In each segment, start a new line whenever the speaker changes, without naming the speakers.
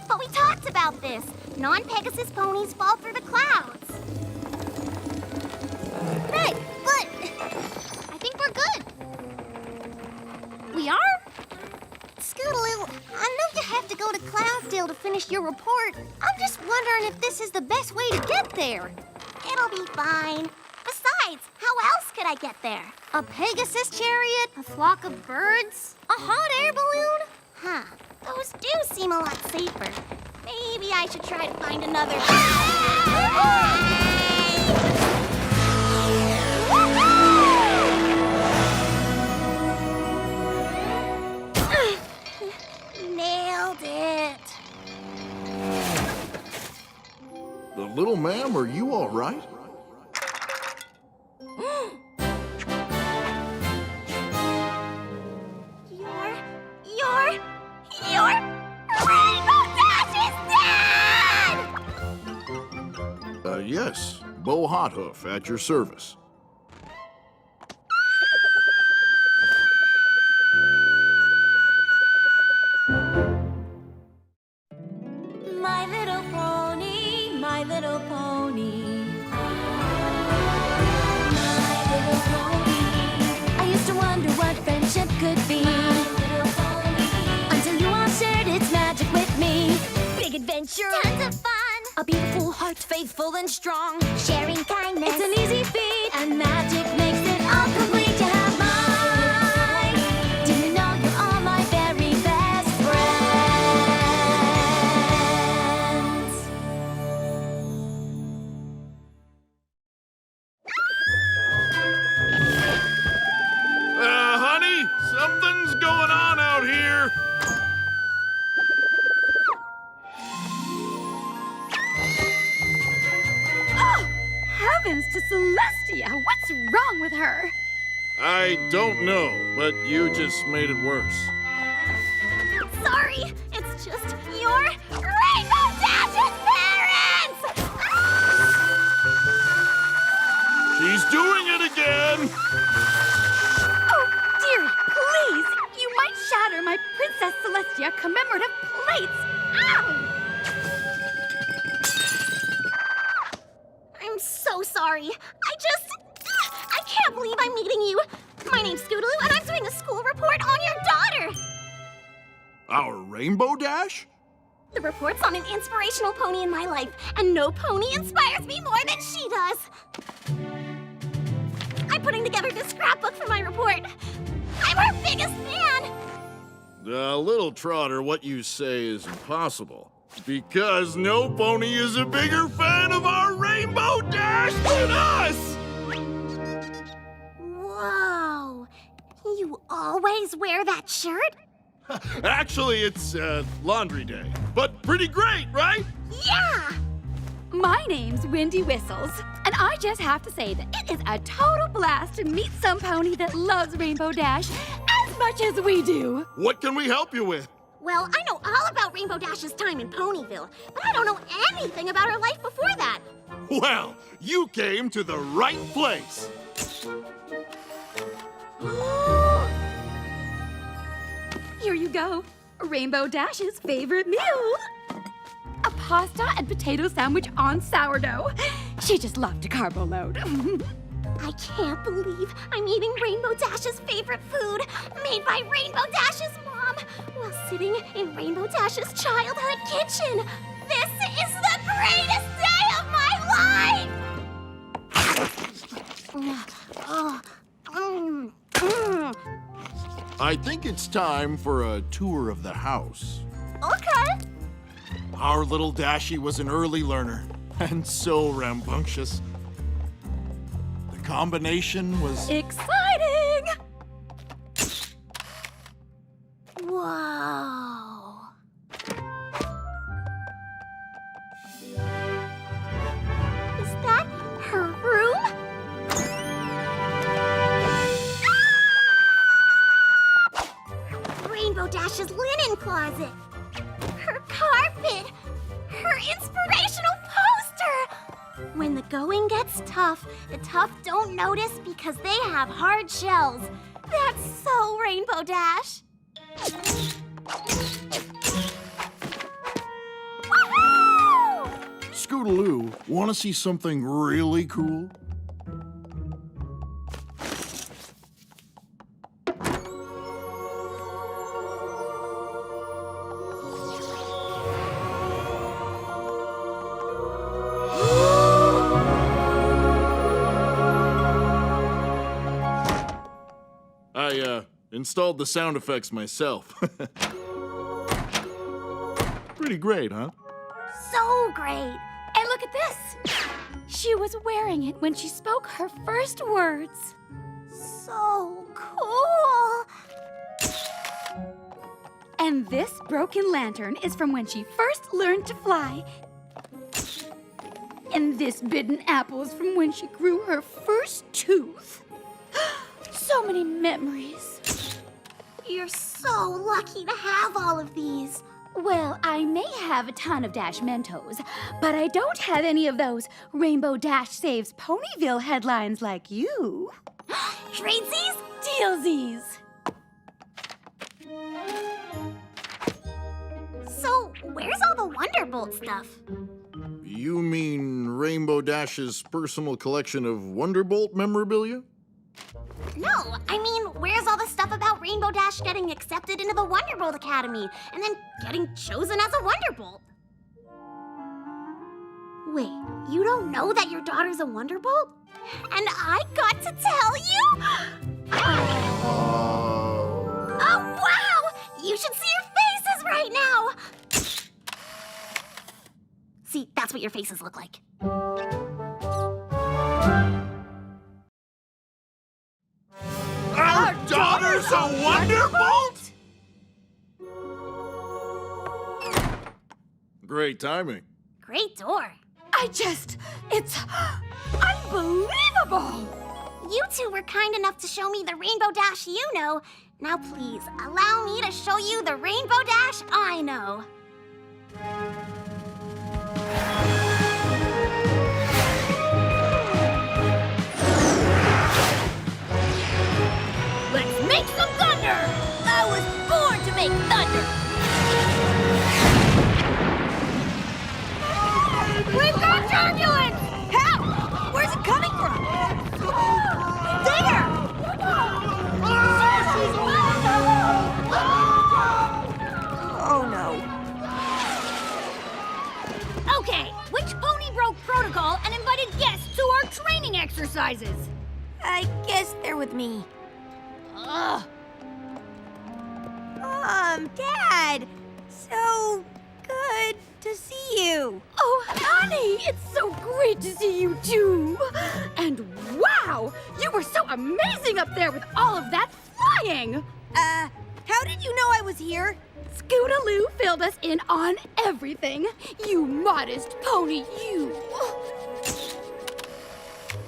But we talked about this. Non-Pegasus ponies fall through the clouds. Right, but I think we're good. We are? Scootaloo, I know you have to go to Cloudsdale to finish your report. I'm just wondering if this is the best way to get there. It'll be fine. Besides, how else could I get there? A Pegasus chariot? A flock of birds? A hot air balloon? Huh. Those do seem a lot safer. Maybe I should try to find another... Nailed it.
Little ma'am, are you all right?
Your Rainbow Dash is dead!
Yes. Bo Hothoof at your service.
My little pony, my little pony. My little pony. I used to wonder what friendship could be. Until you all shared its magic with me. Big adventure.
Tons of fun.
A beautiful heart, faithful and strong.
Sharing kindness.
It's an easy feat, and magic makes it all complete to have mine. Do you know you're all my very best friends?
Honey, something's going on out here.
Heavens to Celestia! What's wrong with her?
I don't know, but you just made it worse.
Sorry, it's just your Rainbow Dash's parents!
She's doing it again!
Oh, dearie, please! You might shatter my Princess Celestia commemorative plates! Ow!
I'm so sorry. I can't believe I'm meeting you. My name's Scootaloo, and I'm doing a school report on your daughter.
Our Rainbow Dash?
The report's on an inspirational pony in my life, and no pony inspires me more than she does. I'm putting together this scrapbook for my report. I'm her biggest fan.
Little Trotter, what you say is impossible. Because no pony is a bigger fan of our Rainbow Dash than us!
Whoa. You always wear that shirt?
Actually, it's laundry day. But pretty great, right?
Yeah!
My name's Windy Whistles, and I just have to say that it is a total blast to meet some pony that loves Rainbow Dash as much as we do.
What can we help you with?
Well, I know all about Rainbow Dash's time in Ponyville, but I don't know anything about her life before that.
Well, you came to the right place.
Here you go. Rainbow Dash's favorite meal. A pasta and potato sandwich on sourdough. She just loved a carbo load.
I can't believe I'm eating Rainbow Dash's favorite food, made by Rainbow Dash's mom, while sitting in Rainbow Dash's childhood kitchen. This is the greatest day of my life!
I think it's time for a tour of the house.
Okay.
Our little Dashie was an early learner, and so rambunctious. The combination was...
Exciting!
Whoa. Is that her room? Rainbow Dash's linen closet. Her carpet. Her inspirational poster. When the going gets tough, the tough don't notice because they have hard shells. That's so Rainbow Dash.
Scootaloo, want to see something really cool? I installed the sound effects myself. Pretty great, huh?
So great.
And look at this. She was wearing it when she spoke her first words.
So cool.
And this broken lantern is from when she first learned to fly. And this bitten apple is from when she grew her first tooth. So many memories.
You're so lucky to have all of these.
Well, I may have a ton of Dash Mentos, but I don't have any of those Rainbow Dash Saves Ponyville headlines like you.
Tradesies?
Dealsies.
So, where's all the Wonderbolt stuff?
You mean Rainbow Dash's personal collection of Wonderbolt memorabilia?
No, I mean, where's all the stuff about Rainbow Dash getting accepted into the Wonderbolt Academy and then getting chosen as a Wonderbolt? Wait, you don't know that your daughter's a Wonderbolt? And I got to tell you? Oh, wow! You should see your faces right now! See, that's what your faces look like.
Our daughter's a Wonderbolt? Great timing.
Great door.
It's unbelievable!
You two were kind enough to show me the Rainbow Dash you know. Now please, allow me to show you the Rainbow Dash I know.
Let's make some thunder! I was born to make thunder! We've got turbulence! How? Where's it coming from? There! Oh no. Okay, which pony broke protocol and invited guests to our training exercises? I guess they're with me. Ugh. Dad! So good to see you.
Oh, honey, it's so great to see you too. And wow, you were so amazing up there with all of that flying.
How did you know I was here?
Scootaloo filled us in on everything. You modest pony, you.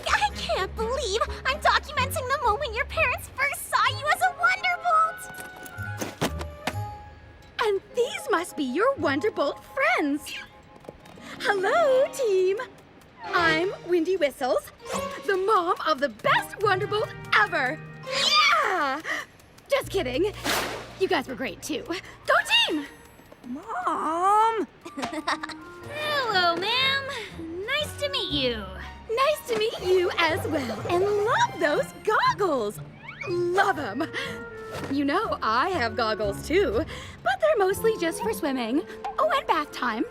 I can't believe I'm documenting the moment your parents first saw you as a Wonderbolt.
And these must be your Wonderbolt friends. Hello, team. I'm Windy Whistles, the mom of the best Wonderbolt ever. Yeah! Just kidding. You guys were great, too. Go team!
Mom!
Hello, ma'am. Nice to meet you.
Nice to meet you as well. And love those goggles. Love them. You know I have goggles, too. But they're mostly just for swimming. Oh, and bath time.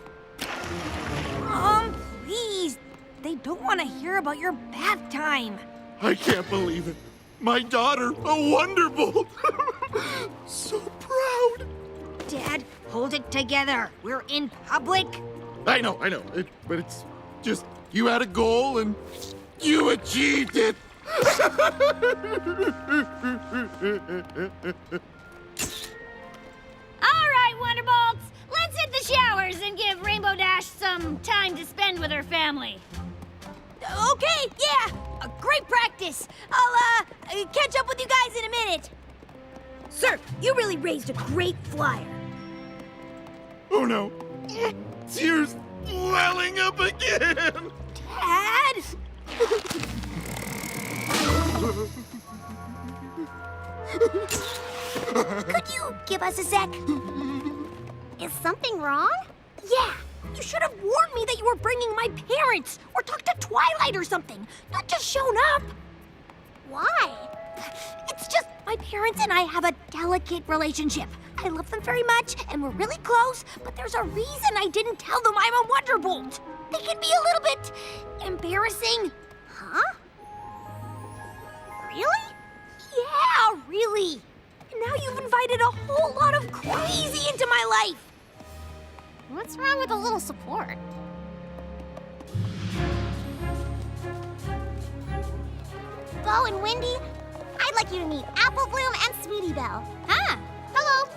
Mom, please. They don't want to hear about your bath time.
I can't believe it. My daughter, a Wonderbolt. So proud.
Dad, hold it together. We're in public.
I know. But it's just, you had a goal and you achieved it.
All right, Wonderbolts. Let's hit the showers and give Rainbow Dash some time to spend with her family.
Okay, yeah. Great practice. I'll catch up with you guys in a minute. Sir, you really raised a great flyer.
Oh no. Tears welling up again.
Dad?
Could you give us a sec? Is something wrong?
Yeah, You should have warned me that you were bringing my parents, or talked to Twilight or something, not just shown up.
Why?
It's just my parents and I have a delicate relationship. I love them very much, and we're really close, but there's a reason I didn't tell them I'm a Wonderbolt. They can be a little bit embarrassing.
Huh? Really?
Yeah, really. And now you've invited a whole lot of crazy into my life.
What's wrong with a little support? Bo and Wendy, I'd like you to meet Apple Bloom and Sweetie Belle. Ah, hello.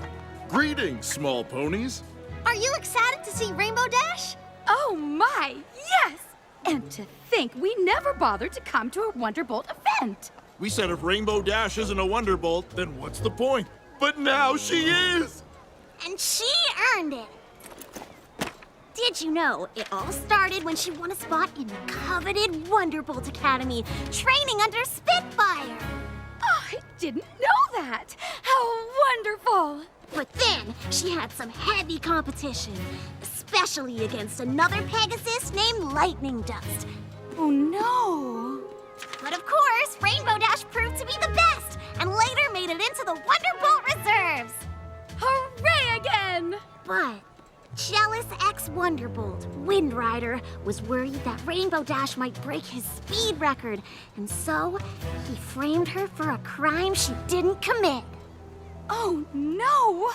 Greetings, small ponies.
Are you excited to see Rainbow Dash?
Oh my, yes! And to think we never bothered to come to a Wonderbolt event.
We said if Rainbow Dash isn't a Wonderbolt, then what's the point? But now she is!
And she earned it. Did you know it all started when she won a spot in the coveted Wonderbolt Academy, training under Spitfire?
Oh, I didn't know that. How wonderful!
But then she had some heavy competition, especially against another Pegasus named Lightning Dust.
Oh no!
But of course, Rainbow Dash proved to be the best, and later made it into the Wonderbolt reserves.
Hooray again!
But jealous ex-Wonderbolt, Windrider, was worried that Rainbow Dash might break his speed record, and so he framed her for a crime she didn't commit.
Oh no!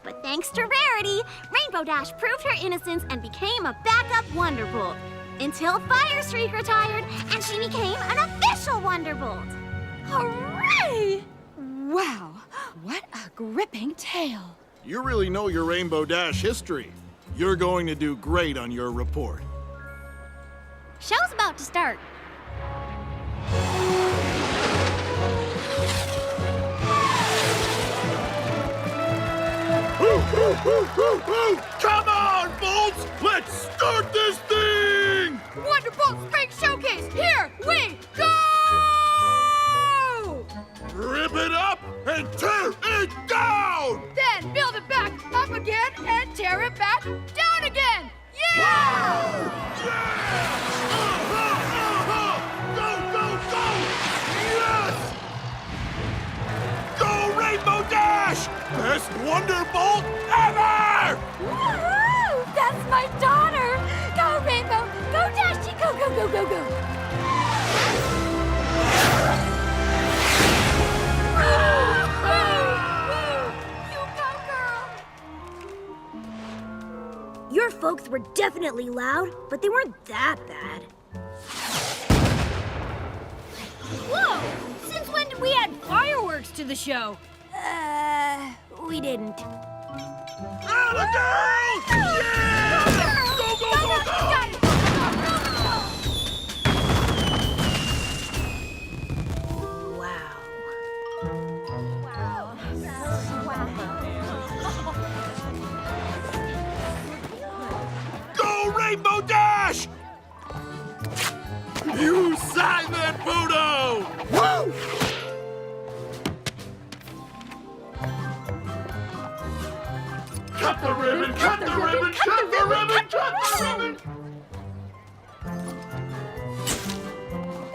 But thanks to Rarity, Rainbow Dash proved her innocence and became a backup Wonderbolt. Until Firestreak retired, and she became an official Wonderbolt.
Hooray! Wow, what a gripping tale.
You really know your Rainbow Dash history. You're going to do great on your report.
Show's about to start.
Come on, Bolts! Let's start this thing!
Wonderbolt Spring Showcase, here we go!
Rip it up and tear it down!
Then build it back up again and tear it back down again! Yeah!
Go, go, go! Yes! Go, Rainbow Dash! Best Wonderbolt ever!
Woohoo! That's my daughter! Go, Rainbow! Go, Dashy! Go, go, go, go, go! You go, girl!
Your folks were definitely loud, but they weren't that bad.
Whoa! Since when did we add fireworks to the show?
We didn't.
Atta girl! Yeah! Go, go, go, go!
Wow.
Go, Rainbow Dash! You signed that photo! Woo! Cut the ribbon, cut the ribbon, cut the ribbon, cut the ribbon!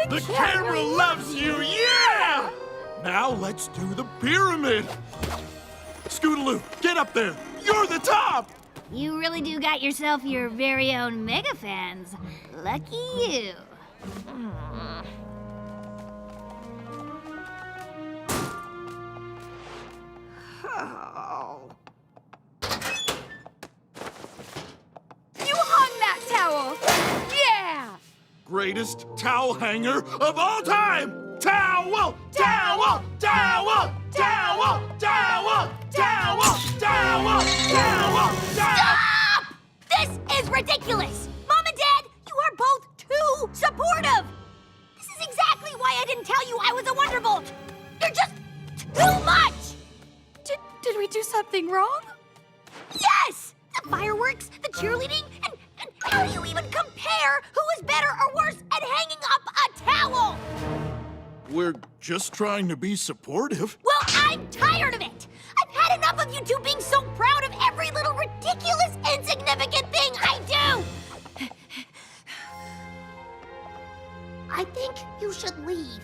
The camera loves you, yeah! Now let's do the pyramid. Scootaloo, get up there. You're the top!
You really do got yourself your very own mega fans. Lucky you.
You hung that towel! Yeah!
Greatest towel hanger of all time! Towel! Towel! Towel! Towel! Towel! Towel! Towel! Towel!
Stop! This is ridiculous! Mom and Dad, you are both too supportive! This is exactly why I didn't tell you I was a Wonderbolt! You're just too much!
Did we do something wrong?
Yes! The fireworks, the cheerleading, and how do you even compare who is better or worse at hanging up a towel?
We're just trying to be supportive.
Well, I'm tired of it! I've had enough of you two being so proud of every little ridiculous, insignificant thing I do! believe.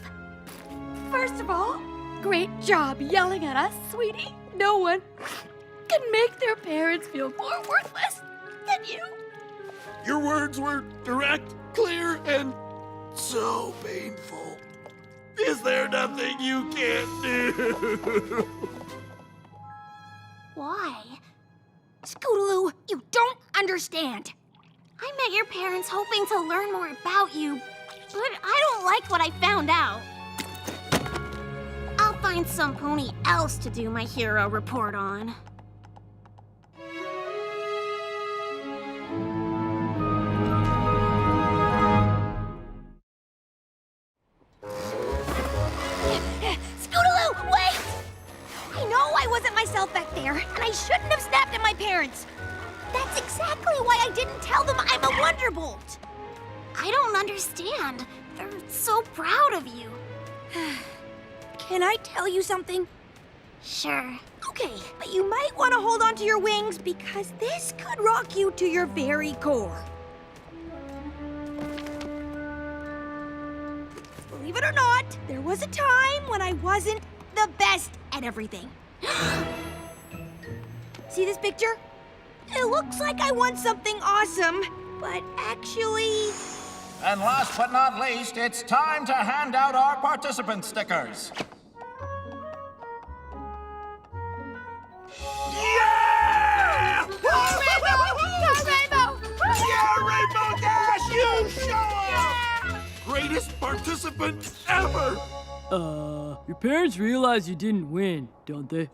First of all, great job yelling at us, sweetie. No one can make their parents feel more worthless than you.
Your words were direct, clear, and so painful. Is there nothing you can't do?
Why? Scootaloo, you don't understand. I met your parents hoping to learn more about you, but I don't like what I found out. I'll find some pony else to do my hero report on. Scootaloo, wait! I know I wasn't myself back there, and I shouldn't have snapped at my parents. That's exactly why I didn't tell them I'm a Wonderbolt. I don't understand. They're so proud of you. Can I tell you something? Sure. Okay, but you might want to hold on to your wings because this could rock you to your very core. Believe it or not, there was a time when I wasn't the best at everything. See this picture? It looks like I won something awesome, but actually...
And last but not least, it's time to hand out our participant stickers.
Yeah!
Rainbow!
Yeah, Rainbow Dash, you show up! Greatest participant ever!
Your parents realize you didn't win, don't they?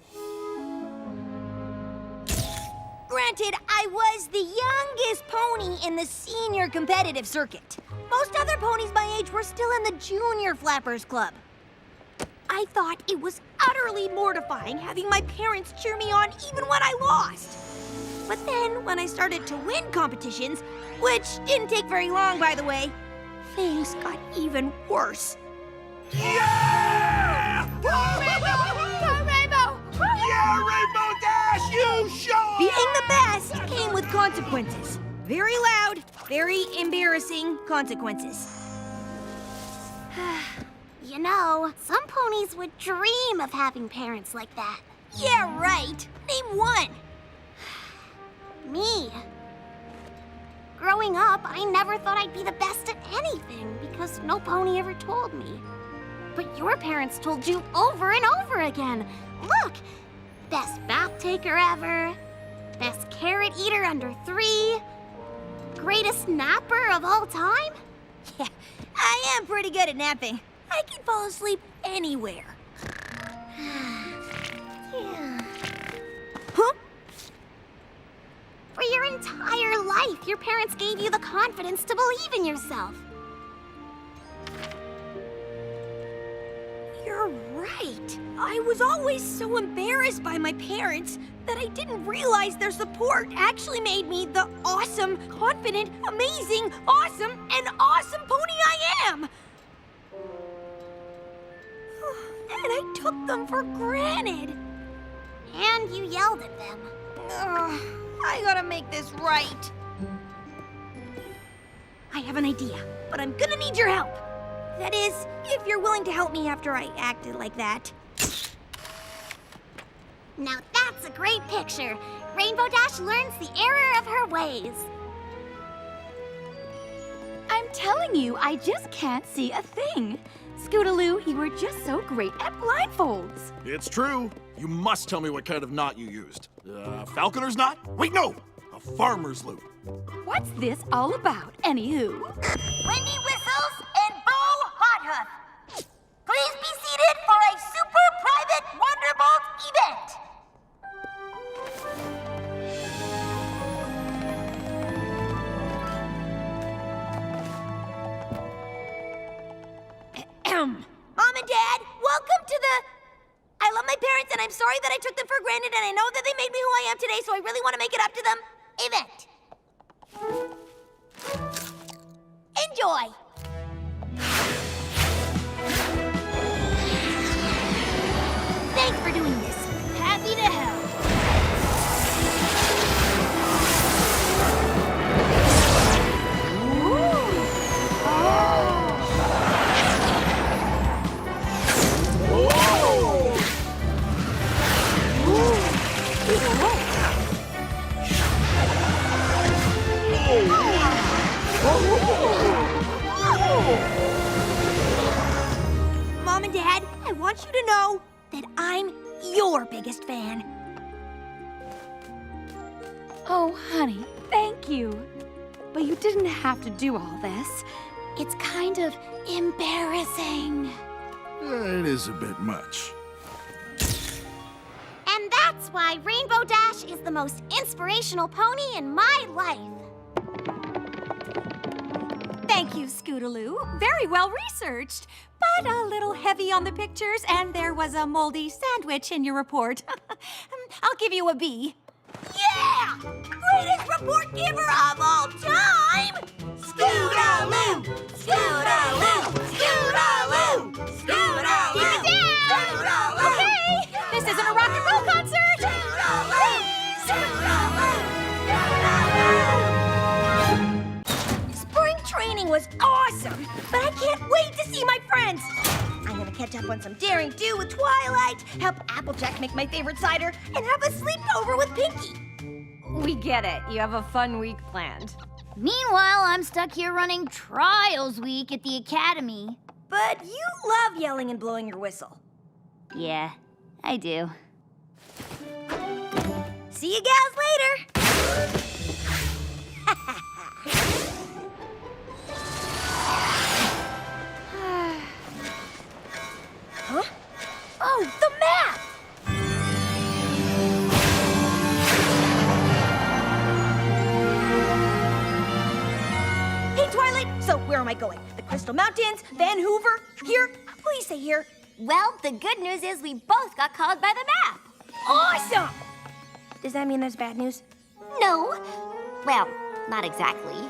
Granted, I was the youngest pony in the senior competitive circuit. Most other ponies my age were still in the junior flappers club. I thought it was utterly mortifying having my parents cheer me on even when I lost. But then, when I started to win competitions, which didn't take very long, by the way, things got even worse.
Yeah!
Rainbow!
Yeah, Rainbow Dash, you show up!
Being the best came with consequences. Very loud, very embarrassing consequences. You know, some ponies would dream of having parents like that. Yeah, right. Name one. Me. Growing up, I never thought I'd be the best at anything because no pony ever told me. But your parents told you over and over again. Look, best bath taker ever, best carrot eater under 3, greatest napper of all time. Yeah, I am pretty good at napping. I can fall asleep anywhere. Yeah. Huh? For your entire life, your parents gave you the confidence to believe in yourself. You're right. I was always so embarrassed by my parents that I didn't realize their support actually made me the awesome, confident, amazing, awesome, and awesome pony I am. And I took them for granted. And you yelled at them. Ugh, I gotta make this right. I have an idea, but I'm gonna need your help. That is, if you're willing to help me after I acted like that. Now that's a great picture. Rainbow Dash learns the error of her ways.
I'm telling you, I just can't see a thing. Scootaloo, you were just so great at blindfolds.
It's true. You must tell me what kind of knot you used. Falconer's knot? Wait, no! A farmer's loop.
What's this all about, anywho?
Windy Whistles and Bo Hothoof. Please be seated for a super private Wonderbolt event. Mom and Dad, welcome to the... I love my parents and I'm sorry that I took them for granted and I know that they made me who I am today, so I really want to make it up to them. Event. Enjoy. Thanks for doing this. Happy to help. Mom and Dad, I want you to know that I'm your biggest fan.
Oh, honey, thank you. But you didn't have to do all this. It's kind of embarrassing.
It is a bit much.
And that's why Rainbow Dash is the most inspirational pony in my life.
Thank you, Scootaloo. Very well researched, but a little heavy on the pictures, and there was a moldy sandwich in your report. I'll give you a B. Yeah! Greatest report giver of all time! Scootaloo! Scootaloo! Scootaloo! Scootaloo!
Keep it down!
Scootaloo! Okay, this isn't a rock and roll concert! Scootaloo! Scootaloo! Scootaloo! Spring training was awesome, but I can't wait to see my friends. I'm gonna catch up on some daring do with Twilight, help Applejack make my favorite cider, and have a sleepover with Pinky.
We get it. You have a fun week planned.
Meanwhile, I'm stuck here running trials week at the academy.
But you love yelling and blowing your whistle.
Yeah, I do.
See you gals later. Huh? Oh, the map! Hey, Twilight, so where am I going? The Crystal Mountains, Van Hoover, here? Please say here.
Well, the good news is we both got called by the map.
Awesome! Does that mean there's bad news?
No. Well, not exactly.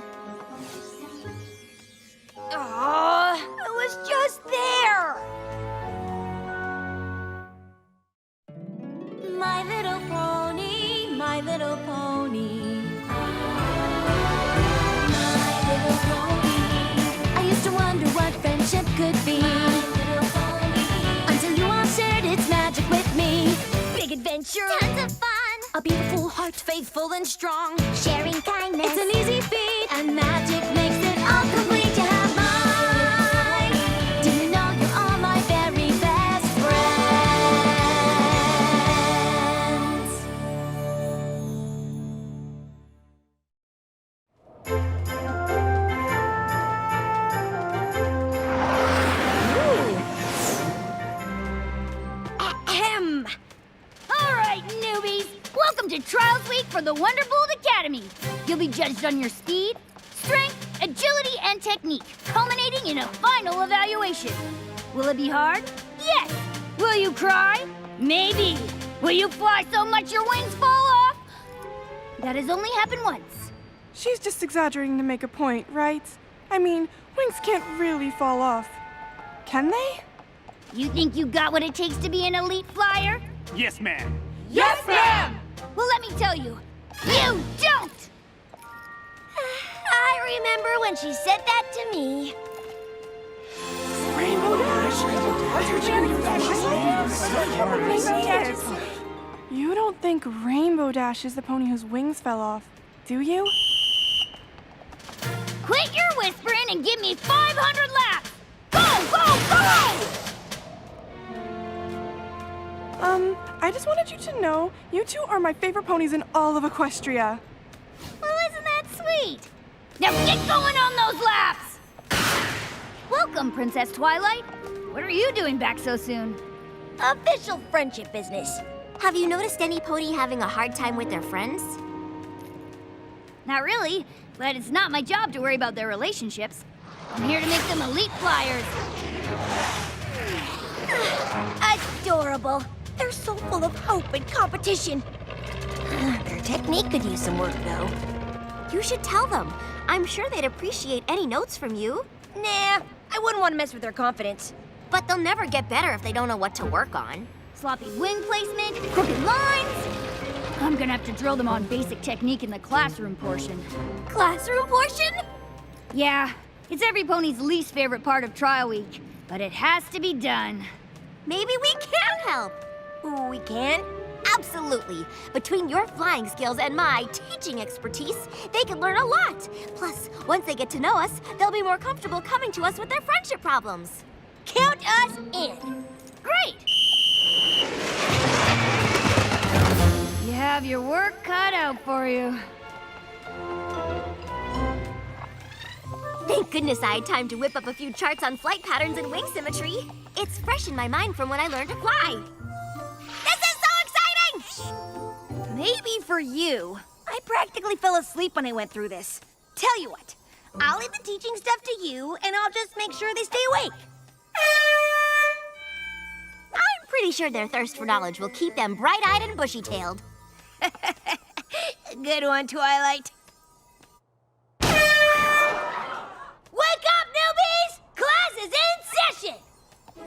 Aw, I was just there! My little pony, my little pony. My little pony. I used to wonder what friendship could be. My little pony. Until you all shared its magic with me. Big adventure.
Tons of fun.
A beautiful heart, faithful and strong.
Sharing kindness.
It's an easy feat, and magic makes it all complete. You have mine. Do you know you're all my very best friends? Ahem.
All right, newbies. Welcome to Trials Week for the Wonderbolt Academy. You'll be judged on your speed, strength, agility, and technique, culminating in a final evaluation. Will it be hard? Yes. Will you cry? Maybe. Will you fly so much your wings fall off? That has only happened once.
She's just exaggerating to make a point, right? I mean, wings can't really fall off. Can they?
You think you got what it takes to be an elite flyer?
Yes, ma'am.
Yes, ma'am!
Well, let me tell you, you don't!
I remember when she said that to me.
You don't think Rainbow Dash is the pony whose wings fell off, do you?
Quit your whispering and give me 500 laps! Go, go, go!
I just wanted you to know, you two are my favorite ponies in all of Equestria.
Well, isn't that sweet? Now get going on those laps! Welcome, Princess Twilight. What are you doing back so soon?
Official friendship business.
Have you noticed any pony having a hard time with their friends?
Not really, but it's not my job to worry about their relationships. I'm here to make them elite flyers.
Adorable. They're so full of hope and competition. Their technique could use some work, though.
You should tell them. I'm sure they'd appreciate any notes from you.
Nah, I wouldn't want to mess with their confidence.
But they'll never get better if they don't know what to work on.
Sloppy wing placement, crooked lines. I'm gonna have to drill them on basic technique in the classroom portion.
Classroom portion?
Yeah, it's Everypony's least favorite part of trial week, but it has to be done.
Maybe we can help.
Ooh, we can? Absolutely. Between your flying skills and my teaching expertise, they can learn a lot. Plus, once they get to know us, they'll be more comfortable coming to us with their friendship problems. Count us in.
Great! You have your work cut out for you.
Thank goodness I had time to whip up a few charts on flight patterns and wing symmetry. It's fresh in my mind from when I learned to fly. This is so exciting!
Maybe for you. I practically fell asleep when I went through this. Tell you what, I'll leave the teaching stuff to you, and I'll just make sure they stay awake.
I'm pretty sure their thirst for knowledge will keep them bright-eyed and bushy-tailed.
Good one, Twilight.
Wake up, newbies! Class is in session!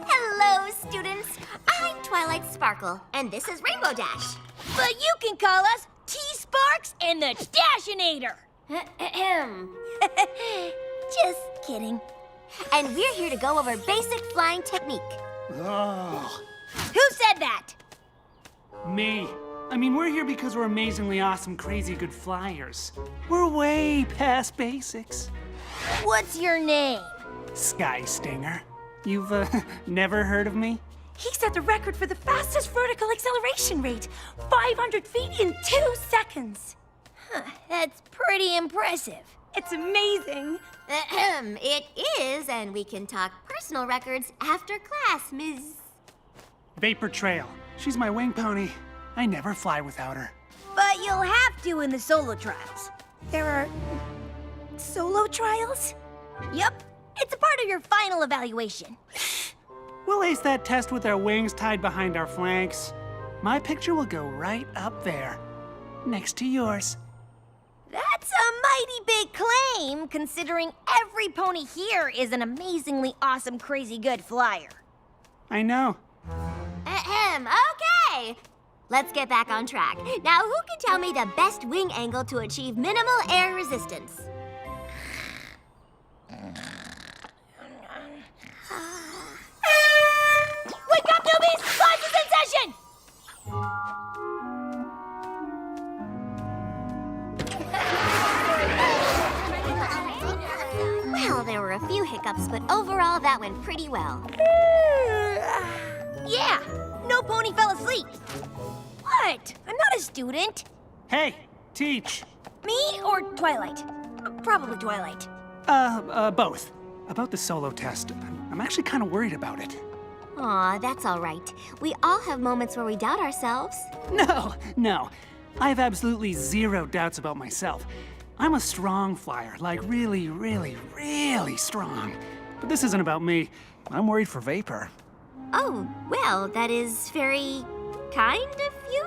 Hello, students. I'm Twilight Sparkle, and this is Rainbow Dash.
But you can call us T-Sparks and the Dashinator.
Ahem. Just kidding. And we're here to go over basic flying technique.
Oh,
Who said that?
me. I mean, we're here because we're amazingly awesome, crazy good flyers. We're way past basics.
What's your name?
Sky Stinger. You've, never heard of me?
He set the record for the fastest vertical acceleration rate, 500 feet in 2 seconds.
That's pretty impressive.
It's amazing.
Ahem. It is, and we can talk personal records after class, Ms.
Vapor Trail. She's my wing pony. I never fly without her.
But you'll have to in the solo trials.
There are solo trials?
Yep, it's a part of your final evaluation.
We'll ace that test with our wings tied behind our flanks. My picture will go right up there, next to yours.
That's a mighty big claim, considering every pony here is an amazingly awesome, crazy good flyer.
I know.
Ahem. Okay. Let's get back on track. Now, who can tell me the best wing angle to achieve minimal air resistance?
Wake up, newbies! Class is in session!
Well, there were a few hiccups, but overall, that went pretty well.
Yeah, no pony fell asleep. What? I'm not a student.
Hey, teach.
Me or Twilight? Probably Twilight.
Both. About the solo test, I'm actually kind of worried about it.
Aw, that's all right. We all have moments where we doubt ourselves.
No. I have absolutely zero doubts about myself. I'm a strong flyer, like really, really, really strong. But this isn't about me. I'm worried for Vapor.
Oh, well, that is very kind of you.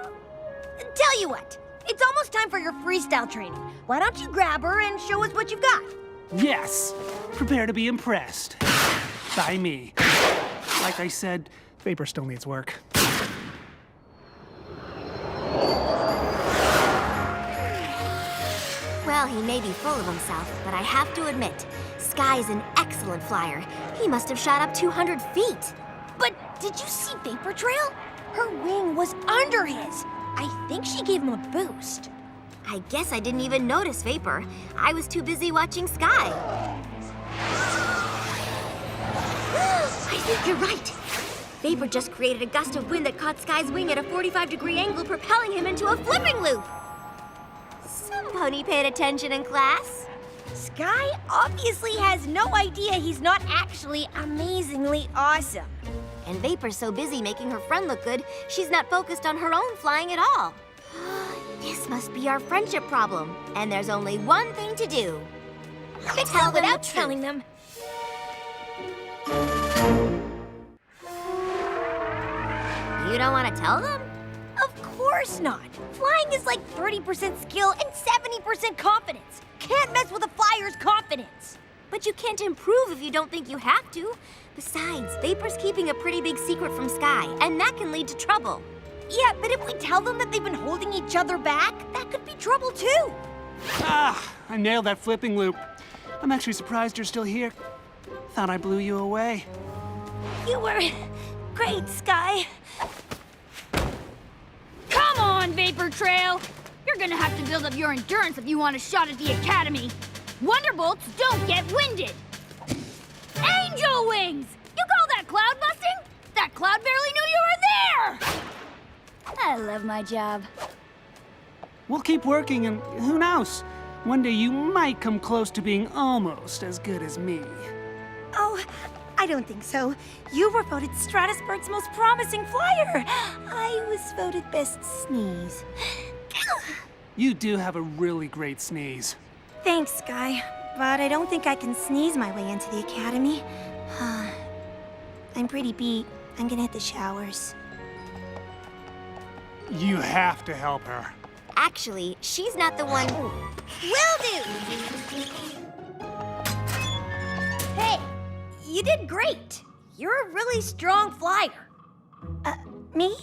Tell you what, it's almost time for your freestyle training. Why don't you grab her and show us what you've got?
Yes! Prepare to be impressed. By me. Like I said, Vapor still needs work.
Well, he may be full of himself, but I have to admit, Sky's an excellent flyer. He must have shot up 200 feet.
But did you see Vapor Trail? Her wing was under his. I think she gave him a boost.
I guess I didn't even notice Vapor. I was too busy watching Sky. I think you're right. Vapor just created a gust of wind that caught Sky's wing at a 45-degree angle, propelling him into a flipping loop. Some pony paid attention in class.
Sky obviously has no idea he's not actually amazingly awesome.
And Vapor's so busy making her friend look good, she's not focused on her own flying at all. This must be our friendship problem, and there's only one thing to do.
Tell without telling them.
You don't want to tell them?
Of course not. Flying is like 30% skill and 70% confidence. Can't mess with a flyer's confidence.
But you can't improve if you don't think you have to. Besides, Vapor's keeping a pretty big secret from Sky, and that can lead to trouble.
Yeah, but if we tell them that they've been holding each other back, that could be trouble too.
Ah, I nailed that flipping loop. I'm actually surprised you're still here. Thought I blew you away.
You were great, Sky.
Call on, Vapor Trail. You're gonna have to build up your endurance if you want a shot at the Academy. Wonderbolts don't get winded. Angel wings! You call that cloud busting? That cloud barely knew you were there! I love my job.
We'll keep working, and who knows? One day you might come close to being almost as good as me.
Oh, I don't think so. You were voted Stratusburg's most promising flyer. I was voted best sneeze.
You do have a really great sneeze.
Thanks, Sky. But I don't think I can sneeze my way into the academy. I'm pretty beat. I'm gonna hit the showers.
You have to help her.
Actually, she's not the one. Will do!
Hey, you did great. You're a really strong flyer. Me?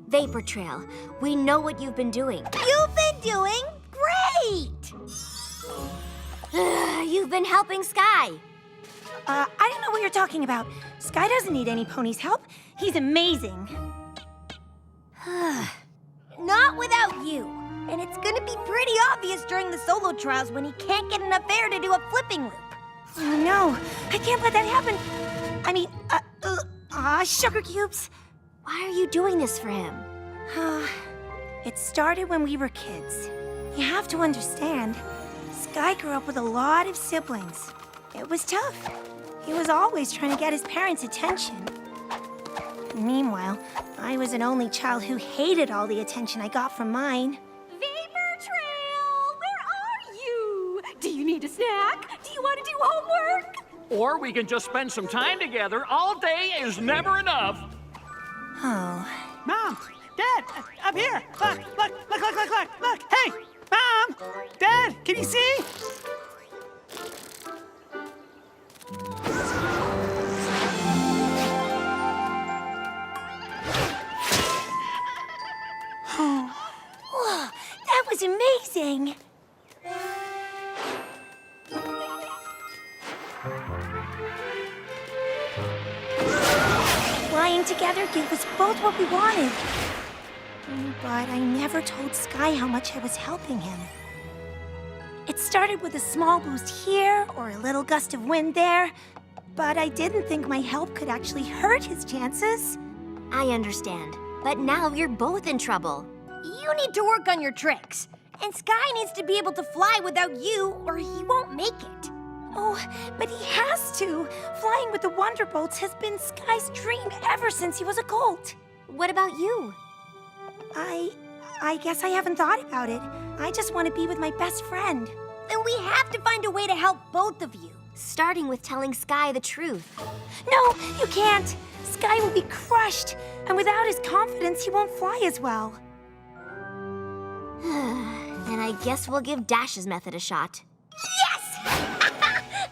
Vapor Trail, we know what you've been doing.
You've been doing great!
You've been helping Sky.
I don't know what you're talking about. Sky doesn't need any pony's help. He's amazing. Not without you. And it's gonna be pretty obvious during the solo trials when he can't get enough air to do a flipping loop. Oh no, I can't let that happen. I mean, sugar cubes.
Why are you doing this for him?
It started when we were kids. You have to understand, Sky grew up with a lot of siblings. It was tough. He was always trying to get his parents' attention. Meanwhile, I was an only child who hated all the attention I got from mine.
Vapor Trail, where are you? Do you need a snack? Do you want to do homework?
Or we can just spend some time together. All day is never enough.
Oh.
Mom! Dad! Up here! Look! Hey! Mom! Dad! Can you see?
Whoa, that was amazing! Flying together gave us both what we wanted. But I never told Sky how much I was helping him. It started with a small boost here or a little gust of wind there, but I didn't think my help could actually hurt his chances.
I understand, but now you're both in trouble.
You need to work on your tricks, and Sky needs to be able to fly without you or he won't make it. Oh, but he has to. Flying with the Wonderbolts has been Sky's dream ever since he was a colt.
What about you?
I guess I haven't thought about it. I just want to be with my best friend. Then we have to find a way to help both of you.
Starting with telling Sky the truth.
No, you can't. Sky will be crushed, and without his confidence, he won't fly as well.
Then I guess we'll give Dash's method a shot.
Yes!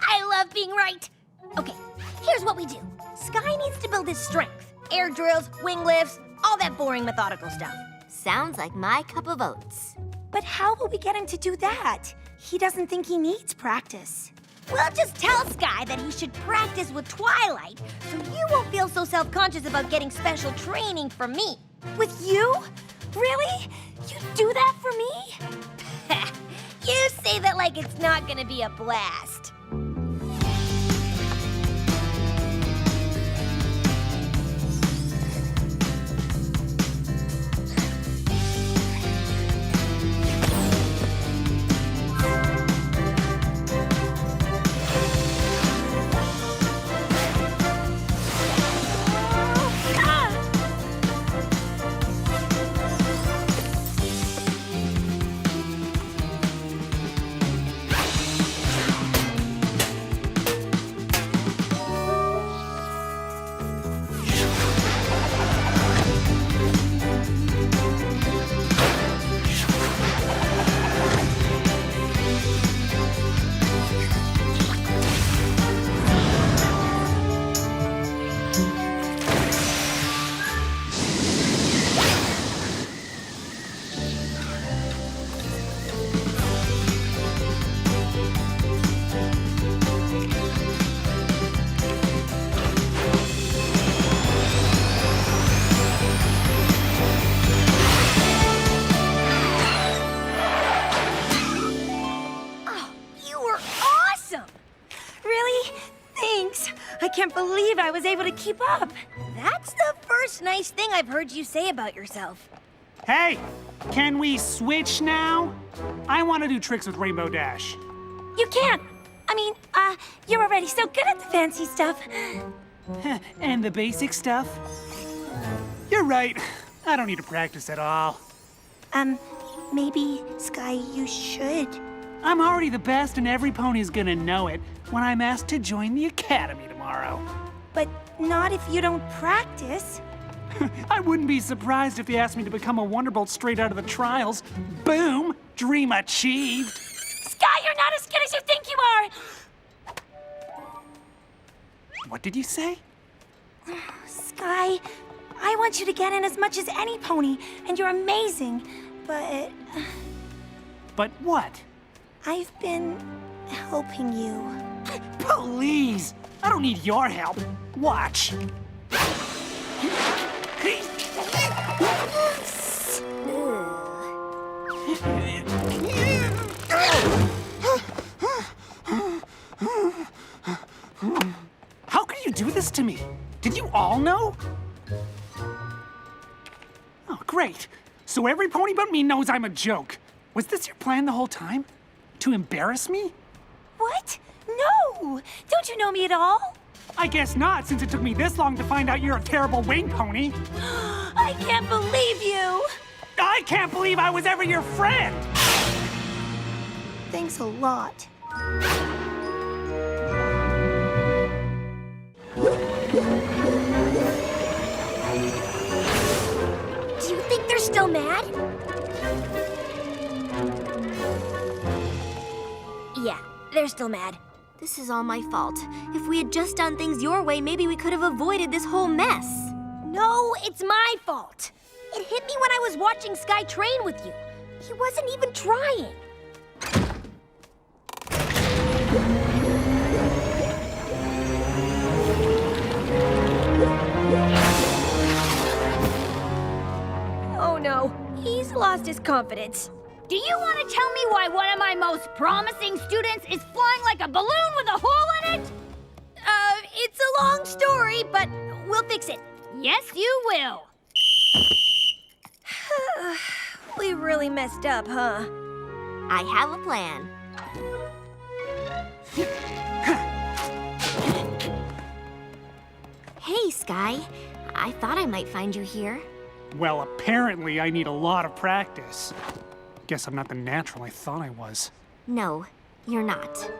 I love being right. Okay, here's what we do. Sky needs to build his strength. Air drills, wing lifts, all that boring methodical stuff.
Sounds like my cup of oats.
But how will we get him to do that? He doesn't think he needs practice. We'll just tell Sky that he should practice with Twilight, so you won't feel so self-conscious about getting special training from me. With you? Really? You do that for me? You say that like it's not gonna be a blast. can't believe I was able to keep up. That's the first nice thing I've heard you say about yourself.
Hey, can we switch now? I want to do tricks with Rainbow Dash.
You can't. I mean, you're already so good at the fancy stuff.
And the basic stuff? You're right. I don't need to practice at all.
Maybe, Sky, you should.
I'm already the best, and every pony's gonna know it when I'm asked to join the academy tomorrow.
But not if you don't practice.
I wouldn't be surprised if they asked me to become a Wonderbolt straight out of the trials. Boom! Dream achieved!
Sky, you're not as good as you think you are!
What did you say?
Sky, I want you to get in as much as any pony, and you're amazing, but...
But what?
I've been helping you.
Please! I don't need your help. Watch. How could you do this to me? Did you all know? Oh, great. So every pony but me knows I'm a joke. Was this your plan the whole time? To embarrass me?
What? No! Don't you know me at all?
I guess not, since it took me this long to find out you're a terrible wing pony.
I can't believe you!
I can't believe I was ever your friend!
Thanks a lot. Do you think they're still mad? Yeah, they're still mad.
This is all my fault. If we had just done things your way, maybe we could have avoided this whole mess.
No, it's my fault. It hit me when I was watching Sky train with you. He wasn't even trying. Oh no, he's lost his confidence.
Do you want to tell me why one of my most promising students is flying like a balloon with a hole in it?
It's a long story, but we'll fix it.
Yes, you will.
We really messed up, huh?
I have a plan. Hey, Sky. I thought I might find you here.
Well, apparently I need a lot of practice. Guess I'm not the natural I thought I was.
No, you're not.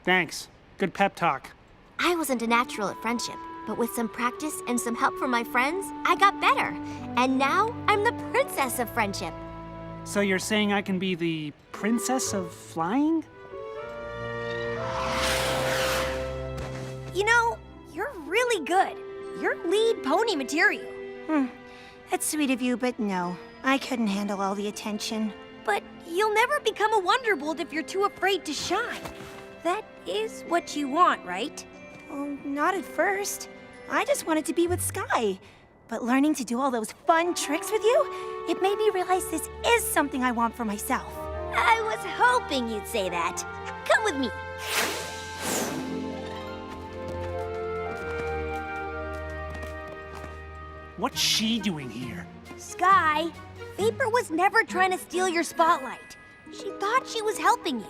Thanks. Good pep talk.
I wasn't a natural at friendship, but with some practice and some help from my friends, I got better. And now I'm the princess of friendship.
So you're saying I can be the princess of flying?
You know, you're really good. You're lead pony material. That's sweet of you, but no. I couldn't handle all the attention. But you'll never become a Wonderbolt if you're too afraid to shine. That is what you want, right? Oh, not at first. I just wanted to be with Sky. But learning to do all those fun tricks with you, it made me realize this is something I want for myself. I was hoping you'd say that. Come with me.
What's she doing here?
Sky, Vapor was never trying to steal your spotlight. She thought she was helping you.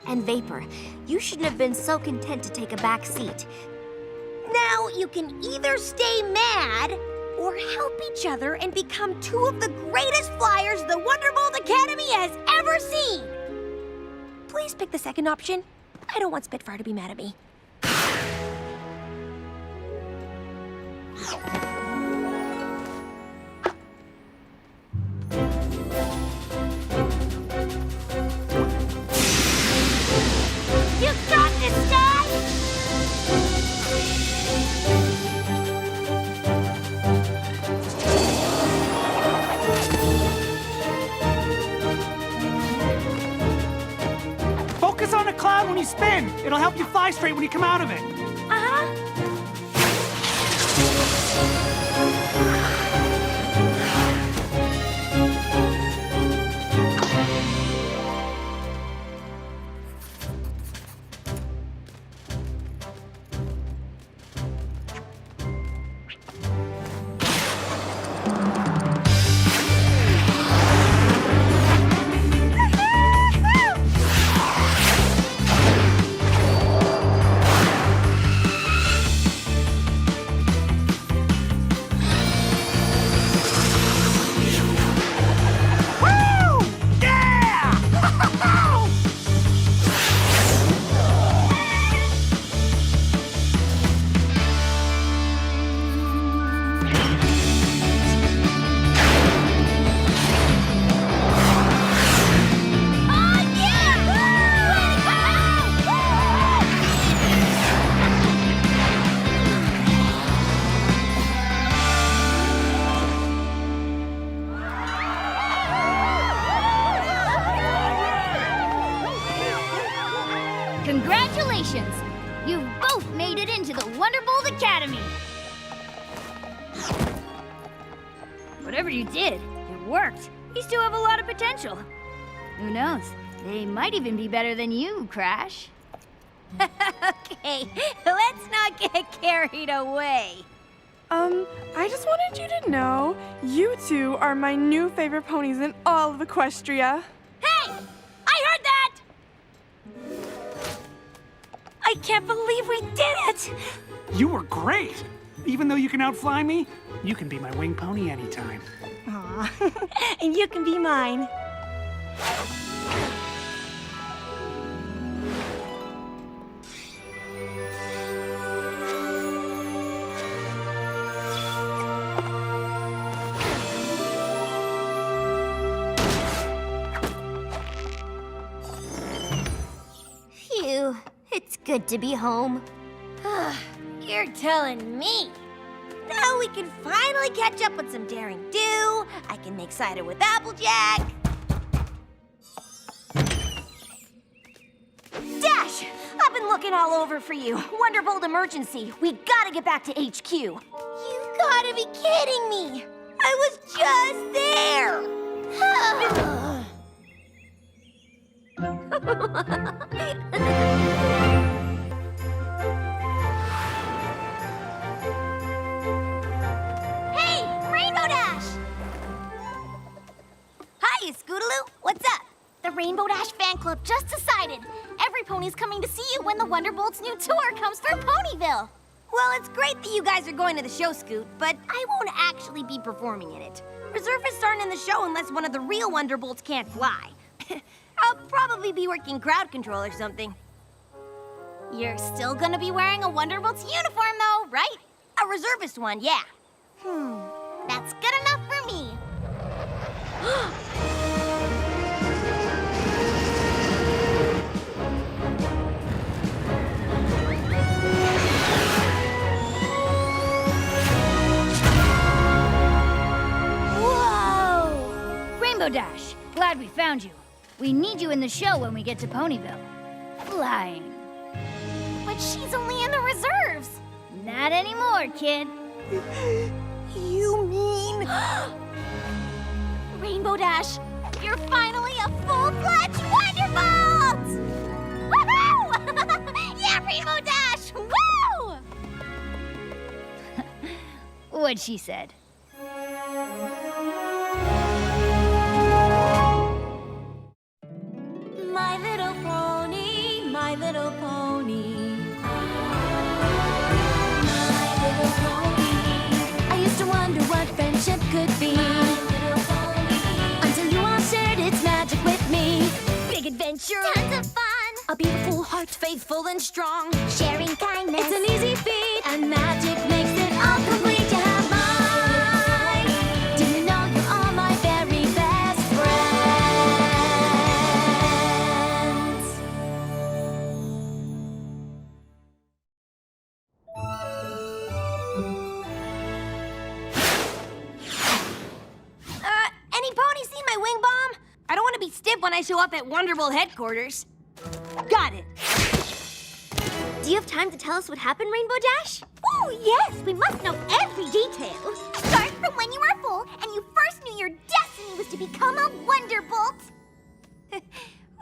And Vapor, you shouldn't have been so content to take a back seat.
Now you can either stay mad or help each other and become two of the greatest flyers the Wonderbolt Academy has ever seen. Please pick the second option. I don't want Spitfire to be mad at me. You got this, Sky!
Focus on a cloud when you spin. It'll help you fly straight when you come out of it.
Congratulations! You've both made it into the Wonderbolt Academy! Whatever you did, it worked. These two have a lot of potential. Who knows? They might even be better than you, Crash.
Okay, let's not get carried away.
I just wanted you to know, you two are my new favorite ponies in all of Equestria.
Hey! I heard that! I can't believe we did it!
You were great! Even though you can outfly me, you can be my wing pony anytime.
Aw, and you can be mine.
Phew, it's good to be home.
You're telling me. Now we can finally catch up with some daring do. I can make cider with Applejack. Dash! I've been looking all over for you. Wonderbolt emergency. We gotta get back to HQ. You gotta be kidding me. I was just there.
Hey, Rainbow Dash!
Hi, Scootaloo. What's up?
The Rainbow Dash fan club just decided Everypony's coming to see you when the Wonderbolts' new tour comes through Ponyville.
Well, it's great that you guys are going to the show, Scoot, but I won't actually be performing in it. Reservists aren't in the show unless one of the real Wonderbolts can't fly. I'll probably be working crowd control or something.
You're still gonna be wearing a Wonderbolts uniform, though, right?
A reservist one, yeah.
That's good enough for me.
Whoa! Rainbow Dash, glad we found you. We need you in the show when we get to Ponyville. Flying.
But she's only in the reserves.
Not anymore, kid.
You mean...
Rainbow Dash, you're finally a full-fledged Wonderbolt! Woohoo! Yeah, Rainbow Dash! Woo!
What she said.
My little pony, my little pony. My little pony. I used to wonder what friendship could be. My little pony. Until you all shared its magic with me. Big adventure.
Tons of fun.
A beautiful heart, faithful and strong.
Sharing kindness.
It's an easy feat, and magic makes it all complete to have mine. Do you know you're all my very best friends? Any ponies see my wing bomb? I don't want to be stiff when I show up at Wonderbolt headquarters. Got it.
Do you have time to tell us what happened, Rainbow Dash?
Oh, yes, we must know every detail.
Start from when you were full and you first knew your destiny was to become a Wonderbolt.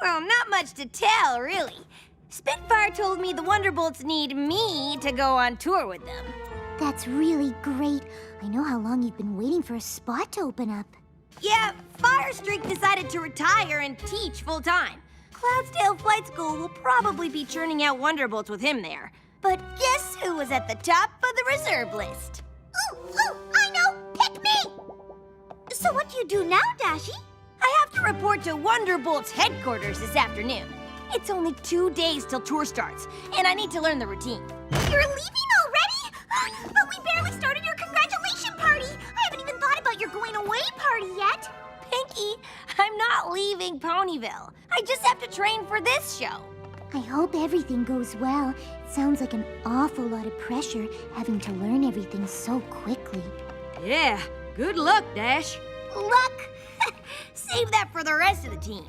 Well, not much to tell, really. Spitfire told me the Wonderbolts need me to go on tour with them.
That's really great. I know how long you've been waiting for a spot to open up.
Yeah, Firestreak decided to retire and teach full-time. Cloudsdale Flight School will probably be churning out Wonderbolts with him there. But guess who was at the top of the reserve list?
Ooh, I know! Pick me! So what do you do now, Dashy?
I have to report to Wonderbolt's headquarters this afternoon. It's only 2 days till tour starts, and I need to learn the routine.
You're leaving already? But we barely started your congratulation party! I haven't even thought about your going away party yet!
Pinky, I'm not leaving Ponyville. I just have to train for this show.
I hope everything goes well. It sounds like an awful lot of pressure having to learn everything so quickly.
Yeah, good luck, Dash.
Luck?
Save that for the rest of the team.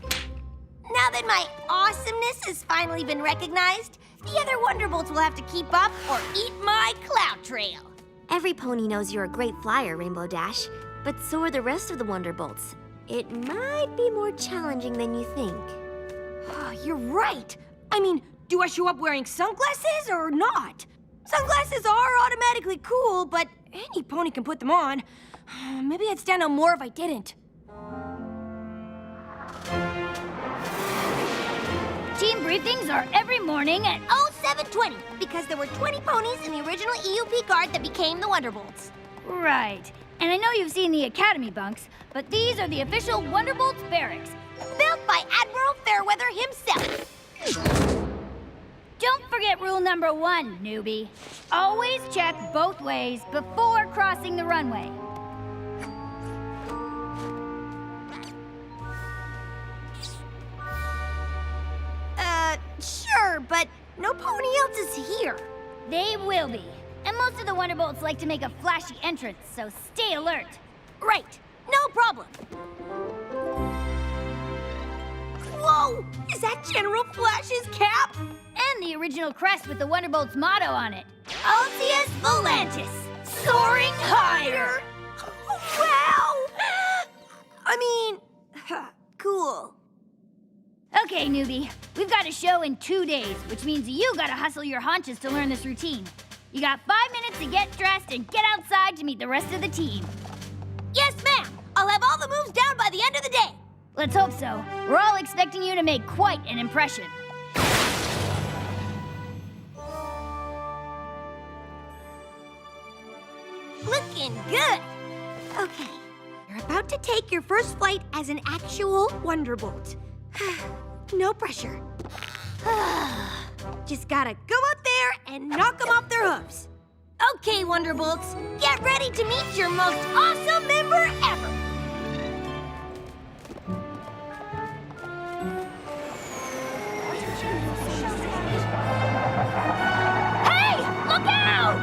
Now that my awesomeness has finally been recognized, the other Wonderbolts will have to keep up or eat my clout trail.
Every pony knows you're a great flyer, Rainbow Dash, but so are the rest of the Wonderbolts. It might be more challenging than you think.
You're right. I mean, do I show up wearing sunglasses or not? Sunglasses are automatically cool, but any pony can put them on. Maybe I'd stand out more if I didn't.
Team briefings are every morning at
0720, because there were 20 ponies in the original EUP card that became the Wonderbolts.
Right. And I know you've seen the Academy bunks, but these are the official Wonderbolts barracks.
Built by Admiral Fairweather himself.
Don't forget rule number 1, newbie. Always check both ways before crossing the runway.
Sure, but no pony else is here.
They will be. And most of the Wonderbolts like to make a flashy entrance, so stay alert.
Right, no problem. Whoa! Is that General Flash's cap?
And the original crest with the Wonderbolts motto on it.
Altius Volantis, soaring higher. Wow! I mean, cool.
Okay, newbie. We've got a show in 2 days, which means you gotta hustle your haunches to learn this routine. You got 5 minutes to get dressed and get outside to meet the rest of the team.
Yes, ma'am. I'll have all the moves down by the end of the day.
Let's hope so. We're all expecting you to make quite an impression.
Looking good. Okay, you're about to take your first flight as an actual Wonderbolt. No pressure. Just gotta go out there and knock them off their hooves. Okay, Wonderbolts, get ready to meet your most awesome member ever.
Hey, look out!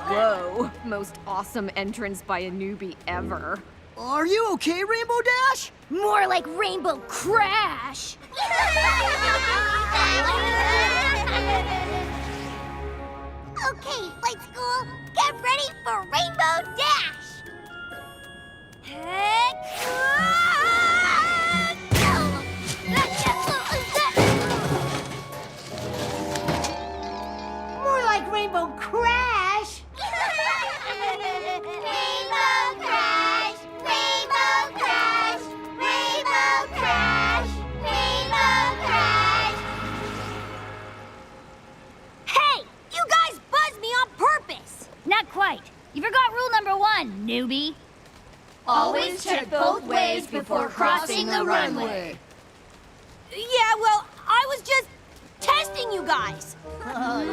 Whoa, most awesome entrance by a newbie ever.
Are you okay, Rainbow Dash?
More like Rainbow Crash.
Okay, flight school, get ready for Rainbow Dash. More like Rainbow Crash. Rainbow Crash, Rainbow Crash, Rainbow Crash, Rainbow Crash. Hey, you guys buzzed me on purpose.
Not quite. You forgot rule number 1, newbie.
Always check both ways before crossing the runway.
Yeah, well, I was just testing you guys.
All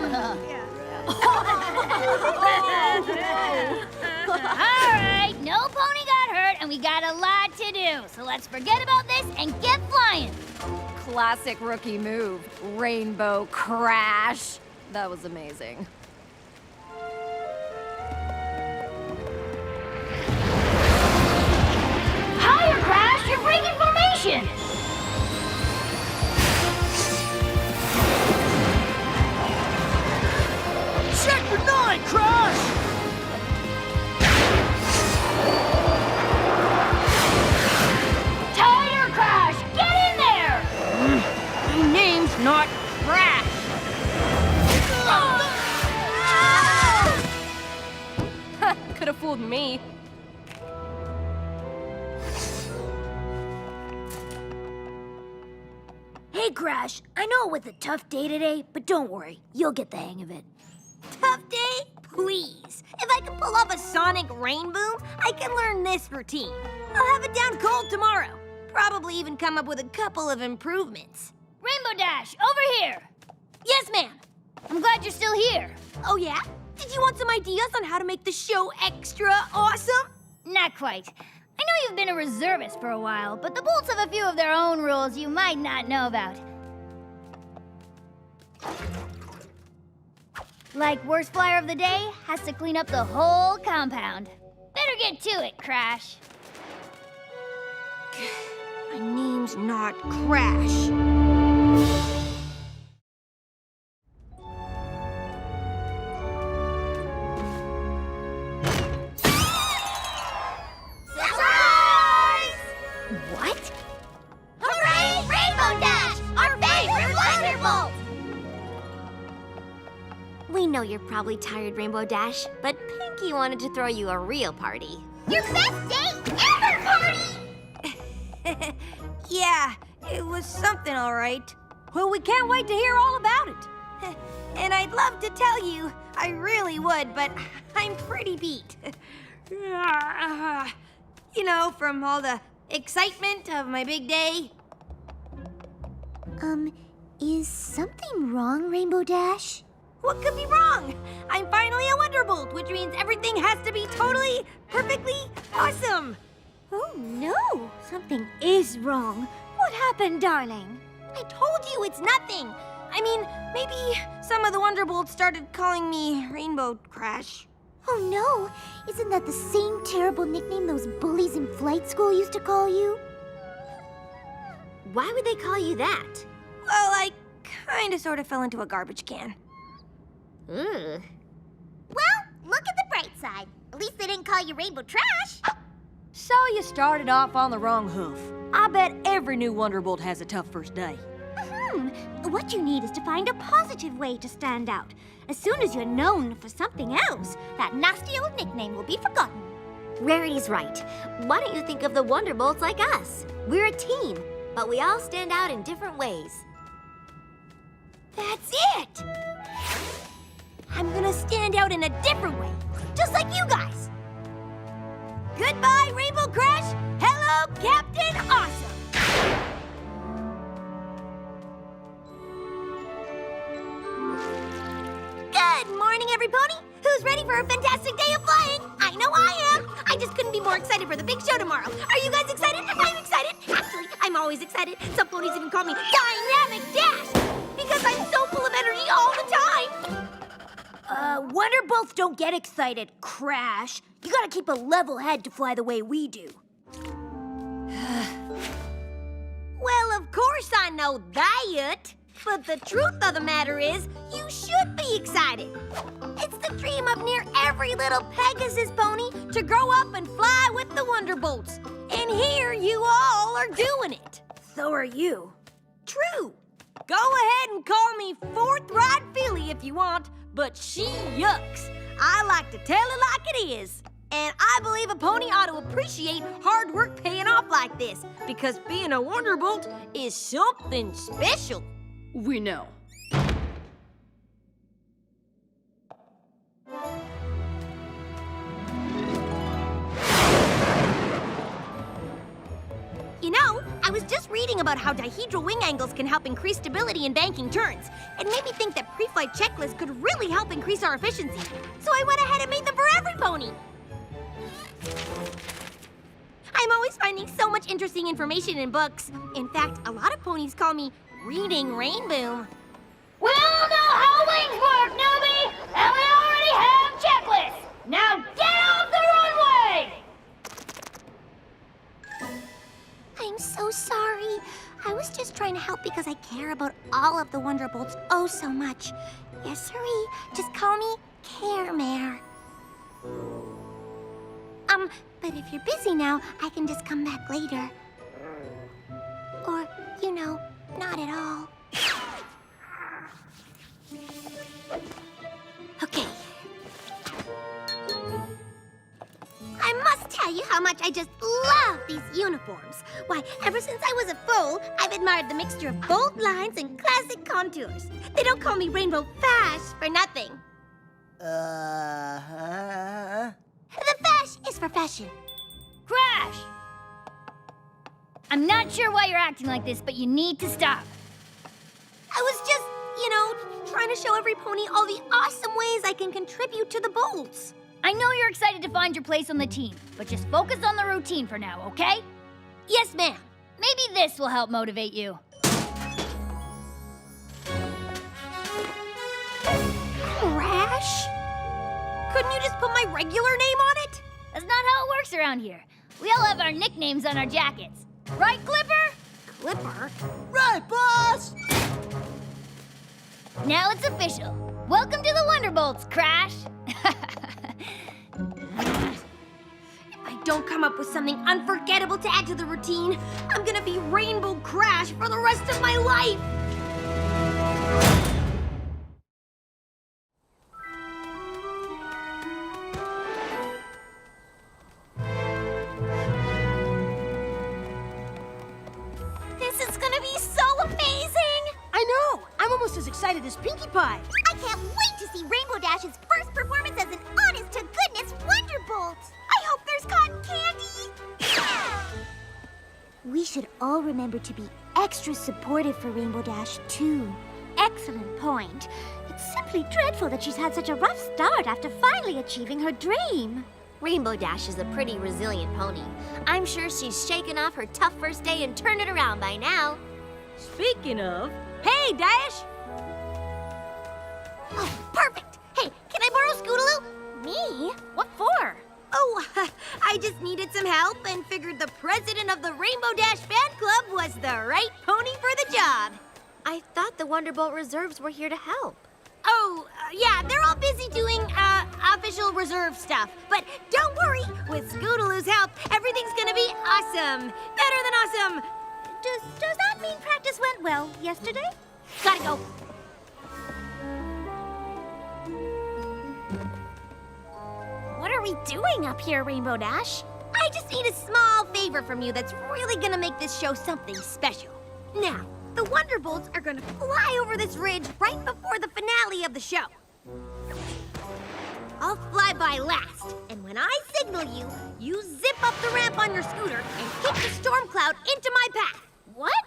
right, no pony got hurt, and we got a lot to do. So let's forget about this and get flying.
Classic rookie move, Rainbow Crash. That was amazing.
Higher, Crash! You're breaking formation!
Check your 9, Crash!
Tighter, Crash! Get in there!
My name's not Crash.
Could have fooled me.
Hey, Crash, I know it was a tough day today, but don't worry, you'll get the hang of it. Tough day? Please. If I can pull off a sonic rain boom, I can learn this routine. I'll have it down cold tomorrow. Probably even come up with a couple of improvements.
Rainbow Dash, over here!
Yes, ma'am.
I'm glad you're still here.
Oh, yeah? Did you want some ideas on how to make the show extra awesome?
Not quite. I know you've been a reservist for a while, but the Bolts have a few of their own rules you might not know about. Like worst flyer of the day has to clean up the whole compound. Better get to it, Crash.
My name's not Crash.
Surprise!
What?
Hooray! Rainbow Dash! Our favorite Wonderbolt!
We know you're probably tired, Rainbow Dash, but Pinky wanted to throw you a real party.
Your best day ever party!
Yeah, it was something, all right. Well, we can't wait to hear all about it. And I'd love to tell you, I really would, but I'm pretty beat. You know, from all the excitement of my big day.
Is something wrong, Rainbow Dash?
What could be wrong? I'm finally a Wonderbolt, which means everything has to be totally, perfectly awesome.
Oh, no. Something is wrong. What happened, darling?
I told you it's nothing. I mean, maybe some of the Wonderbolts started calling me Rainbow Crash.
Oh, no. Isn't that the same terrible nickname those bullies in flight school used to call you?
Why would they call you that? Well, I kinda sorta fell into a garbage can.
Well, look at the bright side. At least they didn't call you Rainbow Trash.
So you started off on the wrong hoof. I bet every new Wonderbolt has a tough first day.
What you need is to find a positive way to stand out. As soon as you're known for something else, that nasty old nickname will be forgotten.
Rarity's right. Why don't you think of the Wonderbolts like us? We're a team, but we all stand out in different ways.
That's it! I'm gonna stand out in a different way, just like you guys.
Goodbye, Rainbow Crash! Hello, Captain Awesome!
Good morning, Everypony. Who's ready for a fantastic day of flying? I know I am. I just couldn't be more excited for the big show tomorrow. Are you guys excited? I'm excited. Actually, I'm always excited. Some ponies even call me Dynamic Dash because I'm so full of energy all the time.
Wonderbolts don't get excited, Crash. You gotta keep a level head to fly the way we do. Well, of course I know that. But the truth of the matter is, you should be excited. It's the dream of near every little Pegasus pony to grow up and fly with the Wonderbolts. And here you all are doing it. So are you. True. Go ahead and call me Fourth Ride Philly if you want, but she yucks. I like to tell it like it is. And I believe a pony ought to appreciate hard work paying off like this, because being a Wonderbolt is something special.
We know.
You know, I was just reading about how dihedral wing angles can help increase stability in banking turns. It made me think that pre-flight checklists could really help increase our efficiency. So I went ahead and made them for every pony. I'm always finding so much interesting information in books. In fact, a lot of ponies call me Reading Rainboom.
We all know how wings work, newbie! And we already have checklists! Now get off the runway!
I'm so sorry. I was just trying to help because I care about all of the Wonderbolts oh so much. Yes, sirree. Just call me Care Mare. But if you're busy now, I can just come back later. Or, you know, not at all. Okay. I must tell you how much I just love these uniforms. Why, ever since I was a foal, I've admired the mixture of bold lines and classic contours. They don't call me Rainbow Fash for nothing. The fash is for fashion.
Crash! I'm not sure why you're acting like this, but you need to stop.
I was just, trying to show every pony all the awesome ways I can contribute to the Bolts.
I know you're excited to find your place on the team, but just focus on the routine for now, okay?
Yes, ma'am.
Maybe this will help motivate you.
Crash? Couldn't you just put my regular name on it?
That's not how it works around here. We all have our nicknames on our jackets. Right, Clipper?
Clipper?
Right, boss!
Now it's official. Welcome to the Wonderbolts, Crash.
If I don't come up with something unforgettable to add to the routine, I'm gonna be Rainbow Crash for the rest of my life! This is gonna be so amazing!
I know! I'm almost as excited as Pinkie Pie.
I can't wait to see Rainbow Dash's first performance as an honest-to-goodness Wonderbolt. I hope there's cotton candy.
We should all remember to be extra supportive for Rainbow Dash, too. Excellent point. It's simply dreadful that she's had such a rough start after finally achieving her dream.
Rainbow Dash is a pretty resilient pony. I'm sure she's shaken off her tough first day and turned it around by now.
Speaking of, hey, Dash!
Oh, perfect. Hey, can I borrow Scootaloo?
Me? What for?
Oh, I just needed some help and figured the president of the Rainbow Dash fan club was the right pony for the job. I thought the Wonderbolt reserves were here to help.
Oh, yeah, they're all busy doing, official reserve stuff. But don't worry, with Scootaloo's help, everything's gonna be awesome. Better than awesome. Does that mean practice went well yesterday? Gotta go. What are we doing up here, Rainbow Dash?
I just need a small favor from you that's really gonna make this show something special.
Now, the Wonderbolts are gonna fly over this ridge right before the finale of the show. I'll fly by last, and when I signal you, you zip up the ramp on your scooter and kick the storm cloud into my path. What?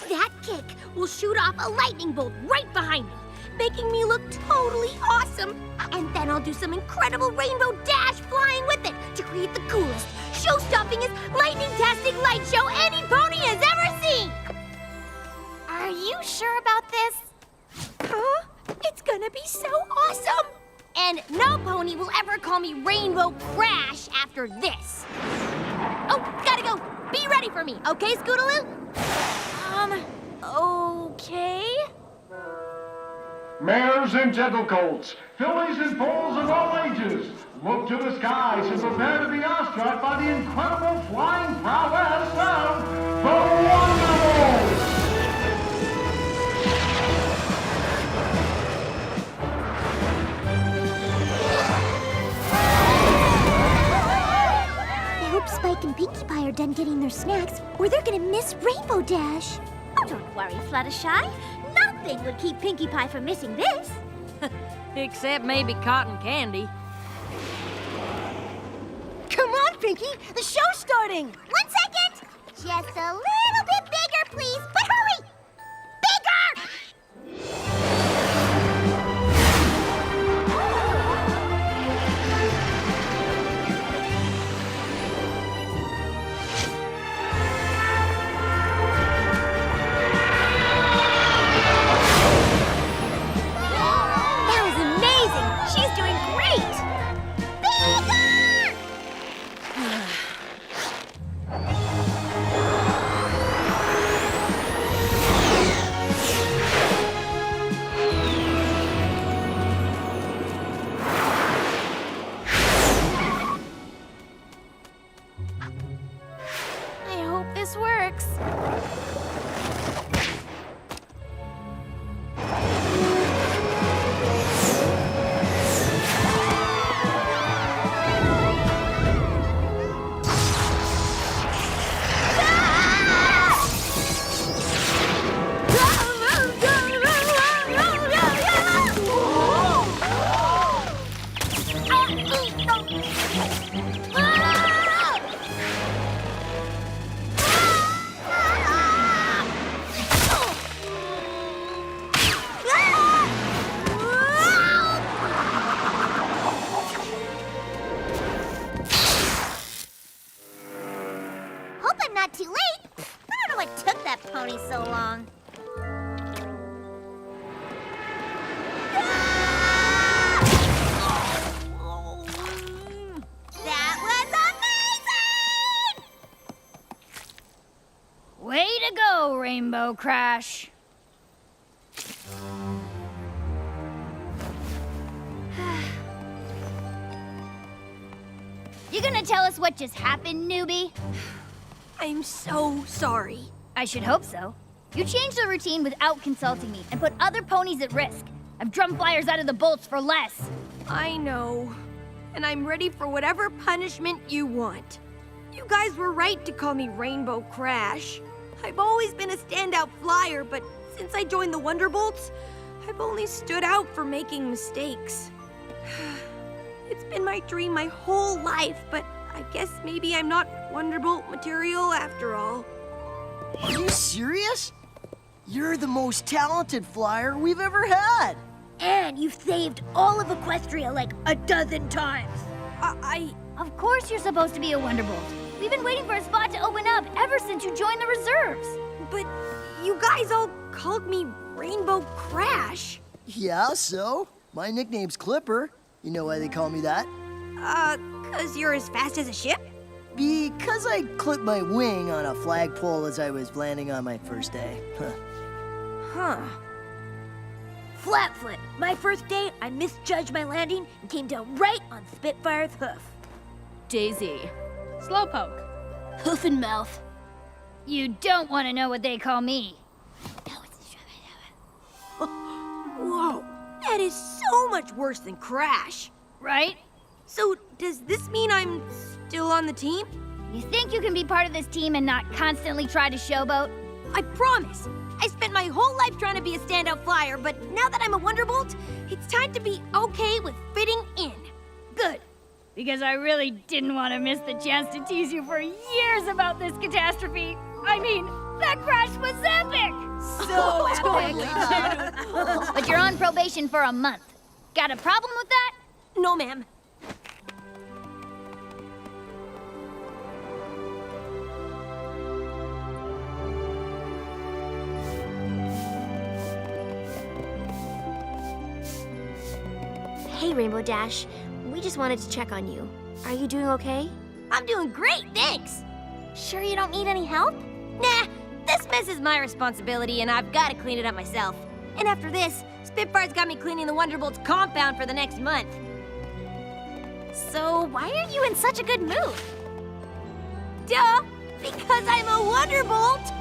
That kick will shoot off a lightning bolt right behind me, making me look totally awesome. And then I'll do some incredible Rainbow Dash flying with it to create the coolest, show-stoppingest, lightning-tastic light show any pony has ever seen!
Are you sure about this?
Huh? It's gonna be so awesome! And no pony will ever call me Rainbow Crash after this. Oh, gotta go. Be ready for me, okay, Scootaloo? Okay.
Mares and gentlecolts, fillies and foals of all ages, look to the skies and prepare to be awestruck by the incredible flying prowess of the Wonderbolts!
I hope Spike and Pinkie Pie are done getting their snacks, or they're gonna miss Rainbow Dash. Oh, don't worry, Fluttershy. Nothing would keep Pinkie Pie from missing this.
Except maybe cotton candy.
Come on, Pinkie! The show's starting!
1 second! Just a little bit bigger, please, but hurry! Bigger!
That was amazing! She's doing great!
Bigger!
crash. You gonna tell us what just happened, newbie?
I'm so sorry.
I should hope so. You changed the routine without consulting me and put other ponies at risk. I've drummed flyers out of the bolts for less.
I know. And I'm ready for whatever punishment you want. You guys were right to call me Rainbow Crash. I've always been a standout flyer, but since I joined the Wonderbolts, I've only stood out for making mistakes. It's been my dream my whole life, but I guess maybe I'm not Wonderbolt material after all.
Are you serious? You're the most talented flyer we've ever had.
And you've saved all of Equestria like a dozen times.
Of course you're supposed to be a Wonderbolt. We've been waiting for a spot to open up ever since you joined the reserves.
But you guys all called me Rainbow Crash.
Yeah, so? My nickname's Clipper. You know why they call me that?
'Cause you're as fast as a ship?
Because I clipped my wing on a flagpole as I was landing on my first day.
Huh. Flatfoot. My first day, I misjudged my landing and came down right on Spitfire's hoof.
Daisy. Slowpoke.
Hoof and mouth.
You don't want to know what they call me.
Whoa, that is so much worse than Crash.
Right?
So, does this mean I'm still on the team?
You think you can be part of this team and not constantly try to showboat?
I promise. I spent my whole life trying to be a standout flyer, but now that I'm a Wonderbolt, it's time to be okay with fitting in.
Good. Because I really didn't want to miss the chance to tease you for years about this catastrophe. I mean, that crash was epic!
So epic.
But you're on probation for a month. Got a problem with that?
No, ma'am.
Hey, Rainbow Dash. We just wanted to check on you. Are you doing okay?
I'm doing great, thanks.
Sure you don't need any help?
Nah, this mess is my responsibility and I've got to clean it up myself. And after this, Spitfire's got me cleaning the Wonderbolt's compound for the next month.
So why are you in such a good mood?
Duh, because I'm a Wonderbolt!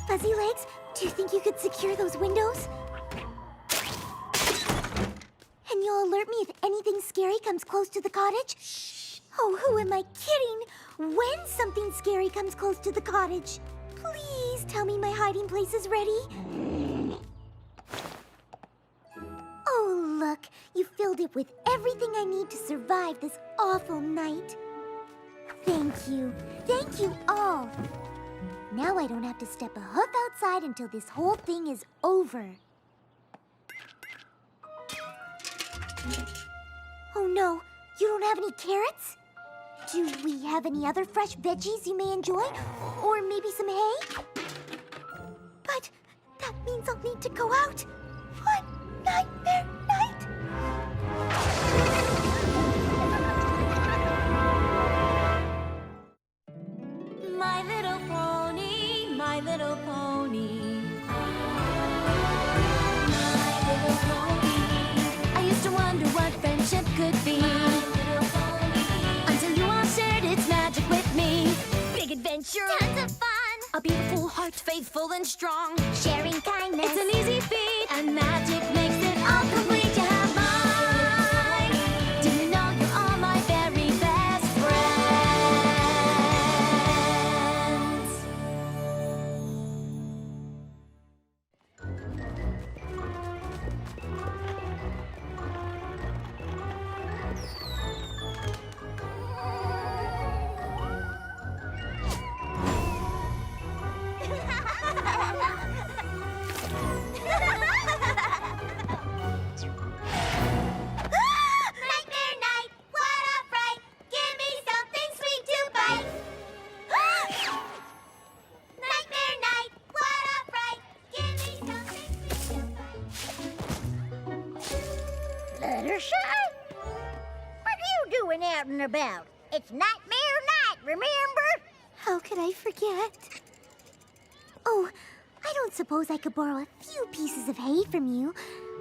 Fuzzy Legs, do you think you could secure those windows? And you'll alert me if anything scary comes close to the cottage? Oh, who am I kidding? When something scary comes close to the cottage. Please tell me my hiding place is ready. Oh, look, you filled it with everything I need to survive this awful night. Thank you. Thank you all. Now I don't have to step a hoof outside until this whole thing is over. Oh no, you don't have any carrots? Do we have any other fresh veggies you may enjoy? Or maybe some hay? But that means I'll need to go out on Nightmare Night.
My little pony, my little pony. My little pony. I used to wonder what friendship could be. Until you all shared its magic with me. Big adventure.
Tons of fun.
A beautiful heart, faithful and strong.
Sharing kindness.
It's an easy feat, and magic makes it all complete. You have mine. Do you know you're all my very best friends?
Fluttershy? What are you doing out and about? It's Nightmare Night, remember?
How could I forget? Oh, I don't suppose I could borrow a few pieces of hay from you.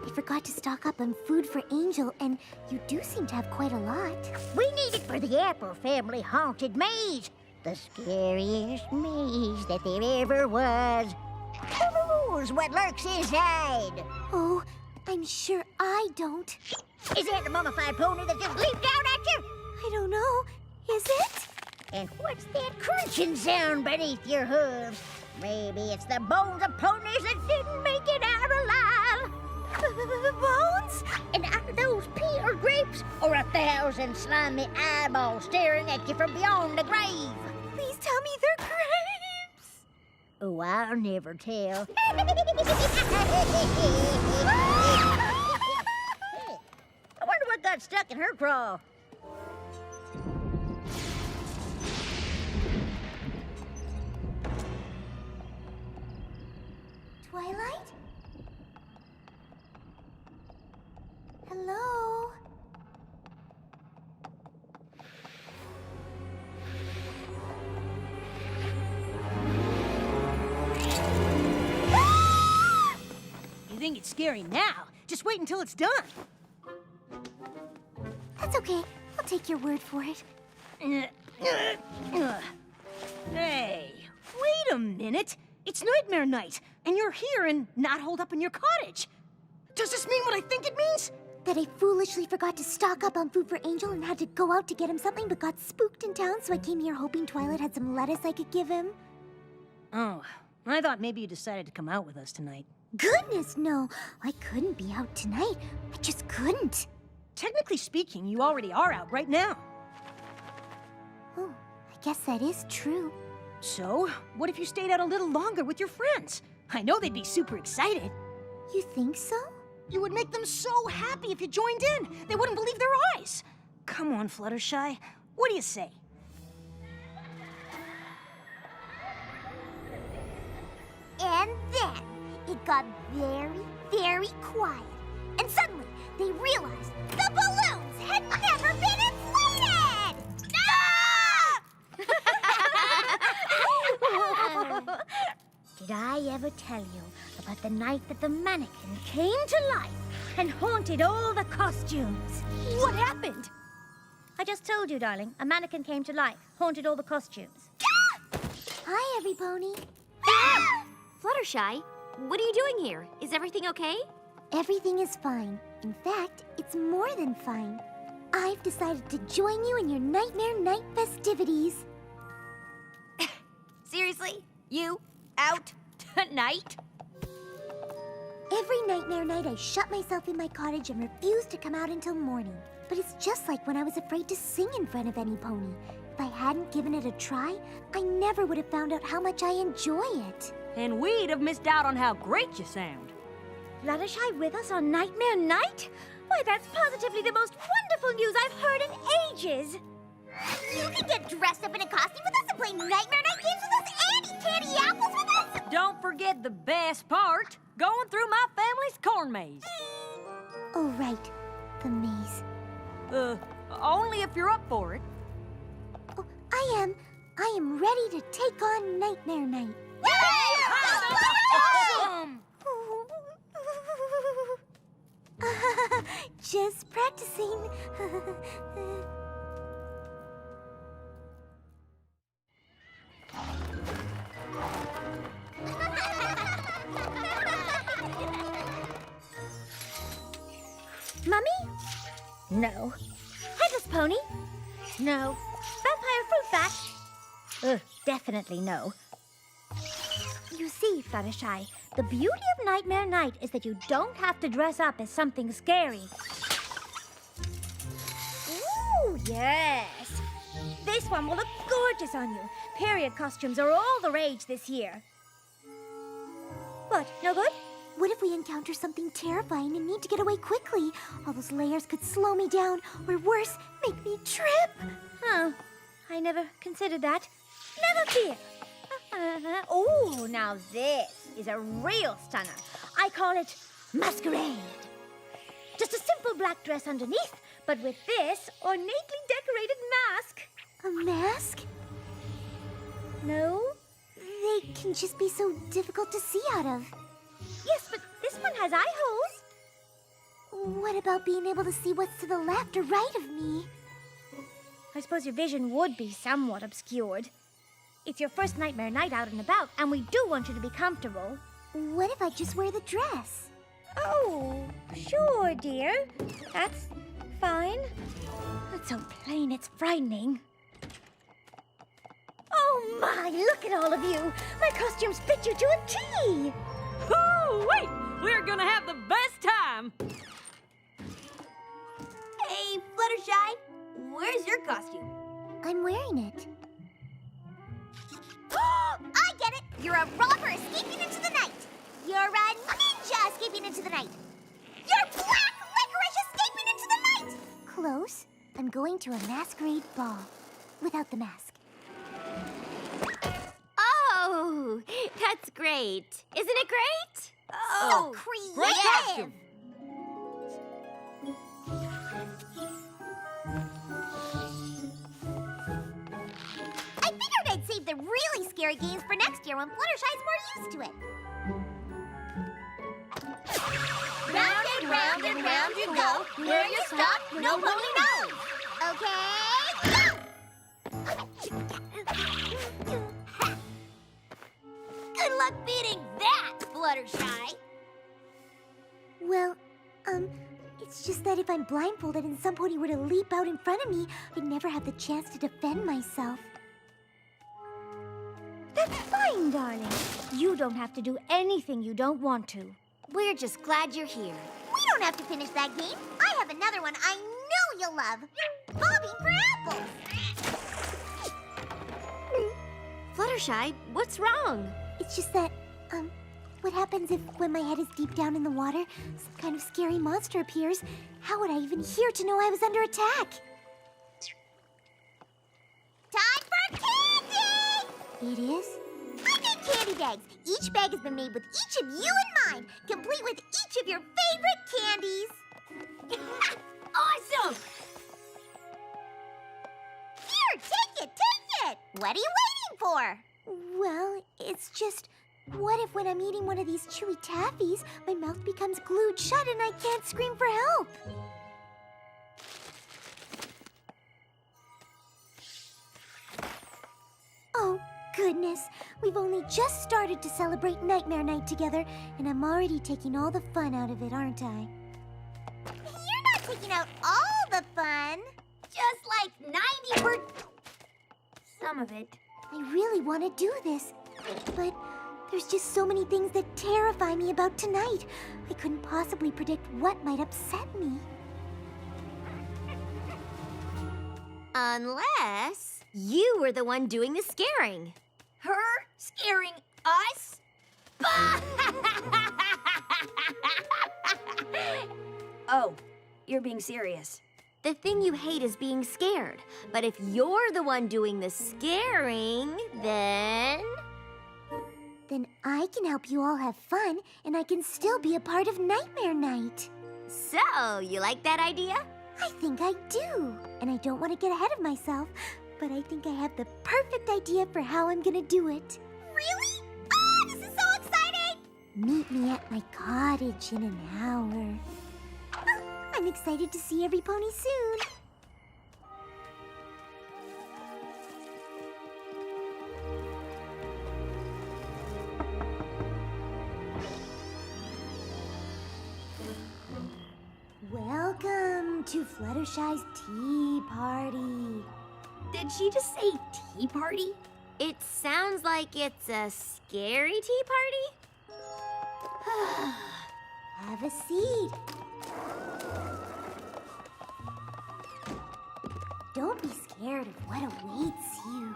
I forgot to stock up on food for Angel, and you do seem to have quite a lot.
We need it for the Apple Family Haunted Maze. The scariest maze that there ever was. Who's what lurks inside?
Oh, I'm sure I don't.
Is that the mummified pony that just leaped out at you?
I don't know. Is it?
And what's that crunching sound beneath your hooves? Maybe it's the bones of ponies that didn't make it out alive.
Bones?
And are those pea or grapes? Or 1,000 slimy eyeballs staring at you from beyond the grave?
Please tell me they're grapes.
Oh, I'll never tell. I wonder what got stuck in her craw.
Twilight? Hello?
You think it's scary now? Just wait until it's done.
That's okay. I'll take your word for it.
Hey, wait a minute. It's Nightmare Night, and you're here and not holed up in your cottage. Does this mean what I think it means?
That I foolishly forgot to stock up on food for Angel and had to go out to get him something, but got spooked in town, so I came here hoping Twilight had some lettuce I could give him.
Oh, I thought maybe you decided to come out with us tonight.
Goodness, no. I couldn't be out tonight. I just couldn't.
Technically speaking, you already are out right now.
Oh, I guess that is true.
So, what if you stayed out a little longer with your friends? I know they'd be super excited.
You think so?
You would make them so happy if you joined in. They wouldn't believe their eyes. Come on, Fluttershy. What do you say?
And then it got very, very quiet. And suddenly they realized the balloons had never been inflated!
Did I ever tell you about the night that the mannequin came to life and haunted all the costumes?
What happened?
I just told you, darling. A mannequin came to life, haunted all the costumes.
Hi, Everypony.
Fluttershy, what are you doing here? Is everything okay?
Everything is fine. In fact, it's more than fine. I've decided to join you in your Nightmare Night festivities.
Seriously? You? Out? Tonight?
Every Nightmare Night, I shut myself in my cottage and refuse to come out until morning. But it's just like when I was afraid to sing in front of any pony. If I hadn't given it a try, I never would have found out how much I enjoy it.
And we'd have missed out on how great you sound.
Fluttershy with us on Nightmare Night? Why, that's positively the most wonderful news I've heard in ages.
You can get dressed up in a costume with us and play Nightmare Night games with us and eat candy apples with us!
Don't forget the best part, going through my family's corn maze.
Oh, right. The maze.
Only if you're up for it.
Oh, I am. I am ready to take on Nightmare Night.
Awesome!
Just practicing.
Mummy? No. Headless pony? No. Vampire fruit bat? Definitely no. You see, Fluttershy, the beauty of Nightmare Night is that you don't have to dress up as something scary. Ooh, yes. This one will look gorgeous on you. Period costumes are all the rage this year. What, no good?
What if we encounter something terrifying and need to get away quickly? All those layers could slow me down, or worse, make me trip.
Huh. I never considered that. Never fear. Oh, now this is a real stunner. I call it Masquerade. Just a simple black dress underneath, but with this ornately decorated mask.
A mask?
No?
They can just be so difficult to see out of.
Yes, but this one has eye holes.
What about being able to see what's to the left or right of me?
I suppose your vision would be somewhat obscured. It's your first nightmare night out and about, and we do want you to be comfortable.
What if I just wear the dress?
Oh, sure, dear. That's fine. It's so plain, it's frightening. Oh my, look at all of you! My costumes fit you to a T!
Oh, wait! We're gonna have the best time!
Hey, Fluttershy, where's your costume?
I'm wearing it.
I get it! You're a robber escaping into the night! You're a ninja escaping into the night! You're black licorice escaping into the night!
Close. I'm going to a masquerade ball. Without the mask.
Oh, that's great. Isn't it great?
So creative!
Great costume!
I figured I'd save the really scary games for next year when Fluttershy's more used to it. Round and round you go. Where you stop, nobody knows. Okay, go!
Good luck beating that, Fluttershy.
Well, it's just that if I'm blindfolded and some pony were to leap out in front of me, I'd never have the chance to defend myself.
That's fine, darling. You don't have to do anything you don't want to.
We're just glad you're here.
We don't have to finish that game. I have another one I know you'll love. Bobbing for apples.
Fluttershy, what's wrong?
It's just that, what happens if when my head is deep down in the water, some kind of scary monster appears? How would I even hear to know I was under attack?
Time for candy!
It is?
I made candy bags. Each bag has been made with each of you in mind, complete with each of your favorite candies.
Awesome!
Here, take it! What are you waiting for?
Well, it's just, what if when I'm eating one of these chewy taffies, my mouth becomes glued shut and I can't scream for help? Oh, goodness. We've only just started to celebrate Nightmare Night together, and I'm already taking all the fun out of it, aren't I?
You're not taking out all the fun.
Just like 90%. Some of it.
I really want to do this, but there's just so many things that terrify me about tonight. I couldn't possibly predict what might upset me.
Unless you were the one doing the scaring. Her scaring us? Oh, you're being serious. The thing you hate is being scared. But if you're the one doing the scaring, then
I can help you all have fun, and I can still be a part of Nightmare Night.
So, you like that idea?
I think I do. And I don't want to get ahead of myself, but I think I have the perfect idea for how I'm gonna do it.
Really? Oh, this is so exciting!
Meet me at my cottage in an hour. I'm excited to see Everypony soon. Welcome to Fluttershy's tea party.
Did she just say tea party? It sounds like it's a scary tea party.
Have a seat. Don't be scared of what awaits you.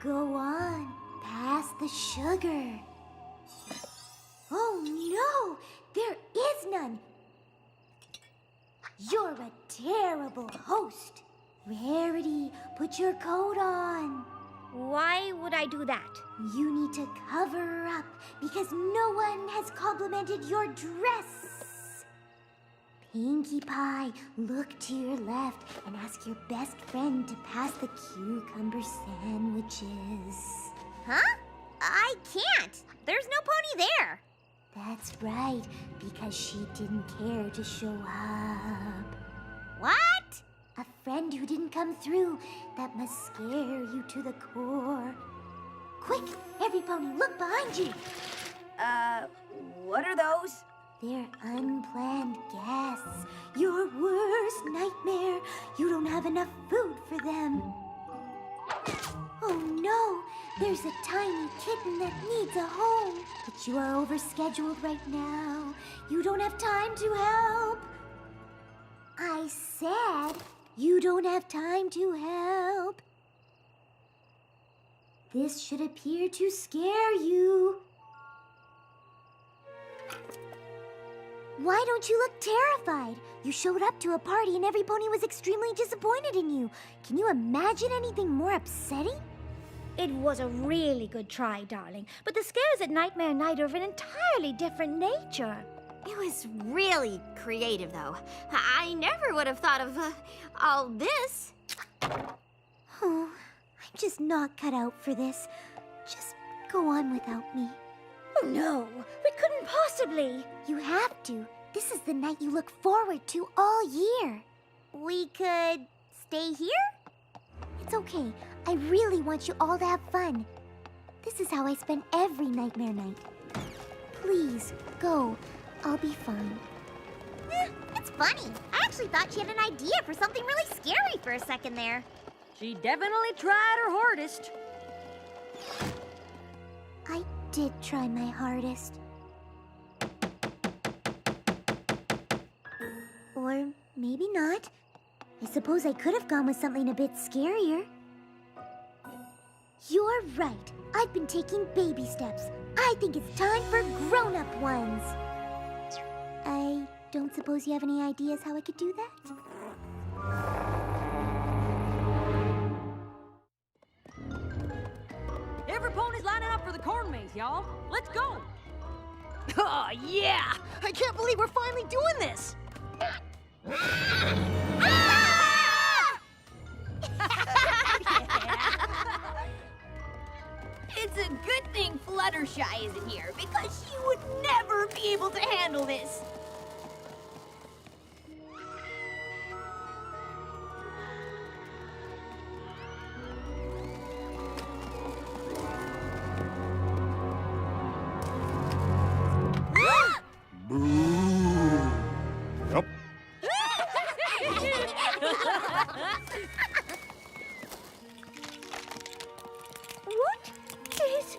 Go on, pass the sugar. Oh no, there is none. You're a terrible host. Rarity, put your coat on.
Why would I do that?
You need to cover up because no one has complimented your dress.
Pinkie Pie, look to your left and ask your best friend to pass the cucumber sandwiches.
Huh? I can't. There's no pony there.
That's right, because she didn't care to show up.
What?
A friend who didn't come through that must scare you to the core. Quick, Everypony, look behind you.
What are those?
They're unplanned guests. Your worst nightmare. You don't have enough food for them. Oh no, there's a tiny kitten that needs a home. But you are overscheduled right now. You don't have time to help. I said you don't have time to help. This should appear to scare you. Why don't you look terrified? You showed up to a party and Everypony was extremely disappointed in you. Can you imagine anything more upsetting?
It was a really good try, darling, but the scares at Nightmare Night are of an entirely different nature.
It was really creative, though. I never would have thought of all this.
Oh, I'm just not cut out for this. Just go on without me.
Oh, no, we couldn't possibly.
You have to. This is the night you look forward to all year.
We could stay here?
It's okay. I really want you all to have fun. This is how I spend every Nightmare Night. Please, go. I'll be fine.
It's funny. I actually thought she had an idea for something really scary for a second there.
She definitely tried her hardest.
I did try my hardest. Or maybe not. I suppose I could have gone with something a bit scarier. You're right. I've been taking baby steps. I think it's time for grown-up ones. I don't suppose you have any ideas how I could do that?
Everypony's lining up for the corn maze, y'all. Let's go. Oh, yeah! I can't believe we're finally doing this.
It's a good thing Fluttershy isn't here, because she would never be able to handle this.
Yep.
What is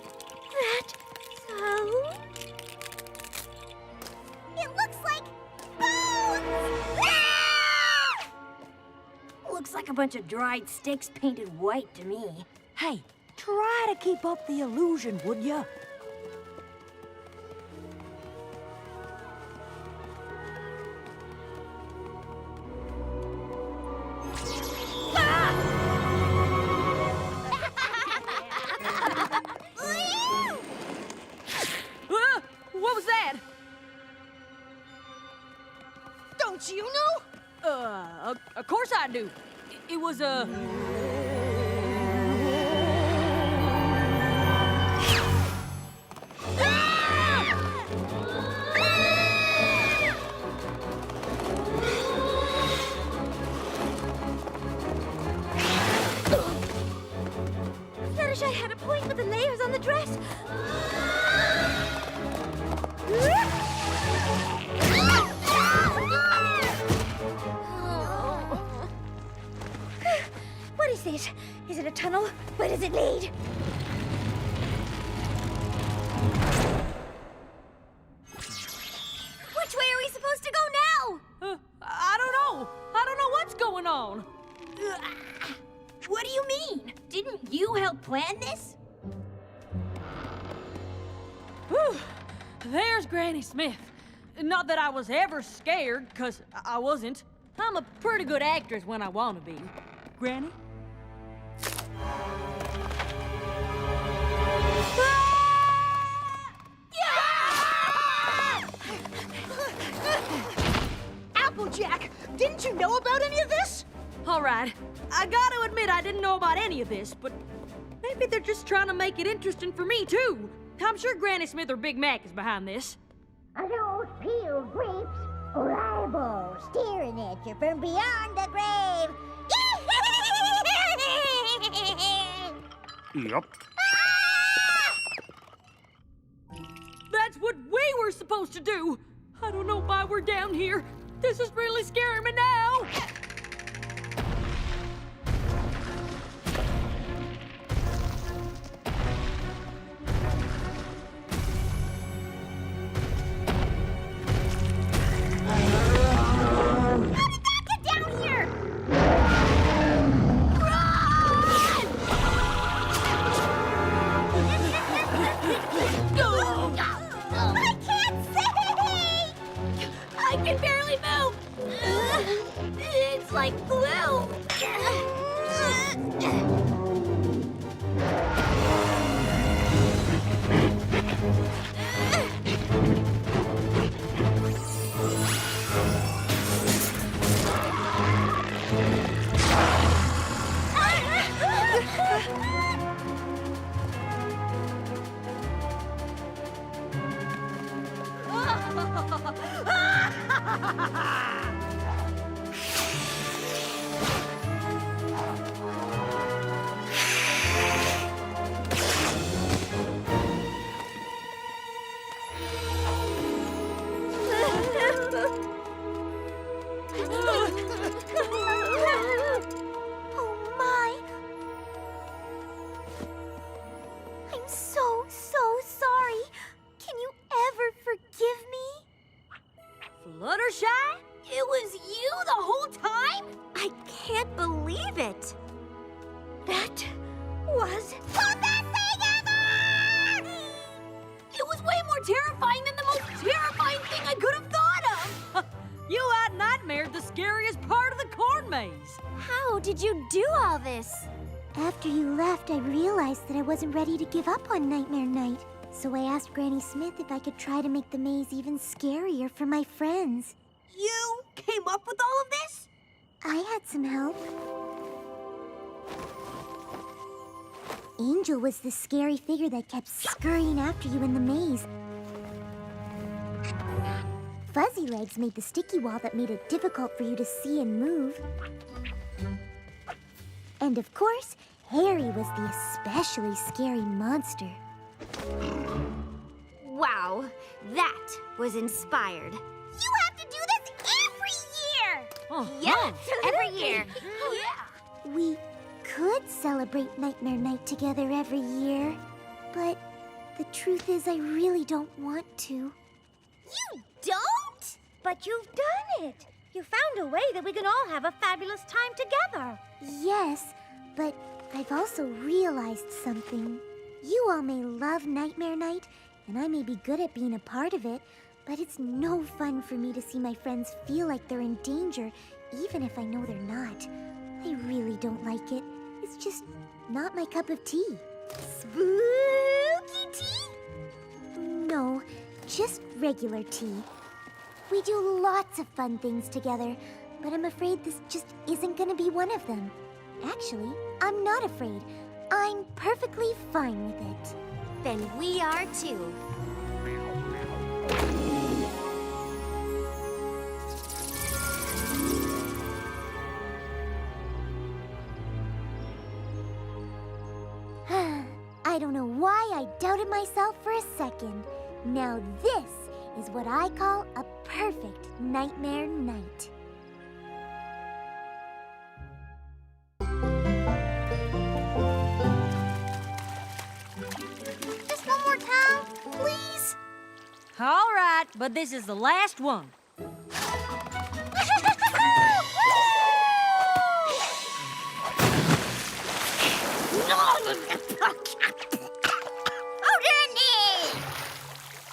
that sound?
It looks like bones!
Looks like a bunch of dried sticks painted white to me.
Hey, try to keep up the illusion, would ya? What was that? Don't you know? Of course I do. It was a...
Fluttershy had a point with the layers on the dress. What is this? Is it a tunnel? Where does it lead?
Which way are we supposed to go now?
I don't know. I don't know what's going on.
What do you mean? Didn't you help plan this?
Whew. There's Granny Smith. Not that I was ever scared, because I wasn't. I'm a pretty good actress when I want to be. Granny?
Apple
Jack, didn't you know about any of this? All right, I gotta admit I didn't know about any of this, but maybe they're just trying to make it interesting for me, too. I'm sure Granny Smith or Big Mac is behind this.
Are those peeled grapes or eyeballs staring at you from beyond the grave?
Yep.
That's what we were supposed to do. I don't know why we're down here. This is really scaring me now. Fluttershy? It was you the whole time?
I can't believe it.
That was the best thing ever!
It was way more terrifying than the most terrifying thing I could have thought of. You out-nightmared the scariest part of the corn maze.
How did you do all this?
After you left, I realized that I wasn't ready to give up on Nightmare Night. So I asked Granny Smith if I could try to make the maze even scarier for my friends.
You came up with all of this?
I had some help. Angel was the scary figure that kept scurrying after you in the maze. Fuzzy Legs made the sticky wall that made it difficult for you to see and move. And of course, Harry was the especially scary monster.
Wow, that was inspired.
You have to do this every year!
Yes, every year.
Yeah. We could celebrate Nightmare Night together every year, but the truth is I really don't want to.
You don't? But you've done it. You found a way that we can all have a fabulous time together.
Yes, but I've also realized something. You all may love Nightmare Night, and I may be good at being a part of it, but it's no fun for me to see my friends feel like they're in danger, even if I know they're not. I really don't like it. It's just not my cup of tea.
Spooky tea?
No, just regular tea. We do lots of fun things together, but I'm afraid this just isn't gonna be one of them. Actually, I'm not afraid. I'm perfectly fine with it.
Then we are too.
I don't know why I doubted myself for a second. Now this is what I call a perfect Nightmare Night.
Just one more time, please.
All right, but this is the last one.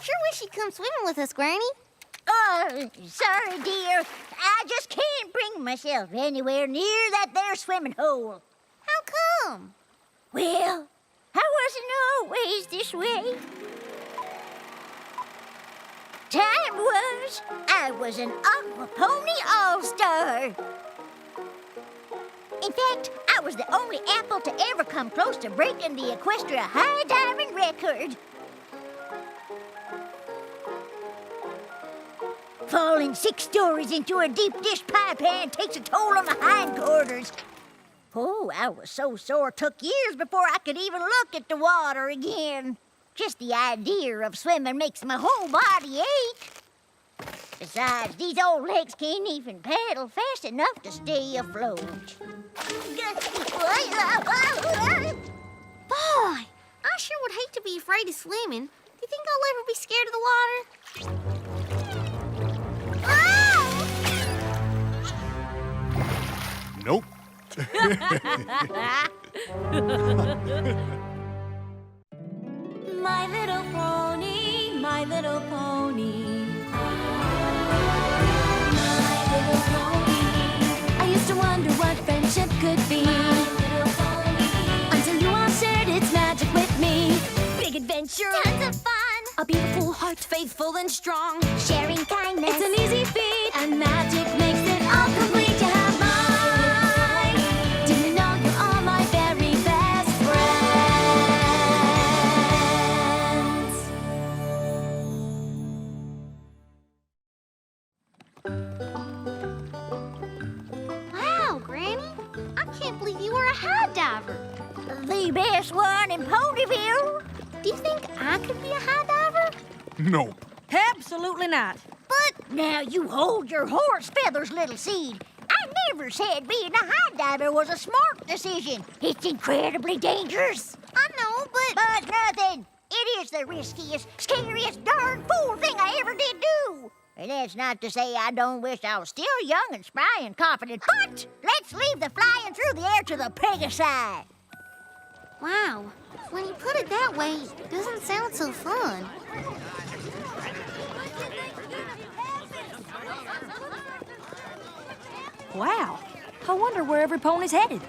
Sure wish you'd come swimming with us, Granny.
Sorry, dear. I just can't bring myself anywhere near that there swimming hole.
How come?
Well, I wasn't always this way. time was, I was an aquapony all-star. In fact, I was the only apple to ever come close to breaking the Equestria high diving record. Falling 6 stories into a deep dish pie pan takes a toll on the hindquarters. Oh, I was so sore, took years before I could even look at the water again. Just the idea of swimming makes my whole body ache. Besides, these old legs can't even paddle fast enough to stay afloat.
Boy, I sure would hate to be afraid of swimming. Do you think I'll ever be scared of the water?
Nope.
My little pony, my little pony. My little pony. I used to wonder what friendship could be. Until you all shared its magic with me. Big adventure, tons of fun. A beautiful heart, faithful and strong. Sharing kindness, it's an easy feat. And magic makes it all complete. You have mine. Do you know you're all my very best friends?
Wow, Granny. I can't believe you were a high diver.
The best one in Ponyville.
Do you think I could be a high diver?
Nope.
Absolutely not.
But now you hold your horse feathers, little seed. I never said being a high diver was a smart decision. It's incredibly dangerous.
I know, but
nothing. It is the riskiest, scariest, darn fool thing I ever did do. And that's not to say I don't wish I was still young and spry and confident, but let's leave the flying through the air to the Pegasus.
wow. When you put it that way, it doesn't sound so fun.
Wow. I wonder where Everypony's headed.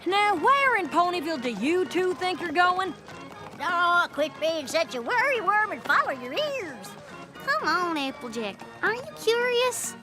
Now, where in Ponyville do you two think you're going?
Oh, quit being such a worry worm and follow your ears.
Come on, Applejack. Aren't you curious?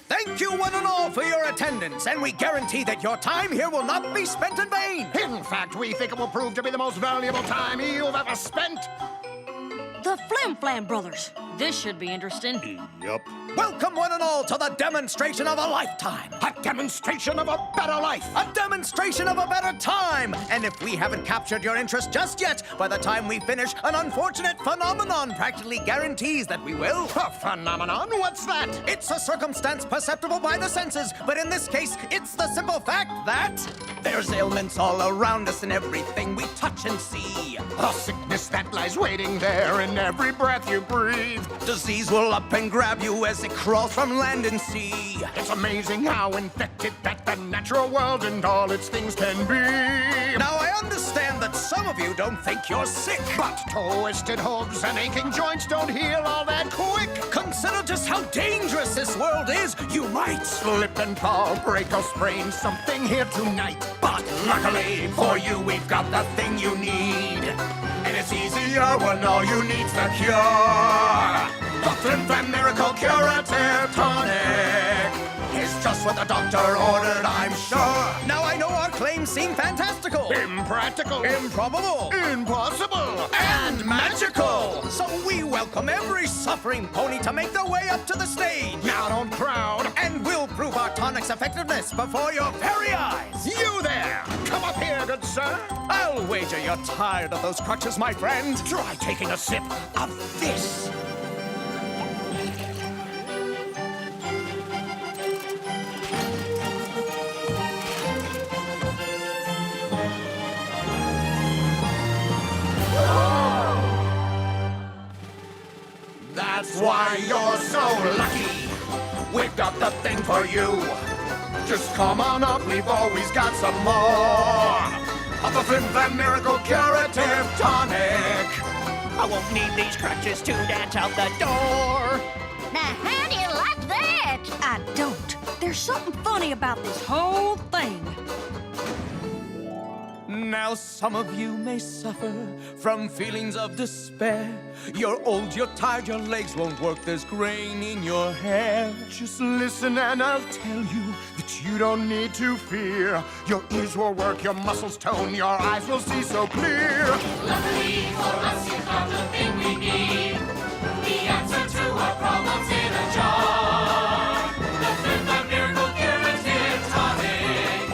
Thank you one and all for your attendance, and we guarantee that your time here will not be spent in vain.
In fact, we think it will prove to be the most valuable time you've ever spent.
The Flim Flam brothers. This should be interesting.
Yup.
Welcome one and all to the demonstration of a lifetime.
A demonstration of a better life.
A demonstration of a better time. And if we haven't captured your interest just yet, by the time we finish, an unfortunate phenomenon practically guarantees that we will.
A phenomenon? What's that?
It's a circumstance perceptible by the senses, but in this case, it's the simple fact that there's ailments all around us in everything we touch and see.
A sickness that lies waiting there in every breath you breathe.
Disease will up and grab you as it crawls from land and sea.
It's amazing how infected that the natural world and all its things can be.
Now, I understand that some of you don't think you're sick.
But twisted hooves and aching joints don't heal all that quick.
Consider just how dangerous this world is. You might
slip and fall, break or sprain something here tonight. But luckily for you, we've got the thing you need. And it's easier when all you need's the cure. The Flim Flam Miracle Curative Tonic is just what the doctor ordered, I'm sure.
Now I know our claims seem fantastical,
impractical,
improbable,
impossible,
and magical. So we welcome every suffering pony to make their way up to the stage.
Now don't crowd.
And we'll prove our tonic's effectiveness before your very eyes.
You there! Come up here, good sir.
I'll wager you're tired of those crutches, my friend.
Try taking a sip of this. why you're so lucky. We've got the thing for you. Just come on up, we've always got some more of the Flim Flam Miracle Curative Tonic.
I won't need these crutches to dance out the door.
Now, how do you like that?
I don't. There's something funny about this whole thing.
Now some of you may suffer from feelings of despair. You're old, you're tired, your legs won't work, there's grain in your hair.
Just listen and I'll tell you that you don't need to fear. Your ears will work, your muscles tone, your eyes will see so clear.
Luckily for us, you found the thing we need. The answer to our problems in a jar. The Flim Flam Miracle Curative Tonic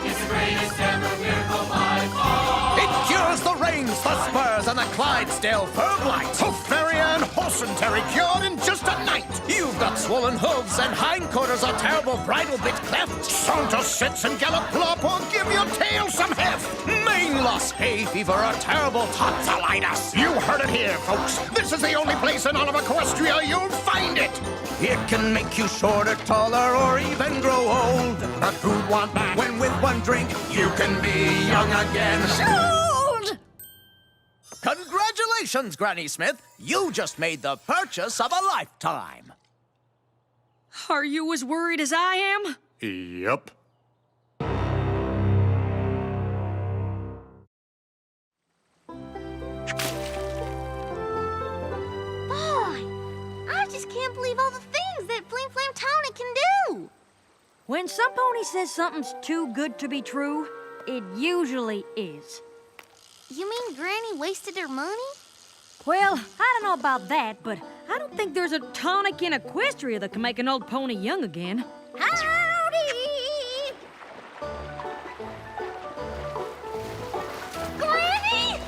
is the greatest ever miracle by far.
It cures the rains, the spurs, and the Clydesdale fur blight.
Fairy and Horsenterry cured in just a night.
You've got swollen hooves and hindquarters, a terrible bridle bit cleft.
Saunter, sits, and gallop, plop, or give your tail some heft.
Mane loss, hay fever, a terrible tonsillitis.
You heard it here, folks. This is the only place in all of Equestria you'll find it.
It can make you shorter, taller, or even grow old.
But who'd want that
when with one drink
you can be young again?
Sold! Congratulations, Granny Smith. You just made the purchase of a lifetime.
Are you as worried as I am?
Yep.
Boy, I just can't believe all the things that Flim Flam Tonic can do.
When some pony says something's too good to be true, it usually is.
You mean Granny wasted her money?
Well, I don't know about that, but I don't think there's a tonic in Equestria that can make an old pony young again.
Howdy!
Granny!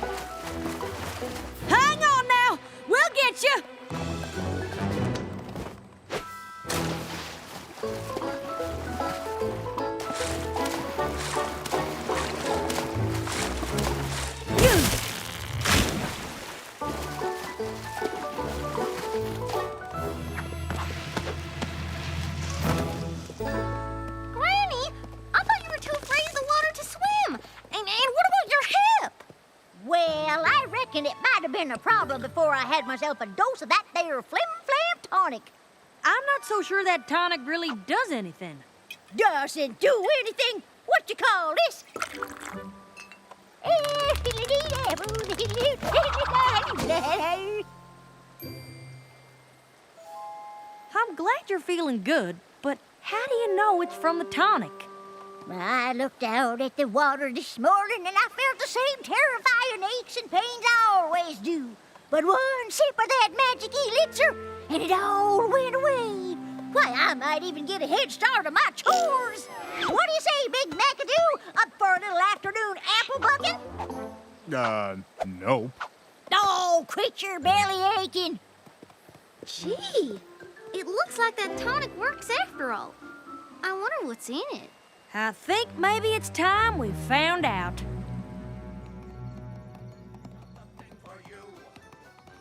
Hang on now! We'll get you!
A problem before I had myself a dose of that there Flim Flam tonic.
I'm not so sure that tonic really does anything.
Doesn't do anything? What you call this?
I'm glad you're feeling good, but how do you know it's from the tonic?
I looked out at the water this morning and I felt the same terrifying aches and pains I always do. But one sip of that magic elixir and it all went away. Why, I might even get a head start on my chores. What do you say, Big McAdoo? Up for a little afternoon apple bucking?
Nope.
Oh, quit your belly aching.
Gee, it looks like that tonic works after all. I wonder what's in it.
I think maybe it's time we found out.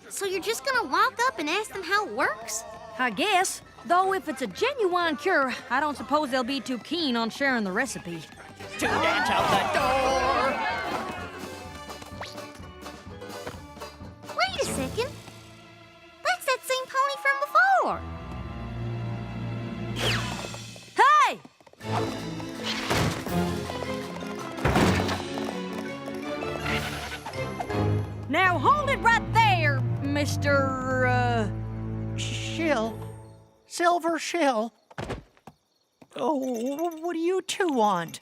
So you're just gonna walk up and ask them how it works?
I guess. Though if it's a genuine cure, I don't suppose they'll be too keen on sharing the recipe.
To dance out the door.
Wait a second. That's that same pony from before.
Hey! Now hold it right there, Mr.
Shill. Silver Shill. Oh, what do you two want?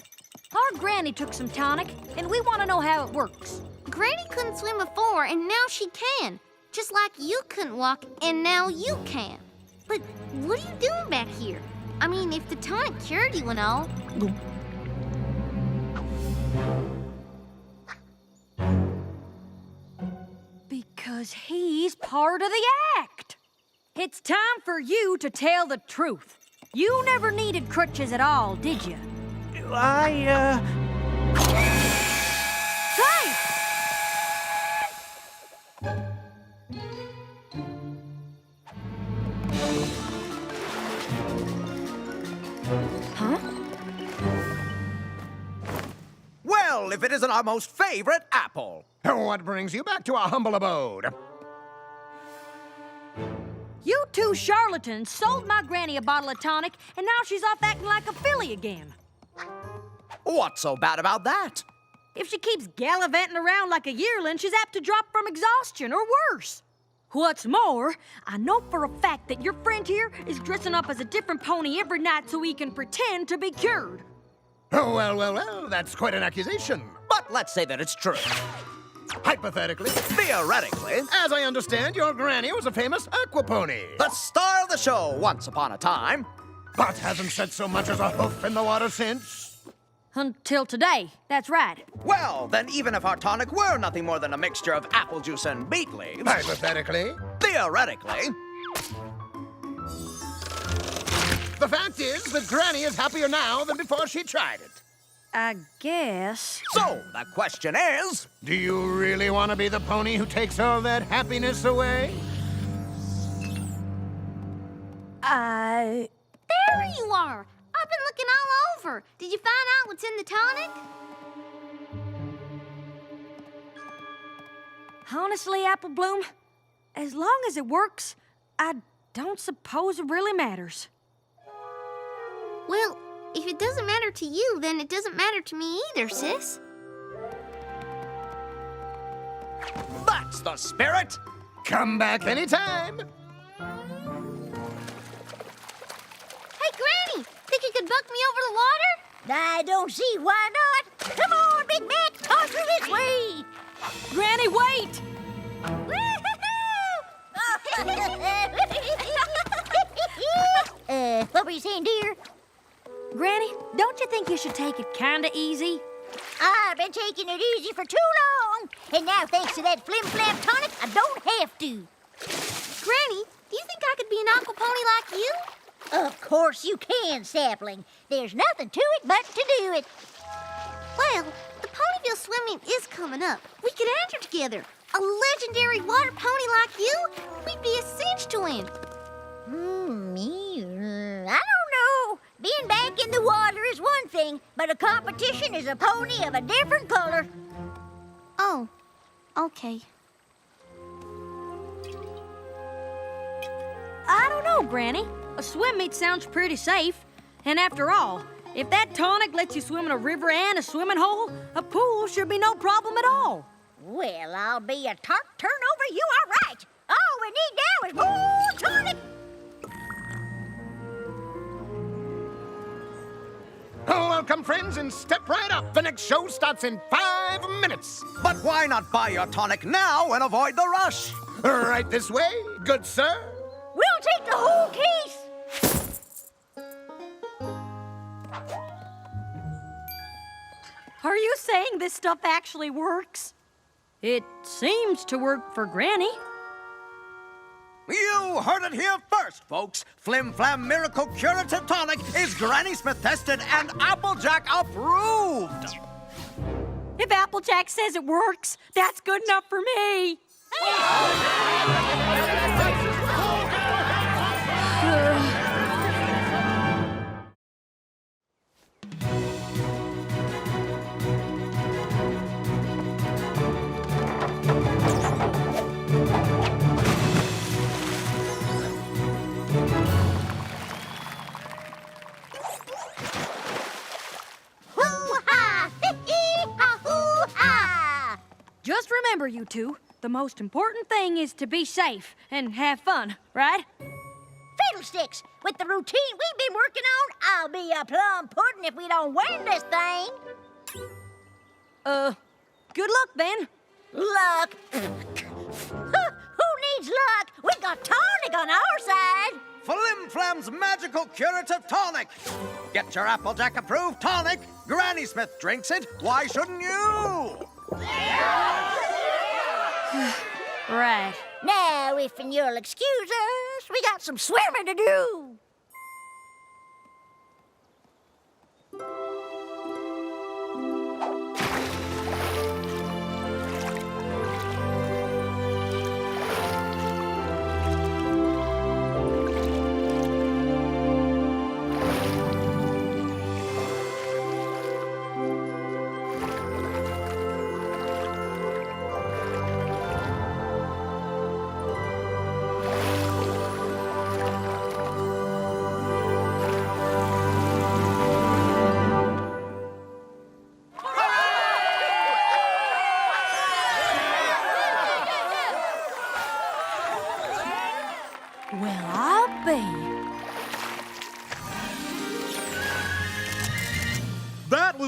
Our Granny took some tonic, and we want to know how it works.
Granny couldn't swim before, and now she can. Just like you couldn't walk, and now you can. But what are you doing back here? I mean, if the tonic cured you and all.
Because he's part of the act. It's time for you to tell the truth. You never needed crutches at all, did you?
Hey! than our most favorite apple.
What brings you back to our humble abode?
You two charlatans sold my granny a bottle of tonic, and now she's off acting like a filly again.
What's so bad about that?
If she keeps gallivanting around like a yearling, she's apt to drop from exhaustion or worse. What's more, I know for a fact that your friend here is dressing up as a different pony every night so he can pretend to be cured.
Oh, well, that's quite an accusation.
But let's say that it's true.
Hypothetically.
Theoretically.
As I understand, your granny was a famous aquapony.
The star of the show once upon a time.
But hasn't set so much as a hoof in the water since.
Until today, that's right.
Well, then even if our tonic were nothing more than a mixture of apple juice and beet leaves...
Hypothetically.
Theoretically.
The fact is that Granny is happier now than before she tried it.
I guess.
So, the question is...
Do you really want to be the pony who takes all that happiness away?
There you are! I've been looking all over. Did you find out what's in the tonic?
Honestly, Apple Bloom, as long as it works, I don't suppose it really matters.
Well, if it doesn't matter to you, then it doesn't matter to me either, sis.
That's the spirit!
Come back anytime!
Hey, Granny! Think you could buck me over the water?
I don't see why not. Come on, Big Mac, toss her this way.
Granny, wait!
What were you saying, dear?
Granny, don't you think you should take it kinda easy?
I've been taking it easy for too long. And now, thanks to that Flim Flam tonic, I don't have to.
Granny, do you think I could be an aquapony like you?
Of course you can, Sapling. There's nothing to it but to do it.
Well, the Ponyville swim meet is coming up. We could enter together. A legendary water pony like you? We'd be a cinch to win.
I don't know. Being back in the water is one thing, but a competition is a pony of a different color.
Oh, okay.
I don't know, Granny. A swim meet sounds pretty safe. And after all, if that tonic lets you swim in a river and a swimming hole, a pool should be no problem at all.
Well, I'll be a tart turnover. You are right. All we need now is more tonic.
Welcome, friends, and step right up. The next show starts in 5 minutes.
But why not buy your tonic now and avoid the rush?
Right this way, good sir.
We'll take the whole case.
Are you saying this stuff actually works? It seems to work for Granny.
You heard it here first, folks. Flim Flam Miracle Curative Tonic is Granny Smith tested and Applejack approved.
If Applejack says it works, that's good enough for me. Just remember, you two, the most important thing is to be safe and have fun, right?
Fiddlesticks! With the routine we've been working on, I'll be a plum pudding if we don't win this thing.
Good luck, then.
Luck? Who needs luck? We got tonic on our side.
Flim Flam's Magical Curative Tonic. Get your Applejack approved tonic. Granny Smith drinks it. Why shouldn't you?
Right.
Now, if you'll excuse us, we got some swimming to do.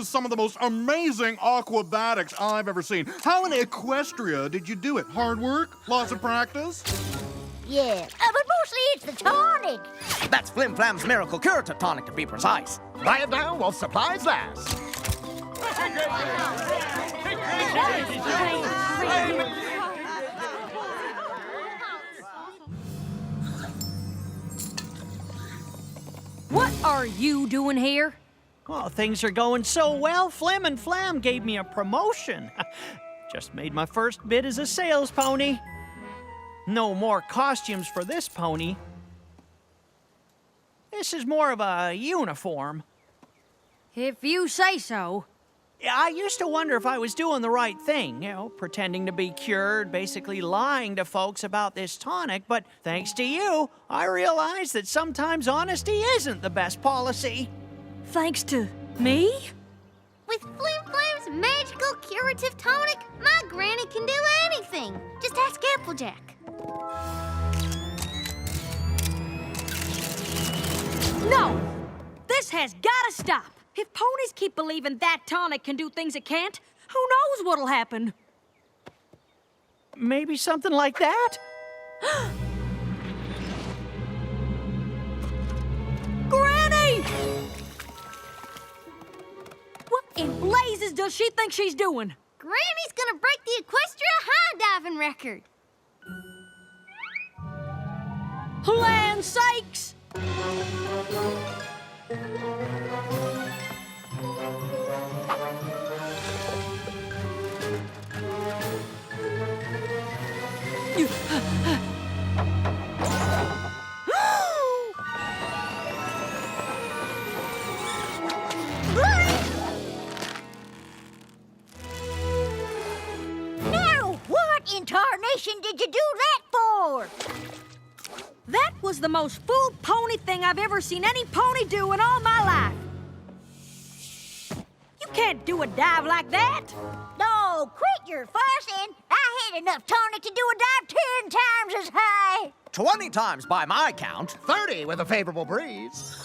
is some of the most amazing aquabatics I've ever seen. How in Equestria did you do it? Hard work? Lots of practice?
Yeah, but mostly it's the tonic.
That's Flim Flam's miracle cure to tonic, to be precise. Buy it now while supplies last.
What are you doing here?
Oh, things are going so well, Flim and Flam gave me a promotion. Just made my first bid as a sales pony. No more costumes for this pony. This is more of a uniform.
If you say so.
I used to wonder if I was doing the right thing, pretending to be cured, basically lying to folks about this tonic, but thanks to you, I realized that sometimes honesty isn't the best policy.
Thanks to me?
With Flim Flam's magical curative tonic, my granny can do anything. Just ask Applejack.
No! This has gotta stop! If ponies keep believing that tonic can do things it can't, who knows what'll happen?
Maybe something like that?
Granny! What in blazes does she think she's doing?
Granny's gonna break the Equestria high diving record.
Land sakes!
Now, what in tarnation did you do that for?
That was the most fool pony thing I've ever seen any pony do in all my life. You can't do a dive like that.
No, quit your fussing. I had enough tonic to do a dive 10 times as high.
20 times by my count, 30 with a favorable breeze.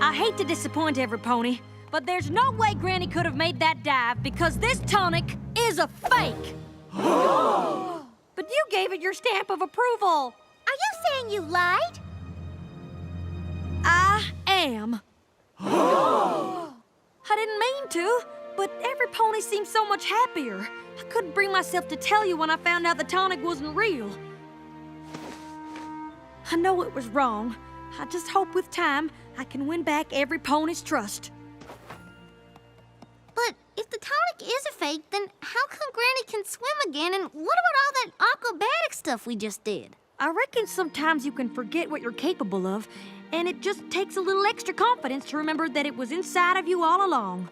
I hate to disappoint Everypony, but there's no way Granny could have made that dive because this tonic is a fake. But you gave it your stamp of approval.
Are you saying you lied?
I am. I didn't mean to, but Everypony seemed so much happier. I couldn't bring myself to tell you when I found out the tonic wasn't real. I know it was wrong. I just hope with time I can win back Everypony's trust.
But if the tonic is a fake, then how come Granny can swim again? And what about all that aquabatic stuff we just did?
I reckon sometimes you can forget what you're capable of, and it just takes a little extra confidence to remember that it was inside of you all along.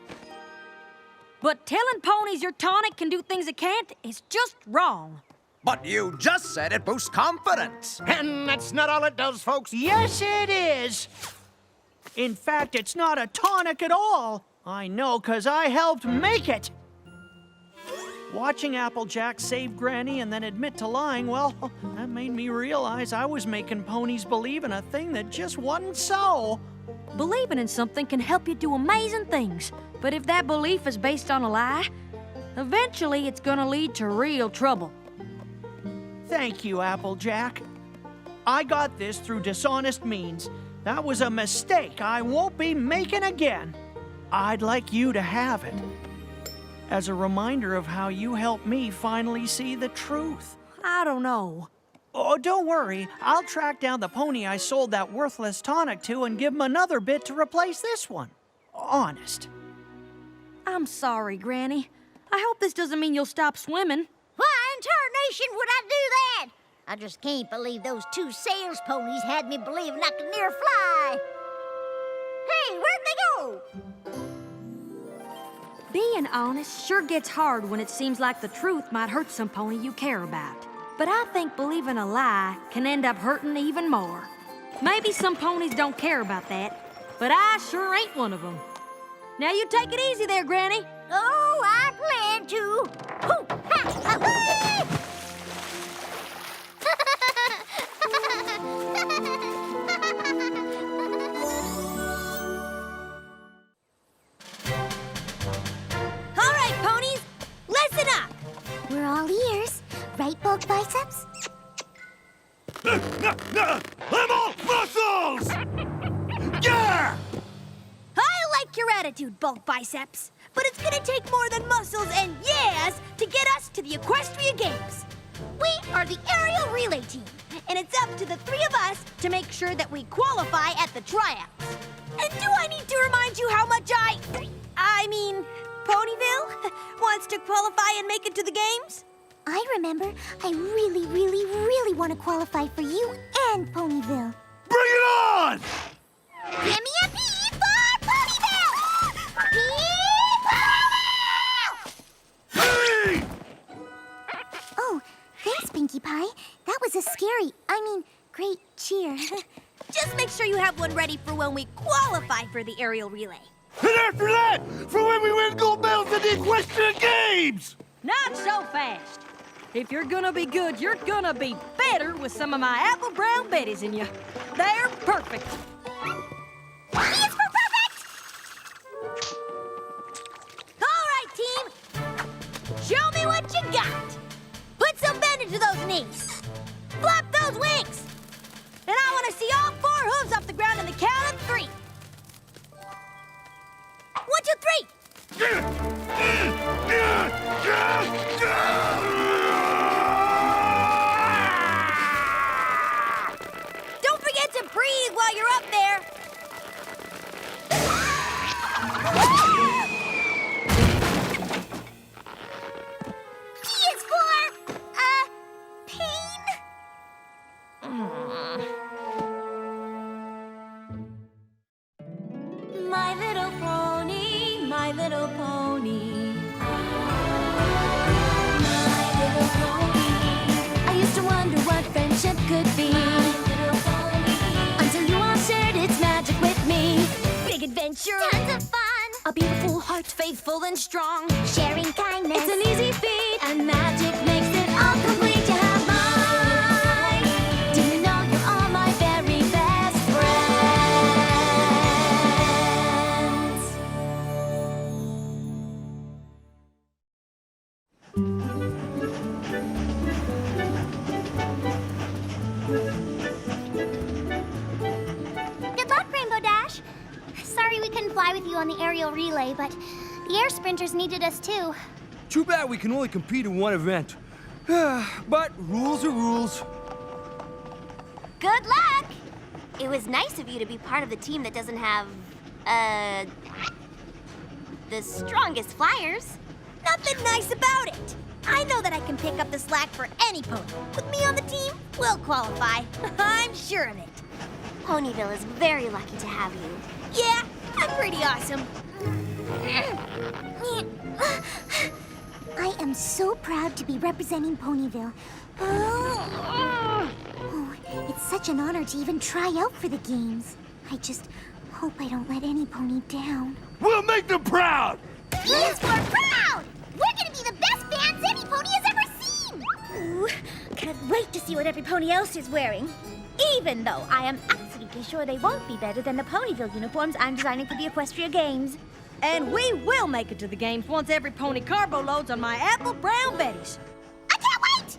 But telling ponies your tonic can do things it can't is just wrong.
But you just said it boosts confidence. And that's not all it does, folks.
Yes, it is. In fact, it's not a tonic at all. I know, 'cause I helped make it. Watching Applejack save Granny and then admit to lying, well, that made me realize I was making ponies believe in a thing that just wasn't so.
Believing in something can help you do amazing things. But if that belief is based on a lie, eventually it's gonna lead to real trouble.
Thank you, Applejack. I got this through dishonest means. That was a mistake I won't be making again. I'd like you to have it as a reminder of how you helped me finally see the truth.
I don't know.
Oh, don't worry. I'll track down the pony I sold that worthless tonic to and give him another bit to replace this one. Honest.
I'm sorry, Granny. I hope this doesn't mean you'll stop swimming.
Why in tarnation would I do that? I just can't believe those two sales ponies had me believing I could near fly. Hey, where'd they go?
Being honest sure gets hard when it seems like the truth might hurt some pony you care about. But I think believing a lie can end up hurting even more. Maybe some ponies don't care about that, but I sure ain't one of them. Now you take it easy there, Granny.
Oh, I plan to. Hoo, ha, ha,
I'm all muscles! Yeah!
I like your attitude, Bulk Biceps. But it's gonna take more than muscles and yeahs to get us to the Equestria Games. We are the aerial relay team, and it's up to the three of us to make sure that we qualify at the tryouts. And do I need to remind you how much I mean, Ponyville wants to qualify and make it to the games?
I remember. I really, really, really want to qualify for you and Ponyville.
Bring it on!
Give me a P for Ponyville! P for Ponyville!
Hey!
Oh, thanks, Pinkie Pie. That was a great cheer.
Just make sure you have one ready for when we qualify for the aerial relay.
And after that, for when we win gold medals at the Equestrian Games!
Not so fast. If you're gonna be good, you're gonna be better with some of my apple brown betties in you. They're perfect.
P is for perfect!
All right, team. Show me what you got. Put some bend into those knees. Flap those wings. And I want to see all 4 hooves off the ground in the count of 3. 1, 2, 3. Don't forget to breathe while you're up there.
P is for, pain?
My little pony, my little pony. My little pony. I used to wonder what friendship could be. My little pony. Until you all shared its magic with me. Big adventure.
Tons of fun.
A beautiful heart, faithful and strong.
Sharing kindness.
It's an easy feat, and magic makes it all complete. You have mine. Do you know you're all my very best
Good luck, Rainbow Dash. Sorry we couldn't fly with you on the aerial relay, but the air sprinters needed us too.
Too bad we can only compete in one event. But rules are rules.
Good luck! It was nice of you to be part of the team that doesn't have, the strongest flyers.
Nothing nice about it. I know that I can pick up the slack for any pony. With me on the team, we'll qualify. I'm sure of it.
Ponyville is very lucky to have you.
Yeah, I'm pretty awesome.
I am so proud to be representing Ponyville. Oh, it's such an honor to even try out for the games. I just hope I don't let any pony down.
We'll make them proud!
P is for proud! We're gonna be the best fans any pony has ever seen!
Ooh, can't wait to see what every pony else is wearing. Even though I am absolutely sure they won't be better than the Ponyville uniforms I'm designing for the Equestria Games. And we will make it to the games once every pony carbo loads on my apple brown betties.
I can't wait!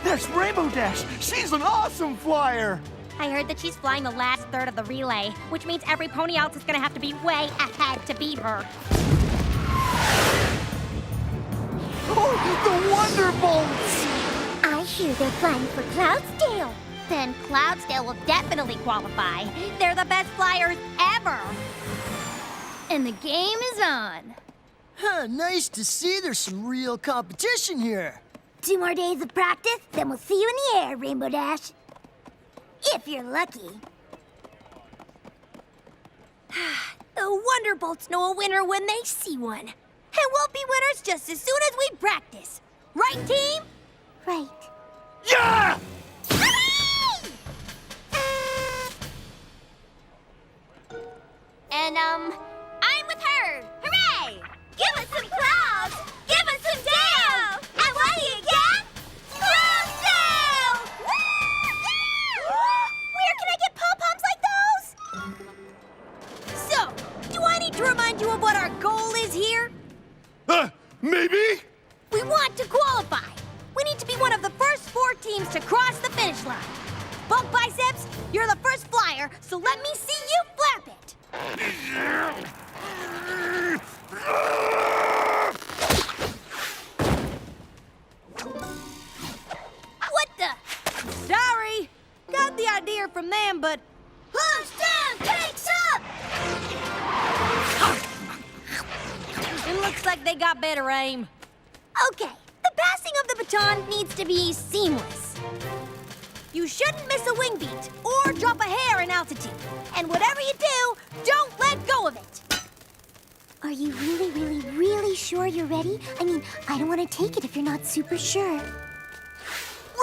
There's Rainbow Dash. She's an awesome flyer.
I heard that she's flying the last third of the relay, which means every pony else is gonna have to be way ahead to beat her.
Oh, the Wonderbolts!
I hear they're flying for Cloudsdale.
Then Cloudsdale will definitely qualify. They're the best flyers ever.
And the game is on.
Huh, nice to see there's some real competition here.
2 more days of practice, then we'll see you in the air, Rainbow Dash. If you're lucky.
The Wonderbolts know a winner when they see one. And we'll be winners just as soon as we practice. Right, team?
Right.
Yeah!
And, I'm with her. Hooray! Give us some clouds! Give us some tail! And what do you get? Cloud tail!
Where can I get pom-poms like those? So, do I need to remind you of what our goal is here?
Maybe?
We want to qualify. We need to be one of the first 4 teams to cross the finish line. Bump Biceps, you're the first flyer, so let me see you flap it. What the? Sorry. Got the idea from them, but...
Hooves down, cakes up!
It looks like they got better aim. Okay, the passing of the baton needs to be seamless. You shouldn't miss a wing beat or drop a hair in altitude. And whatever you do, don't let go of it.
Are you really, really, really sure you're ready? I mean, I don't want to take it if you're not super sure.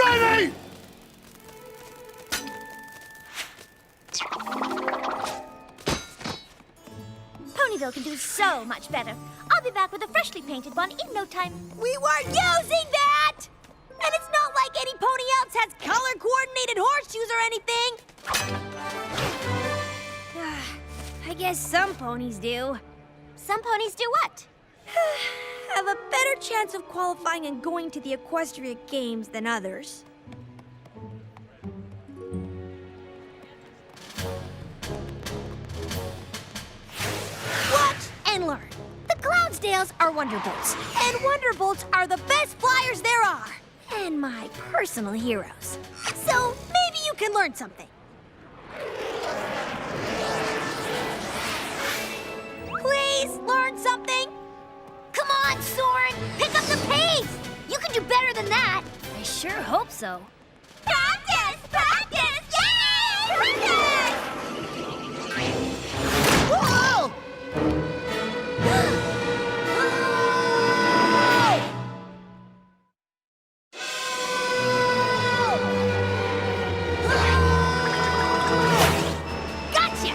Ready!
Ponyville can do so much better. I'll be back with a freshly painted one in no time.
We weren't using that! And it's not like any pony else has color-coordinated horseshoes or anything. I guess some ponies do.
Some ponies do what?
Have a better chance of qualifying and going to the Equestria Games than others. Watch and learn. The Cloudsdales are Wonderbolts, and Wonderbolts are the best flyers there are, and my personal heroes. So maybe you can learn something. Please learn something.
Come on, Soren! Pick up the pace! You can do better than that. I sure hope so.
Practice! Practice! Yay! Practice!
Whoa!
Gotcha!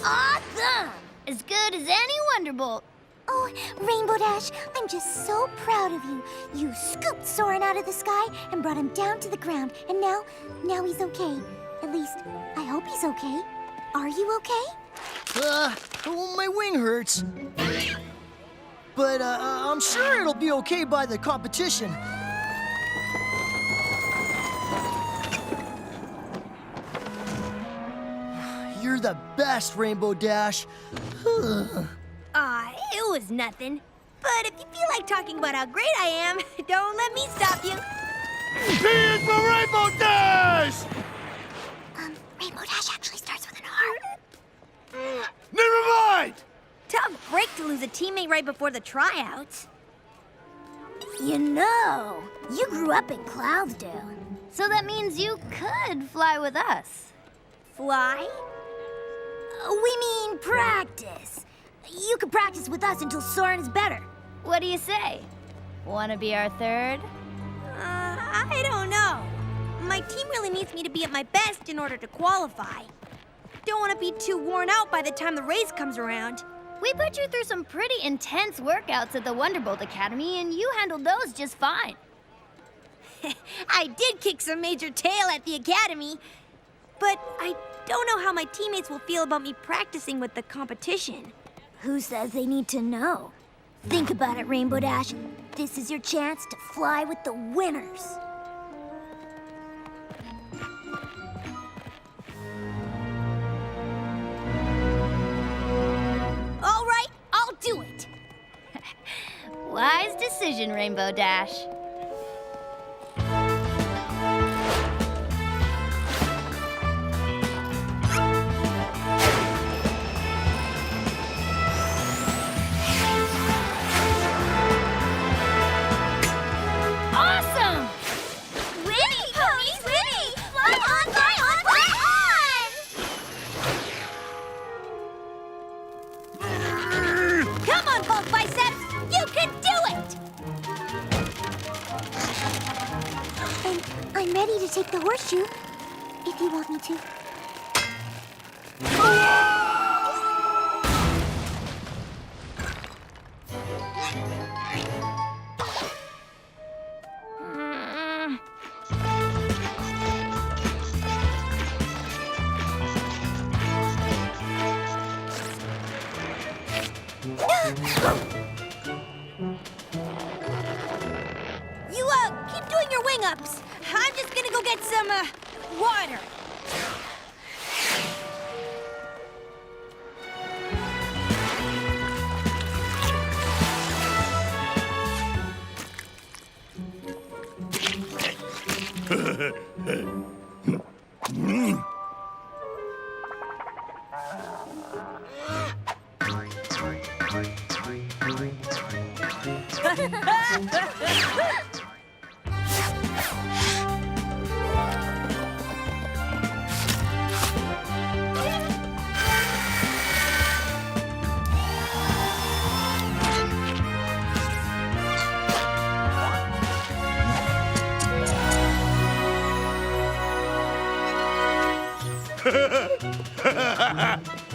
Awesome! As good as any Wonderbolt.
Oh, Rainbow Dash, I'm just so proud of you. You scooped Soren out of the sky and brought him down to the ground, and now he's okay. At least, I hope he's okay. Are you okay?
My wing hurts. But I'm sure it'll be okay by the competition. You're the best, Rainbow Dash.
It was nothing. But if you feel like talking about how great I am, don't let me stop you.
P is for Rainbow Dash!
Rainbow Dash actually starts with an R.
Never mind!
Tough break to lose a teammate right before the tryouts.
You know, you grew up in Cloudsdale. So that means you could fly with us.
Fly? We mean practice. You could practice with us until Soren is better.
What do you say? Wanna be our third?
I don't know. My team really needs me to be at my best in order to qualify. Don't want to be too worn out by the time the race comes around.
We put you through some pretty intense workouts at the Wonderbolt Academy, and you handled those just fine.
I did kick some major tail at the academy, but I don't know how my teammates will feel about me practicing with the competition.
Who says they need to know? Think about it, Rainbow Dash. This is your chance to fly with the winners.
All right, I'll do it.
Wise decision, Rainbow Dash.
Winnie, ponies, Winnie!
take the horseshoe, if you want me to.
You, keep doing your wing-ups. I'm just gonna go get some, water.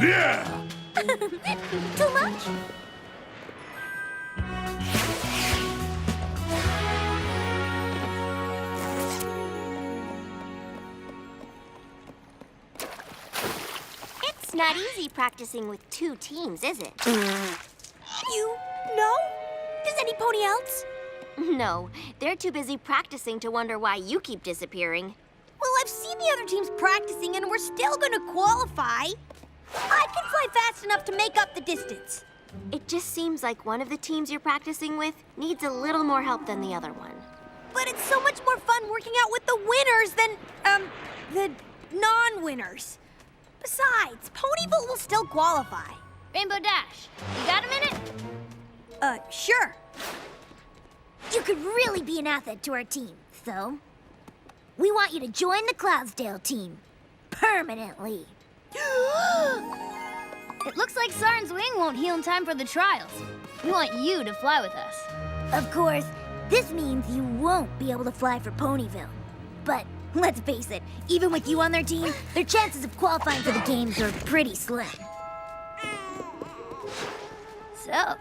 Yeah!
Too much? It's not easy practicing with 2 teams, is it?
You know? Does any pony else?
No, they're too busy practicing to wonder why you keep disappearing.
Well, I've seen the other teams practicing, and we're still gonna qualify. I can fly fast enough to make up the distance.
It just seems like one of the teams you're practicing with needs a little more help than the other one.
But it's so much more fun working out with the winners than, the non-winners. Besides, Ponyville will still qualify.
Rainbow Dash, you got a minute?
Sure.
You could really be an asset to our team, so we want you to join the Cloudsdale team. Permanently.
It looks like Saren's wing won't heal in time for the trials. We want you to fly with us.
Of course, this means you won't be able to fly for Ponyville. But let's face it, even with you on their team, their chances of qualifying for the games are pretty slim.
So,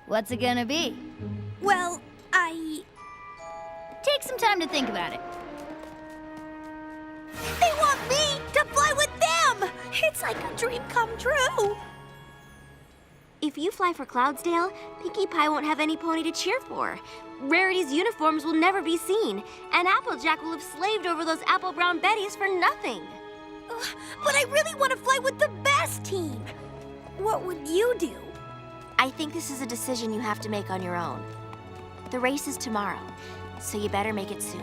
what's it gonna be?
Well,
Take some time to think about it.
They want me to fly with them! It's like a dream come true.
If you fly for Cloudsdale, Pinkie Pie won't have any pony to cheer for. Rarity's uniforms will never be seen, and Applejack will have slaved over those apple brown Betties for nothing.
But I really want to fly with the best team. What would you do?
I think this is a decision you have to make on your own. The race is tomorrow, so you better make it soon.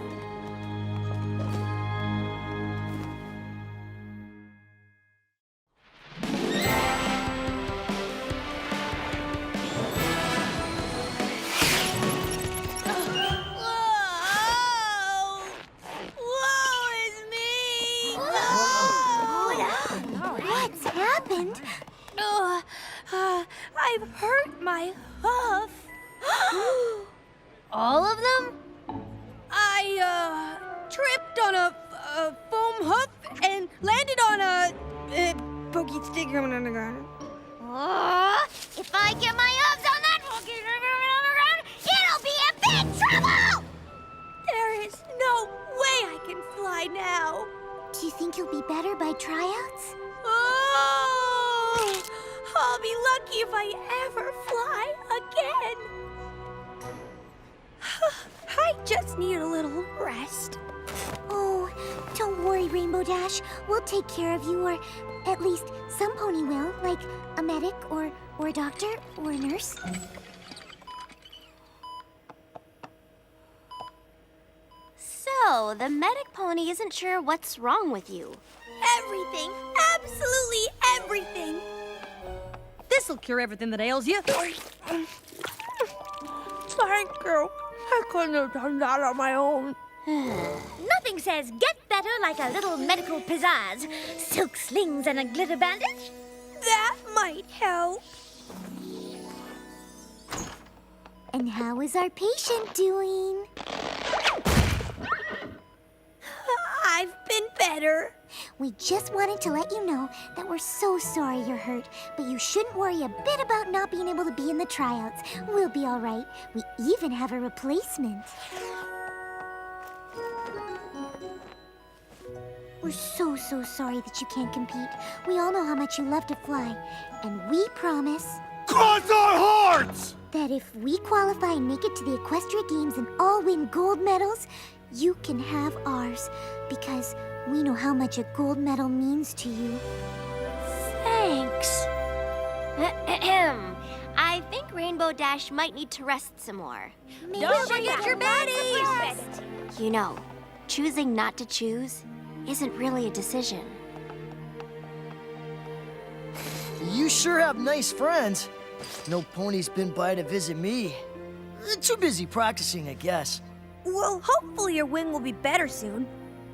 What's happened?
I've hurt my hoof.
All of them?
I, tripped on a foam hoof and landed on a pokey stick coming on the ground.
If I get my hooves on that monkey on the ground, it'll be in big trouble!
There is no way I can fly now.
Do you think you'll be better by tryouts?
Oh! I'll be lucky if I ever fly again. I just need a little rest.
Oh, don't worry, Rainbow Dash. We'll take care of you, or at least some pony will, like a medic or a doctor or a nurse. So, the medic pony isn't sure what's wrong with you.
Everything. Absolutely everything.
This'll cure everything that ails you.
Thank you. I couldn't have done that on my own.
Nothing says get better like a little medical pizzazz. Silk slings and a glitter bandage.
That might help.
And how is our patient doing? been better.
We just wanted to let you know that we're so sorry you're hurt, but you shouldn't worry a bit about not being able to be in the tryouts. We'll be all right. We even have a replacement. We're so sorry that you can't compete. We all know how much you love to fly, and we promise...
Cross our hearts!
...that if we qualify and make it to the Equestria Games and all win gold medals, you can have ours, because we know how much a gold medal means to you.
Thanks. I think Rainbow Dash might need to rest some more.
Don't forget your baddies!
You know, choosing not to choose isn't really a decision.
You sure have nice friends. No pony's been by to visit me. Too busy practicing, I guess.
Well, hopefully your wing will be better soon.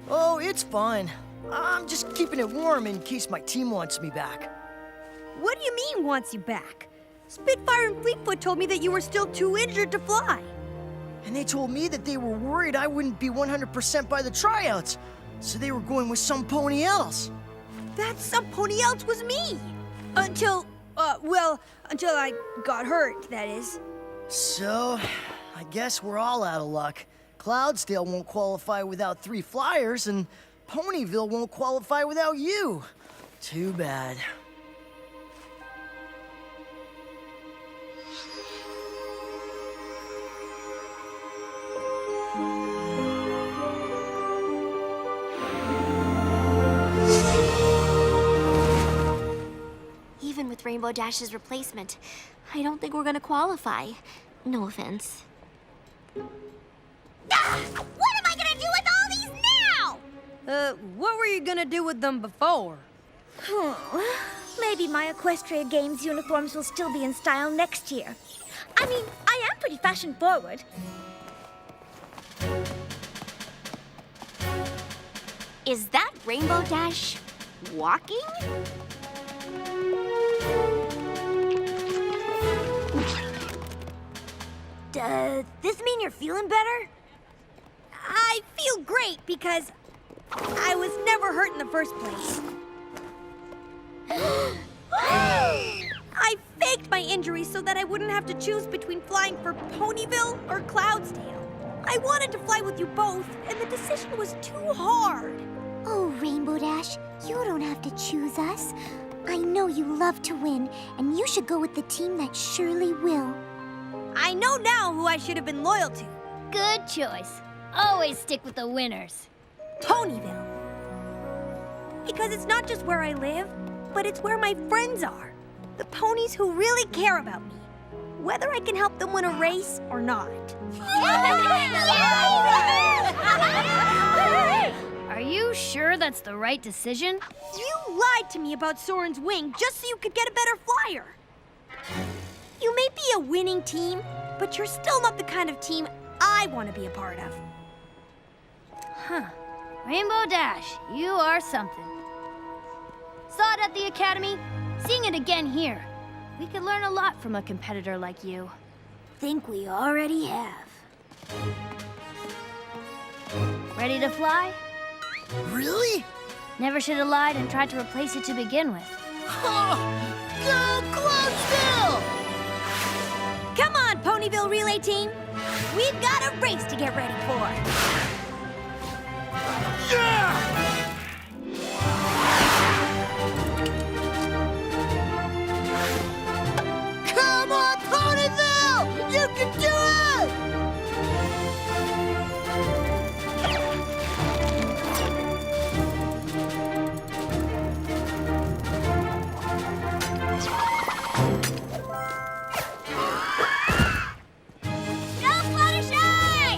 Oh, it's fine. I'm just keeping it warm in case my team wants me back.
What do you mean wants you back? Spitfire and Fleetfoot told me that you were still too injured to fly.
And they told me that they were worried I wouldn't be 100% by the tryouts, so they were going with some pony else.
That some pony else was me. Until I got hurt, that is.
So, I guess we're all out of luck. Cloudsdale won't qualify without 3 flyers, and Ponyville won't qualify without you. Too bad.
Even with Rainbow Dash's replacement, I don't think we're gonna qualify. No offense.
Ah! What am I gonna do with all these now? What were you gonna do with them before?
Maybe my Equestria Games uniforms will still be in style next year. I mean, I am pretty fashion forward.
Is that Rainbow Dash walking?
Does this mean you're feeling better? I feel great because I was never hurt in the first place. I faked my injury so that I wouldn't have to choose between flying for Ponyville or Cloudsdale. I wanted to fly with you both, and the decision was too hard.
Oh, Rainbow Dash, you don't have to choose us. I know you love to win, and you should go with the team that surely will.
I know now who I should have been loyal to.
Good choice. Always stick with the winners.
Ponyville. Because it's not just where I live, but it's where my friends are. The ponies who really care about me. Whether I can help them win a race or not.
Are you sure that's the right decision?
You lied to me about Soren's wing just so you could get a better flyer. You may be a winning team, but you're still not the kind of team I want to be a part of.
Huh. Rainbow Dash, you are something. Saw it at the Academy, seeing it again here. We could learn a lot from a competitor like you.
Think we already have.
Ready to fly?
Really?
Never should have lied and tried to replace it to begin with.
Go Cloudsdale!
Come on, Ponyville relay team. We've got a race to get ready for.
Yeah!
Come on, Ponyville! You can do it!
Go, Fluttershy!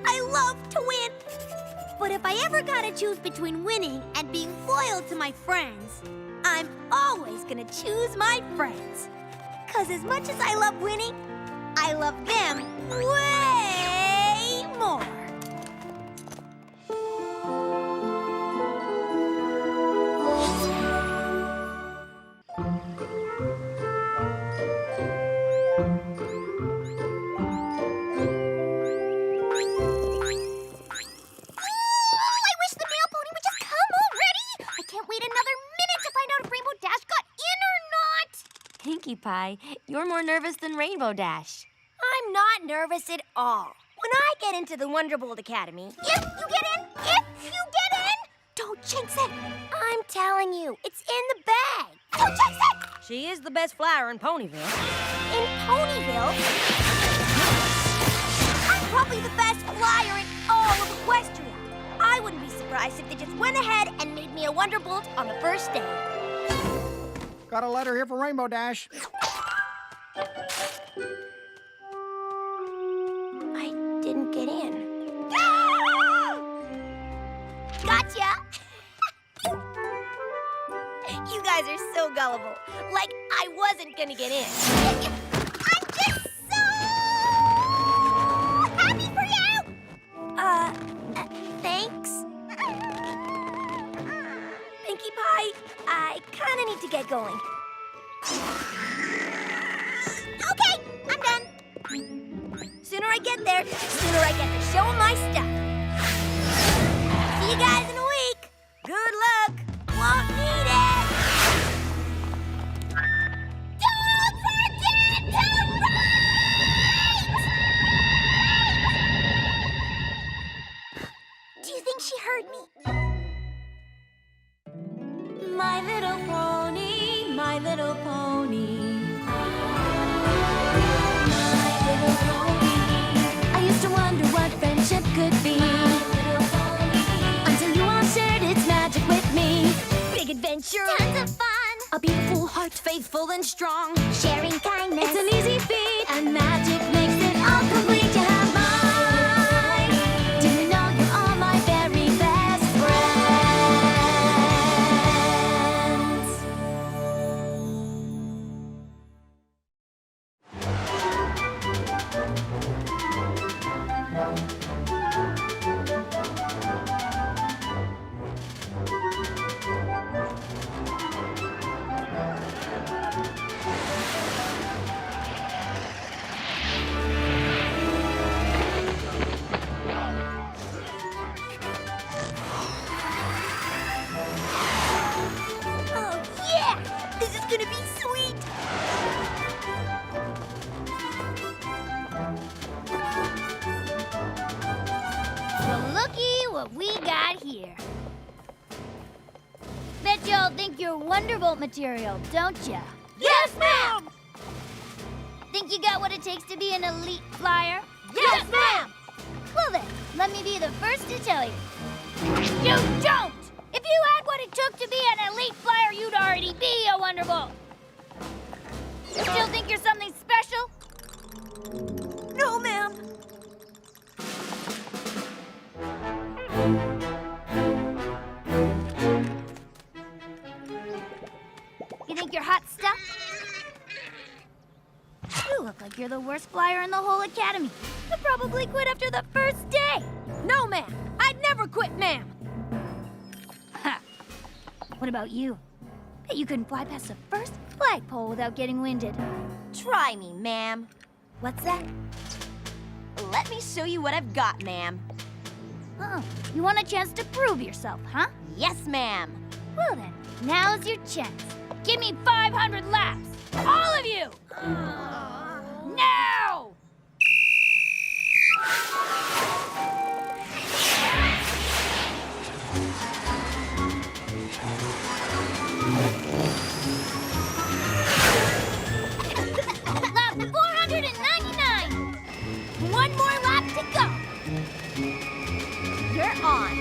I love to win. But if I ever gotta choose between winning and being loyal to my friends, I'm always gonna choose my friends. 'Cause as much as I love winning, I love them way more.
Pinkie Pie, you're more nervous than Rainbow Dash.
I'm not nervous at all. When I get into the Wonderbolt Academy, if you get in, don't jinx it. I'm telling you, it's in the bag. Don't jinx it!
She is the best flyer in Ponyville.
In Ponyville? I'm probably the best flyer in all of Equestria. I wouldn't be surprised if they just went ahead and made me a Wonderbolt on the first day.
Got a letter here for Rainbow Dash.
I didn't get in. Gotcha! You guys are so gullible. Like I wasn't gonna get in. I'm just so happy for you! Thanks. Pinkie Pie, I kinda need to get going. Okay, I'm done. Sooner I get there, sooner I get to show 'em my stuff. See you guys in a week. Good luck. Won't need it. Don't forget to write! Do you think she heard me?
My little pony, my little pony. My little pony. I used to wonder what friendship could be. Until you all shared its magic with me. Big adventure,
tons of fun.
A beautiful heart, faithful and strong.
Sharing kindness.
It's an easy feat, and magic makes it all complete. You have mine. Do you know you're all my very best friends?
Oh yeah! This is gonna be sweet.
Well, looky what we got here. Bet y'all think you're Wonderbolt material, don't ya?
Yes, ma'am!
Think you got what it takes to be an elite flyer?
Yes, ma'am!
Well then, let me be the first to tell you. You don't! If you had what it took to be an elite flyer, you'd already be a Wonderbolt. Still think you're something special?
No, ma'am.
You think you're hot stuff? You look like you're the worst flyer in the whole academy. You'll probably quit after the first day.
No, ma'am. I'd never quit, ma'am.
Ha! What about you? Bet you couldn't fly past the first flagpole without getting winded.
Try me, ma'am.
What's that?
Let me show you what I've got, ma'am.
Oh, you want a chance to prove yourself, huh?
Yes, ma'am.
Well then, now's your chance. Give me 500 laps. All of you! Now! Lap 499! One more lap to go!
You're on.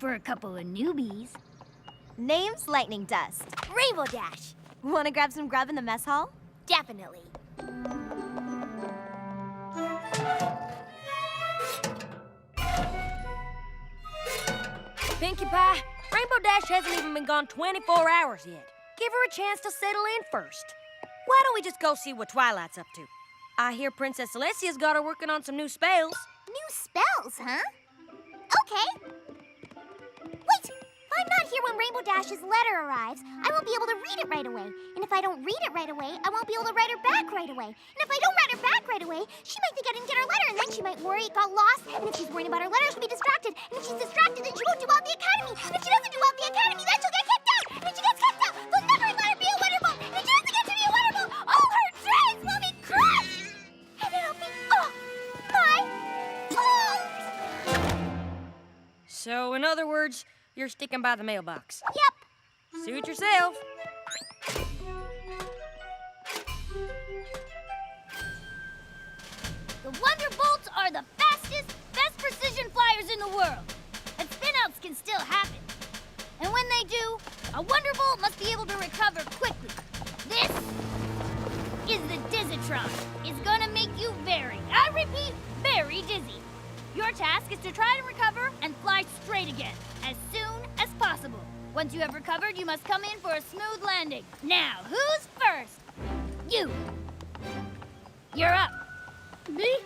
for a couple of newbies.
Name's Lightning Dust. Rainbow Dash. Wanna grab some grub in the mess hall? Definitely.
Pinkie Pie, Rainbow Dash hasn't even been gone 24 hours yet. Give her a chance to settle in first. Why don't we just go see what Twilight's up to? I hear Princess Celestia's got her working on some new spells.
New spells, huh? Okay. Wait! If I'm not here when Rainbow Dash's letter arrives, I won't be able to read it right away. And if I don't read it right away, I won't be able to write her back right away. And if I don't write her back right away, she might think I didn't get her letter, and then she might worry it got lost. And if she's worrying about her letter, she'll be distracted. And if she's distracted, then she won't do well at the academy. And if she doesn't do well at the academy, then she'll get kicked out. And if she gets kicked out, they'll never let her be a Wonderbolt. And if she doesn't get to be a Wonderbolt, all her dreams will be crushed. And it'll be all my fault.
So, in other words, you're sticking by the mailbox.
Yep.
Suit yourself.
The Wonderbolts are the fastest, best precision flyers in the world. And spinouts can still happen. And when they do, a Wonderbolt must be able to recover quickly. This is the Dizzytron. It's gonna make you I repeat, very dizzy. Your task is to try to recover and fly straight again, as soon as possible. Once you have recovered, you must come in for a smooth landing. Now, who's first? You. You're up.
Me?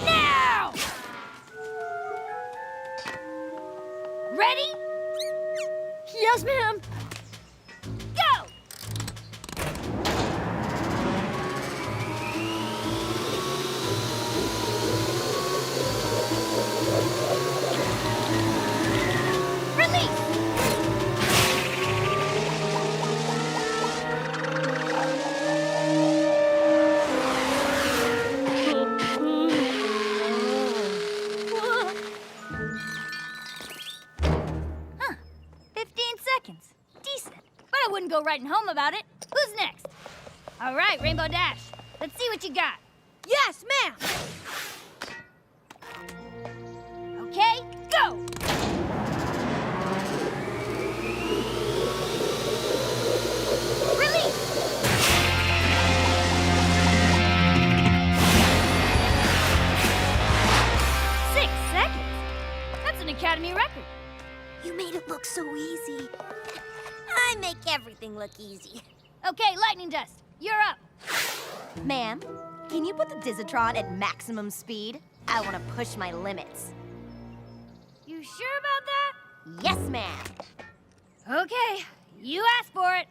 Now! Ready?
Yes, ma'am.
Go! Release! Huh. 15 seconds. Decent. But I wouldn't go writing home about it. Who's next? All right, Rainbow Dash. Let's see what you got.
Yes, ma'am.
Okay, go! Release! That's an Academy record.
You made it look so easy. I make everything look easy.
Okay, Lightning Dust, you're up.
Ma'am, can you put the Dizzytron at maximum speed? I want to push my limits.
You sure about that?
Yes, ma'am.
Okay, you asked for it.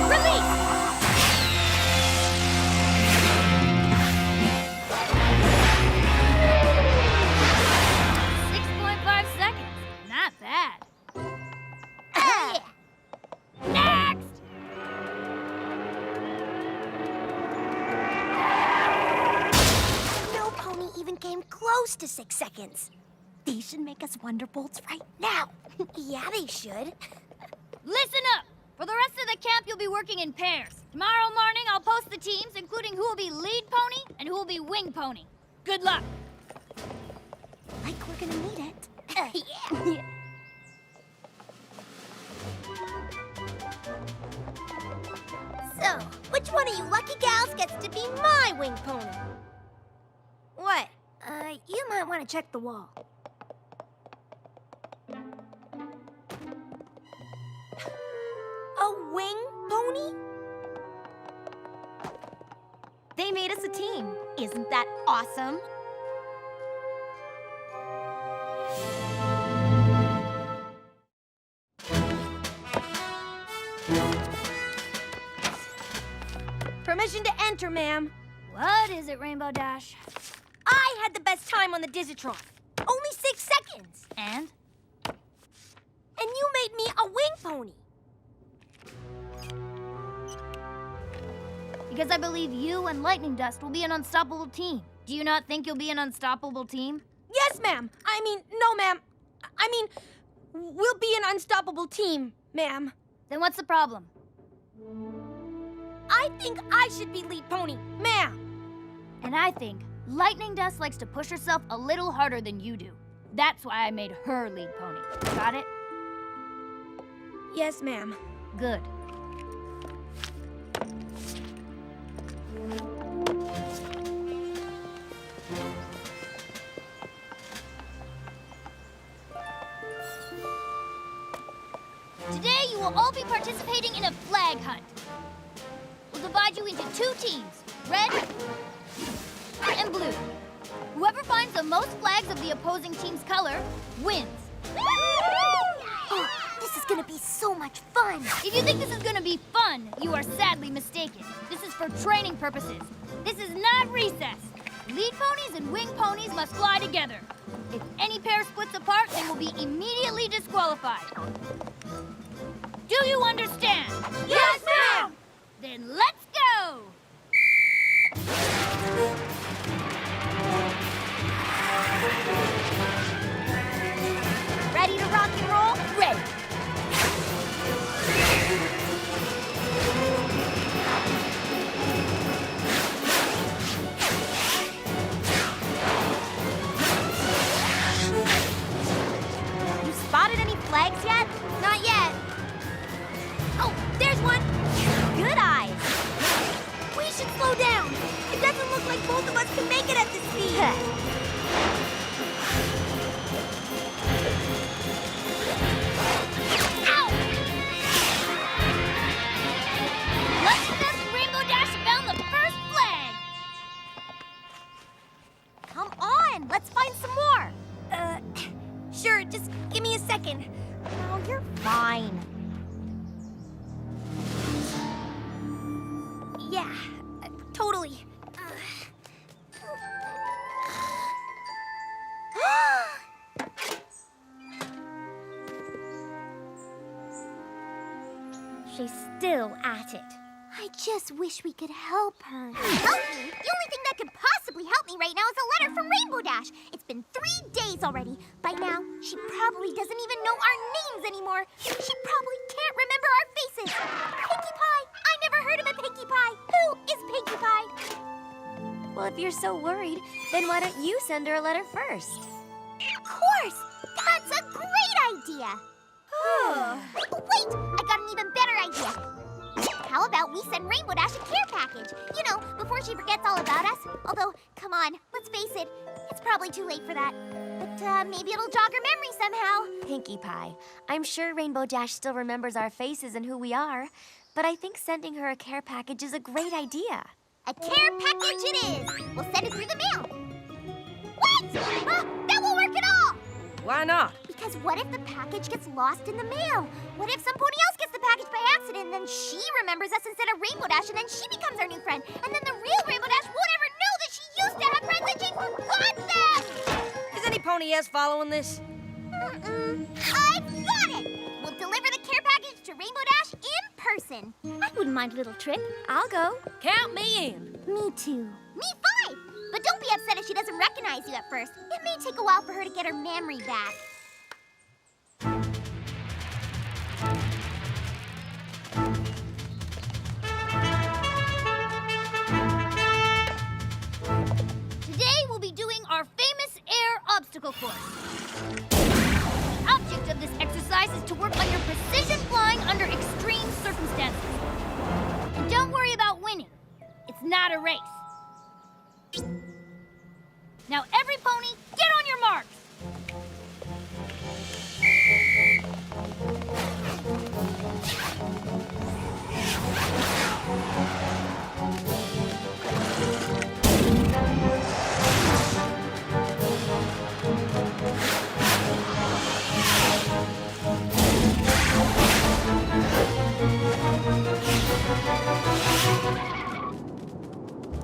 Release! 6.5 seconds. Not bad. Next!
No pony even came close to 6 seconds. These should make us Wonderbolts right now. Yeah, they should.
Listen up! For the rest of the camp, you'll be working in pairs. Tomorrow morning, I'll post the teams, including who will be lead pony and who will be wing pony. Good luck.
Like we're gonna need it.
Yeah.
So, which one of you lucky gals gets to be my wing pony? What? You might want to check the wall. A wing pony? They made us a team. Isn't that awesome? Permission to enter, ma'am.
What is it, Rainbow Dash?
I had the best time on the Dizzytron. Only 6 seconds.
And?
And you made me a wing pony.
Because I believe you and Lightning Dust will be an unstoppable team. Do you not think you'll be an unstoppable team?
Yes, ma'am. No, ma'am. We'll be an unstoppable team, ma'am.
Then what's the problem?
I think I should be lead pony, ma'am.
And I think Lightning Dust likes to push herself a little harder than you do. That's why I made her lead pony. Got it?
Yes, ma'am.
Good. Today you will all be participating in a flag hunt. We'll divide you into 2 teams, red and blue. Whoever finds the most flags of the opposing team's color wins.
Oh, this is gonna be so much fun.
If you think this is gonna be fun, you are sadly mistaken. This is for training purposes. This is not recess. Lead ponies and wing ponies must fly together. If any pair splits apart, they will be immediately disqualified. Do you understand?
Yes, ma'am!
Then let's go!
Ready to rock and roll? Ready. You spotted any flags yet? Not yet. Oh, there's one. Good eyes. We should slow down. It doesn't look like both of us can make it at this speed.
Rainbow Dash found the first flag!
Come on, let's find some more. Sure, just give me a second. Oh, you're fine. Yeah, totally.
She's still at it.
I just wish we could help her. Okay, the only thing that could possibly help me right now is a letter from Rainbow Dash. It's been 3 days already. By now, she probably doesn't even know our names anymore. She probably can't remember our faces. Pinkie Pie! I never heard of a Pinkie Pie. Who is Pinkie Pie?
Well, if you're so worried, then why don't you send her a letter first?
Of course! That's a great idea! Wait! I got an even better idea. How about we send Rainbow Dash a care package? You know, before she forgets all about us. Although, come on, let's face it, it's probably too late for that. But maybe it'll jog her memory somehow.
Pinkie Pie, I'm sure Rainbow Dash still remembers our faces and who we are, but I think sending her a care package is a great idea.
A care package it is! We'll send it through the mail. What? That won't work at all!
Why not?
Because what if the package gets lost in the mail? What if some pony else gets the package by accident and then she remembers us instead of Rainbow Dash and then she becomes our new friend? And then the real Rainbow Dash won't ever know that she used to have friends and she forgot them!
Is any pony else following this?
I've got it! We'll deliver the care package to Rainbow Dash in person. I wouldn't mind a little trip.
I'll go.
Count me in.
Me too. Me 5! But don't be upset if she doesn't recognize you at first. It may take a while for her to get her memory back.
Today we'll be doing our famous air obstacle course. The object of this exercise is to work on your precision flying under extreme circumstances. And don't worry about winning. It's not a race. Now, every pony, get on your marks!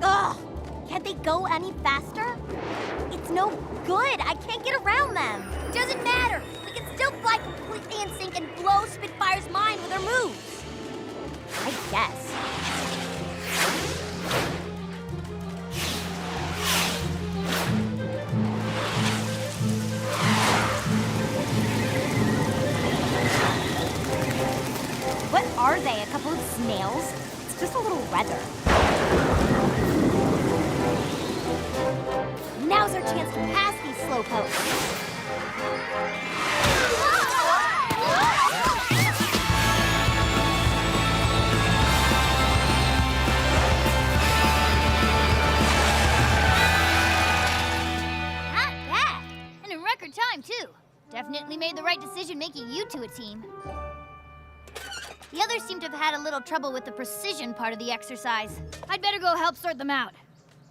Ugh! Can't they go any faster? It's no good. I can't get around them. Doesn't matter. We can still fly completely in sync and blow Spitfire's mind with our moves. I guess. just a little redder. Now's our chance to pass these slowpokes.
Not bad. And in record time, too. Definitely made the right decision making you two a team. The others seem to have had a little trouble with the precision part of the exercise. I'd better go help sort them out.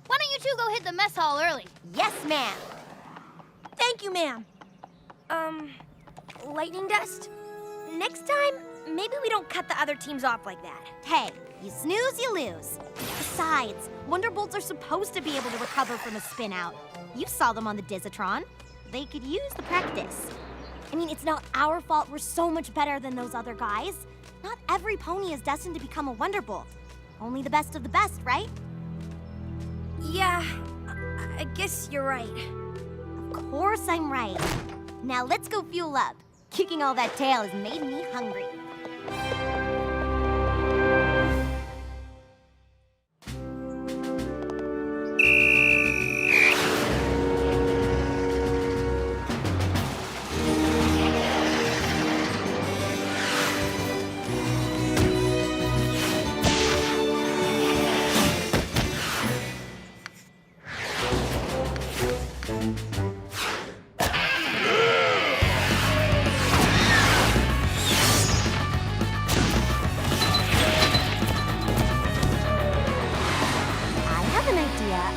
Why don't you two go hit the mess hall early?
Yes, ma'am.
Thank you, ma'am. Lightning dust? Next time, maybe we don't cut the other teams off like that.
Hey, you snooze, you lose. Besides, Wonderbolts are supposed to be able to recover from a spin out. You saw them on the Dizatron. They could use the practice. I mean, it's not our fault we're so much better than those other guys. Not every pony is destined to become a Wonderbolt. Only the best of the best, right?
Yeah, I guess you're right.
Of course I'm right. Now let's go fuel up. Kicking all that tail has made me hungry.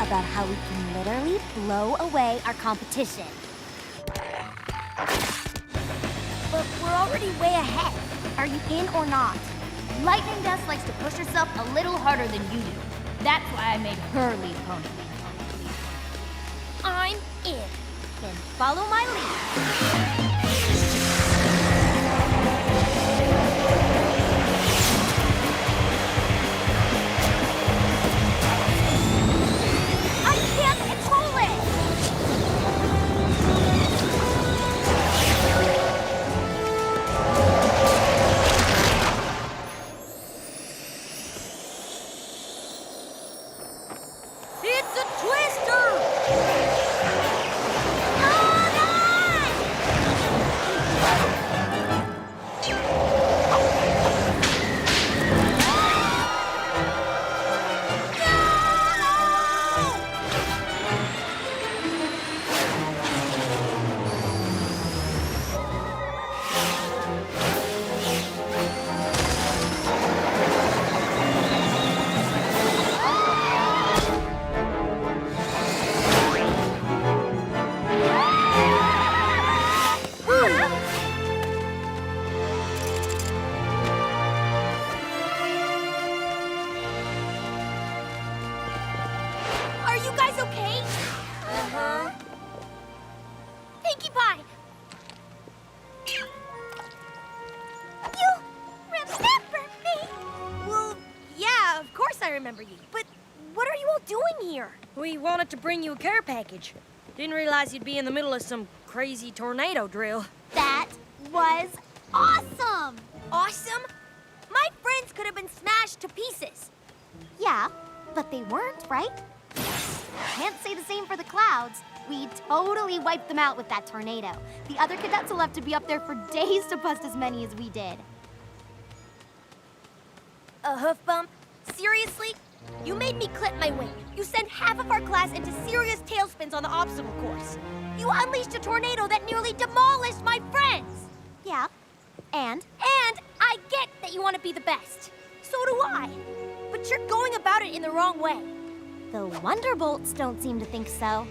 About how we can literally blow away our competition.
But we're already way ahead.
Are you in or not?
Lightning Dust likes to push herself a little harder than you do. That's why I made her lead pony.
I'm in.
Then follow my lead.
We wanted to bring you a care package. Didn't realize you'd be in the middle of some crazy tornado drill.
That was awesome!
Awesome? My friends could have been smashed to pieces.
Yeah, but they weren't, right? Can't say the same for the clouds. We totally wiped them out with that tornado. The other cadets will have to be up there for days to bust as many as we did.
A hoof bump? Seriously? You made me clip my wing. You sent half of our class into serious tailspins on the obstacle course. You unleashed a tornado that nearly demolished my friends.
Yeah, and?
And I get that you want to be the best. So do I. But you're going about it in the wrong way.
The Wonderbolts don't seem to think so.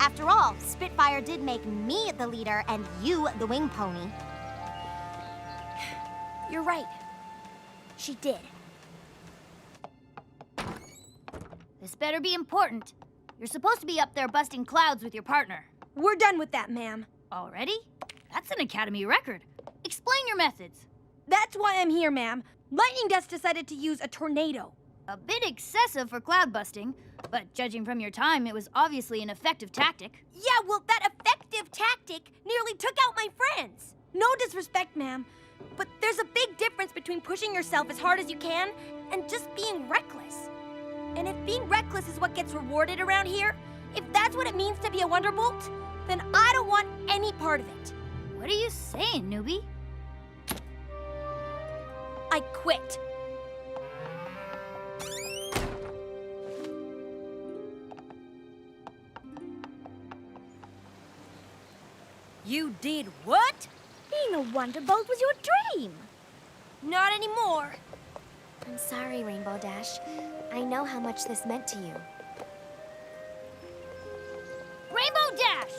After all, Spitfire did make me the leader and you the wing pony.
You're right. She did.
This better be important. You're supposed to be up there busting clouds with your partner.
We're done with that, ma'am.
Already? That's an Academy record. Explain your methods.
That's why I'm here, ma'am. Lightning Dust decided to use a tornado.
A bit excessive for cloud busting, but judging from your time, it was obviously an effective tactic.
Yeah, well, that effective tactic nearly took out my friends. No disrespect, ma'am, But there's a big difference between pushing yourself as hard as you can and just being reckless. And if being reckless is what gets rewarded around here, if that's what it means to be a Wonderbolt, then I don't want any part of it.
What are you saying, newbie?
I quit. You did what?
Being a Wonderbolt was your dream.
Not anymore.
I'm sorry, Rainbow Dash. I know how much this meant to you.
Rainbow Dash!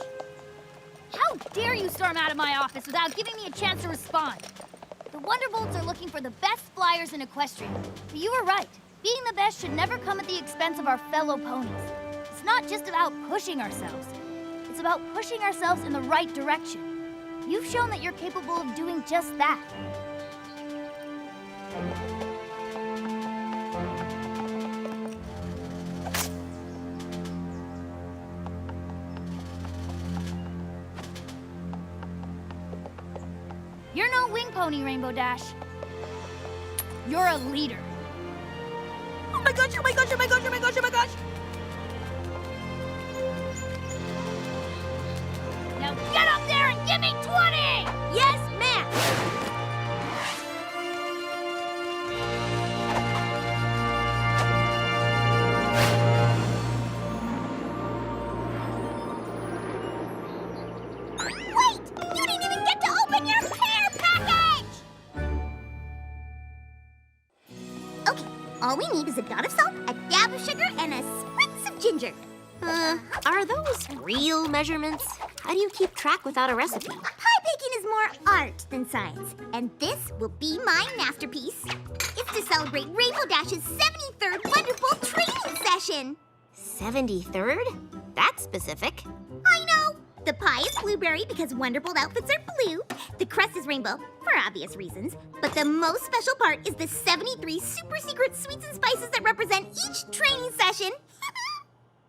How dare you storm out of my office without giving me a chance to respond? The Wonderbolts are looking for the best flyers in Equestria. But you were right. Being the best should never come at the expense of our fellow ponies. It's not just about pushing ourselves. It's about pushing ourselves in the right direction. You've shown that you're capable of doing just that. You're no wing pony, Rainbow Dash. You're a leader.
Oh my gosh, oh my gosh, oh my gosh, oh my gosh, oh my gosh!
Now get up there and give me 20!
Yes, ma'am!
Wait! You didn't even get to open your care package! Okay, all we need is a dot of salt, a dab of sugar, and a spritz of ginger.
Are those real measurements? How do you keep track without a recipe?
Pie baking is more art than science, and this will be my masterpiece. It's to celebrate Rainbow Dash's 73rd Wonderbolt training session.
73rd? That's specific.
I know. The pie is blueberry because Wonderbolt outfits are blue. The crust is rainbow, for obvious reasons. But the most special part is the 73 super secret sweets and spices that represent each training session.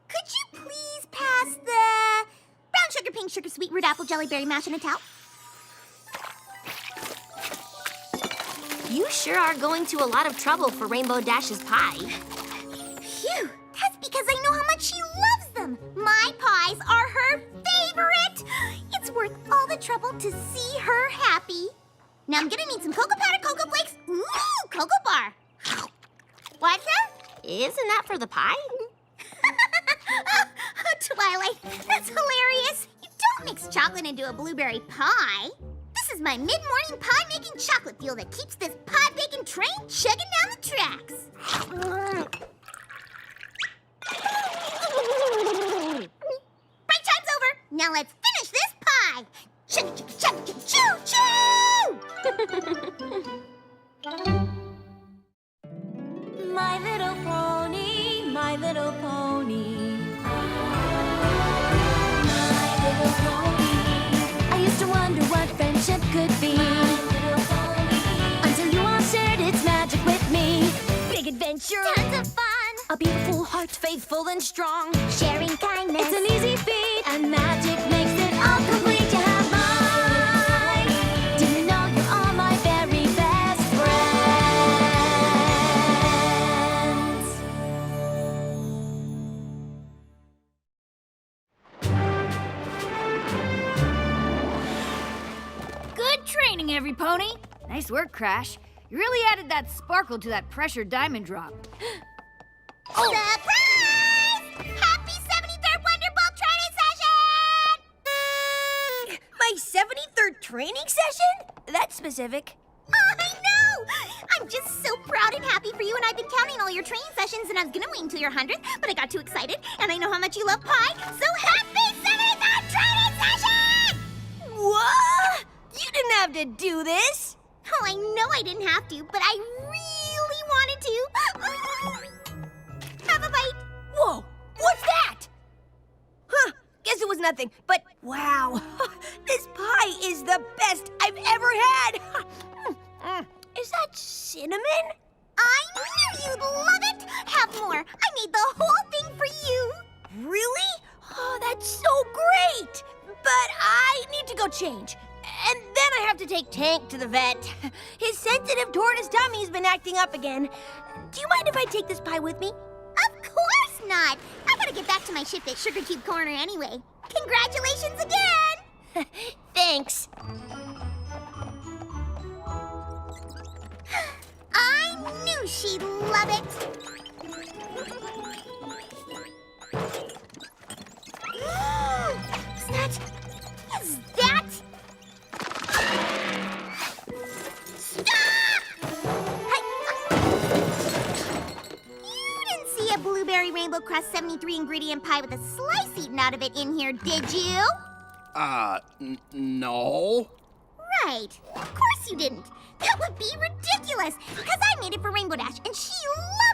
Could you please pass the brown sugar, pink sugar, sweet root apple, jelly, berry mash, and a towel?
You sure are going to a lot of trouble for Rainbow Dash's pie.
Phew, that's because I know how much she loves them. My pies are her favorite. It's worth all the trouble to see her happy. Now I'm gonna need some cocoa powder, cocoa flakes, ooh, cocoa bar. What's that?
Isn't that for the pie?
Twilight, that's hilarious. You don't mix chocolate into a blueberry pie. This is my mid-morning pie-making chocolate fuel that keeps this pie-baking train chugging down the tracks. Break time's over. Now let's finish this pie. Chug, chug, chug, choo, choo!
My little pony, my little pony. My little pony. I used to wonder what friendship could be. My little pony. Until you all shared its magic with me. Big adventure.
Tons of fun.
A beautiful heart, faithful and strong.
Sharing kindness.
It's an easy feat, and magic makes it all complete. You have mine. Do you know you're all my very best friends.
Good training, Everypony. Nice work, Crash. You really added that sparkle to that pressure diamond drop.
Oh. Surprise! Happy 73rd Wonderbolt training session!
My 73rd training session? That's specific.
I know! I'm just so proud and happy for you, and I've been counting all your training sessions, and I was gonna wait until your 100th, but I got too excited, and I know how much you love pie, so happy 73rd training session!
What? You didn't have to do this.
Oh, I know I didn't have to, but I really wanted to. Have a bite.
Whoa, what's that? Huh, guess it was nothing, but wow. This pie is the best I've ever had. Is that cinnamon?
I knew you'd love it. Have more. I made the whole thing for you.
Really? Oh, that's so great. But I need to go change. And then I have to take Tank to the vet. His sensitive tortoise tummy's been acting up again. Do you mind if I take this pie with me?
Of course not. I gotta get back to my shift at Sugar Cube Corner anyway. Congratulations again!
Thanks.
I knew she'd love it. Is that? Stop! You didn't see a blueberry rainbow crust 73 ingredient pie with a slice eaten out of it in here, did you?
No.
Right. Of course you didn't. That would be ridiculous, because I made it for Rainbow Dash, and she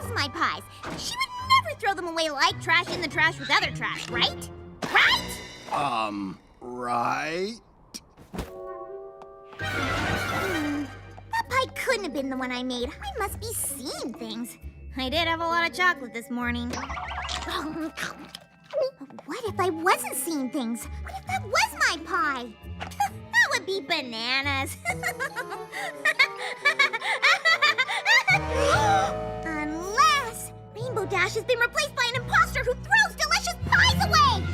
loves my pies. She would never throw them away like trash in the trash with other trash, right? Right?
Right?
That pie couldn't have been the one I made. I must be seeing things. I did have a lot of chocolate this morning. What if I wasn't seeing things? What if that was my pie? That would be bananas. Unless Rainbow Dash has been replaced by an imposter who throws delicious pies away.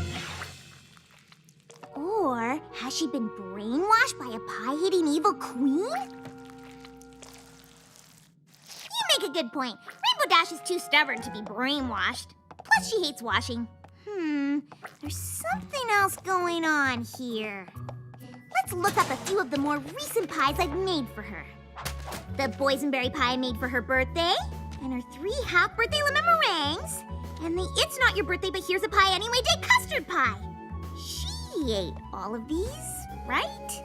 Or has she been brainwashed by a pie-eating evil queen? You make a good point. Rainbow Dash is too stubborn to be brainwashed. Plus, she hates washing. There's something else going on here. Let's look up a few of the more recent pies I've made for her. The boysenberry pie I made for her birthday, and her 3 half-birthday lemon meringues, and the It's Not Your Birthday But Here's a Pie Anyway Day custard pie. She ate all of these, right?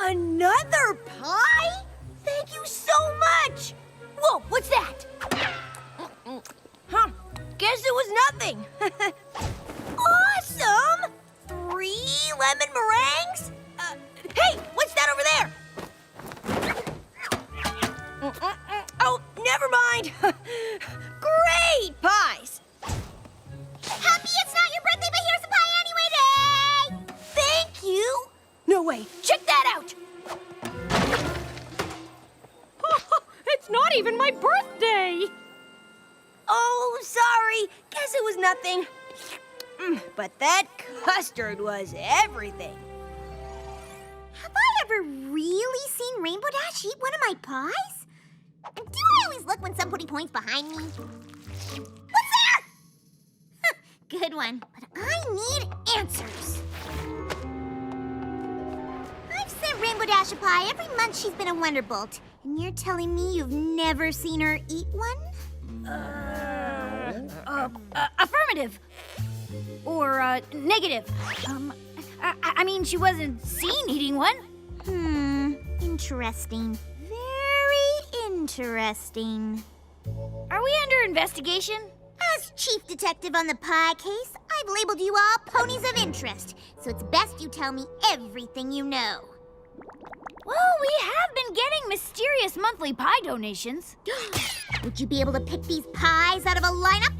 Another pie? Thank you so much! Whoa, what's that? Guess it was nothing. Awesome! 3 lemon meringues? Hey, what's that over there? Oh, never mind. Great pies!
Happy It's Not Your Birthday But Here's a Pie Anyway Day!
Thank you! No way, check that out!
It's not even my birthday!
Oh, sorry. Guess it was nothing. But that custard was everything.
Have I ever really seen Rainbow Dash eat one of my pies? Do I always look when somebody points behind me? What's there? Good one, but I need answers. I've sent Rainbow Dash a pie every month she's been a Wonderbolt. And you're telling me you've never seen her eat one?
Affirmative. Or, negative. I mean, she wasn't seen eating one.
Interesting. Very interesting.
Are we under investigation?
As chief detective on the pie case, I've labeled you all ponies of interest, so it's best you tell me everything you know.
Well, we have been getting mysterious monthly pie donations.
Would you be able to pick these pies out of a lineup?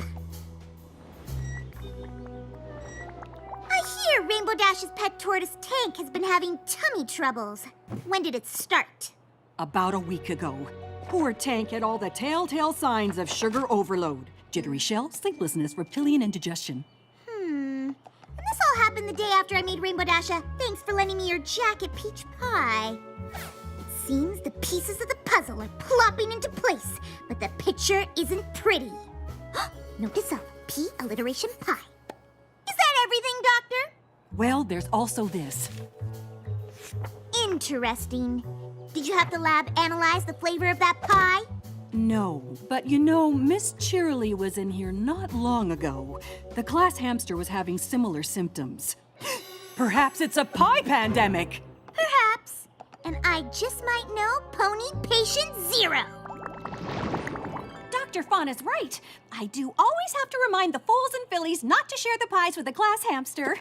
I hear Rainbow Dash's pet tortoise Tank has been having tummy troubles. When did it start?
About a week ago. Poor Tank had all the telltale signs of sugar overload. Jittery shells, sleeplessness, reptilian indigestion.
And this all happened the day after I made Rainbow Dash a thanks for lending me your jacket peach pie. It seems the pieces of the puzzle are plopping into place, but the picture isn't pretty. Note to self, P alliteration pie. Is that everything, Doctor?
Well, there's also this.
Interesting. Did you have the lab analyze the flavor of that pie?
No, but you know, Miss Cheerily was in here not long ago. The class hamster was having similar symptoms. Perhaps it's a pie pandemic!
Perhaps. And I just might know Pony Patient Zero.
Dr. Fawn is right. I do always have to remind the foals and fillies not to share the pies with the class hamster.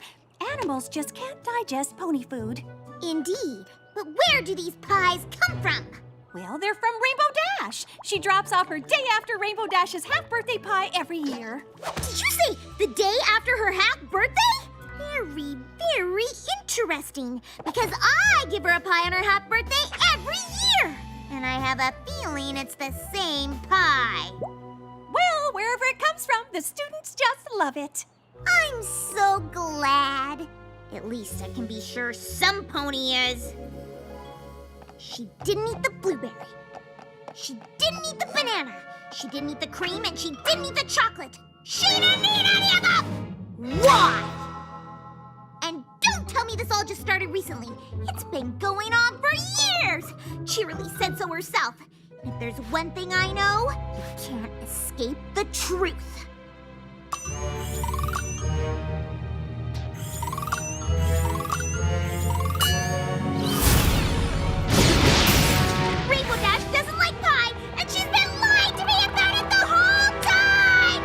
Animals just can't digest pony food.
Indeed. But where do these pies come from?
Well, they're from Rainbow Dash. She drops off her day after Rainbow Dash's half-birthday pie every year.
Did you say the day after her half-birthday? Very, very interesting. disgusting because I give her a pie on her half birthday every year. And I have a feeling it's the same pie.
Well, wherever it comes from, the students just love it.
I'm so glad. At least I can be sure some pony is. She didn't eat the blueberry. She didn't eat the banana. She didn't eat the cream, and she didn't eat the chocolate. She didn't eat any of them! Why? And don't tell me this all just started recently. It's been going on for years. Cheerilee said so herself. If there's one thing I know, you can't escape the truth. Rainbow Dash doesn't like pie, and she's been lying to me about it the whole time!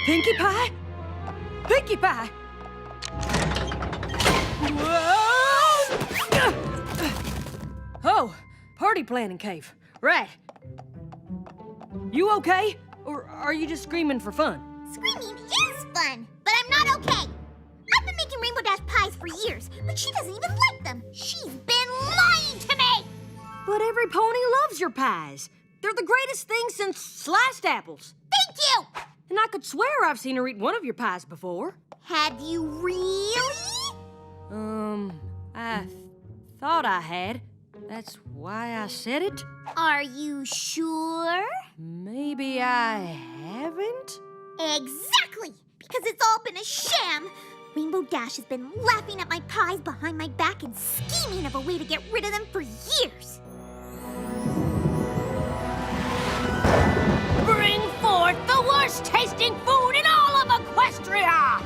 Pinkie Pie? Pinkie Pie! Oh, party planning cave. Right. You okay? Or are you just screaming for fun?
Screaming is fun, but I'm not okay. I've been making Rainbow Dash pies for years, but she doesn't even like them. She's been lying to me!
But every pony loves your pies. They're the greatest thing since sliced apples.
Thank you!
And I could swear I've seen her eat one of your pies before.
Have you really?
I thought I had. That's why I said it.
Are you sure?
Maybe I haven't?
Exactly! Because it's all been a sham. Rainbow Dash has been laughing at my pies behind my back and scheming of a way to get rid of them for years.
Bring forth the worst tasting food in all of Equestria!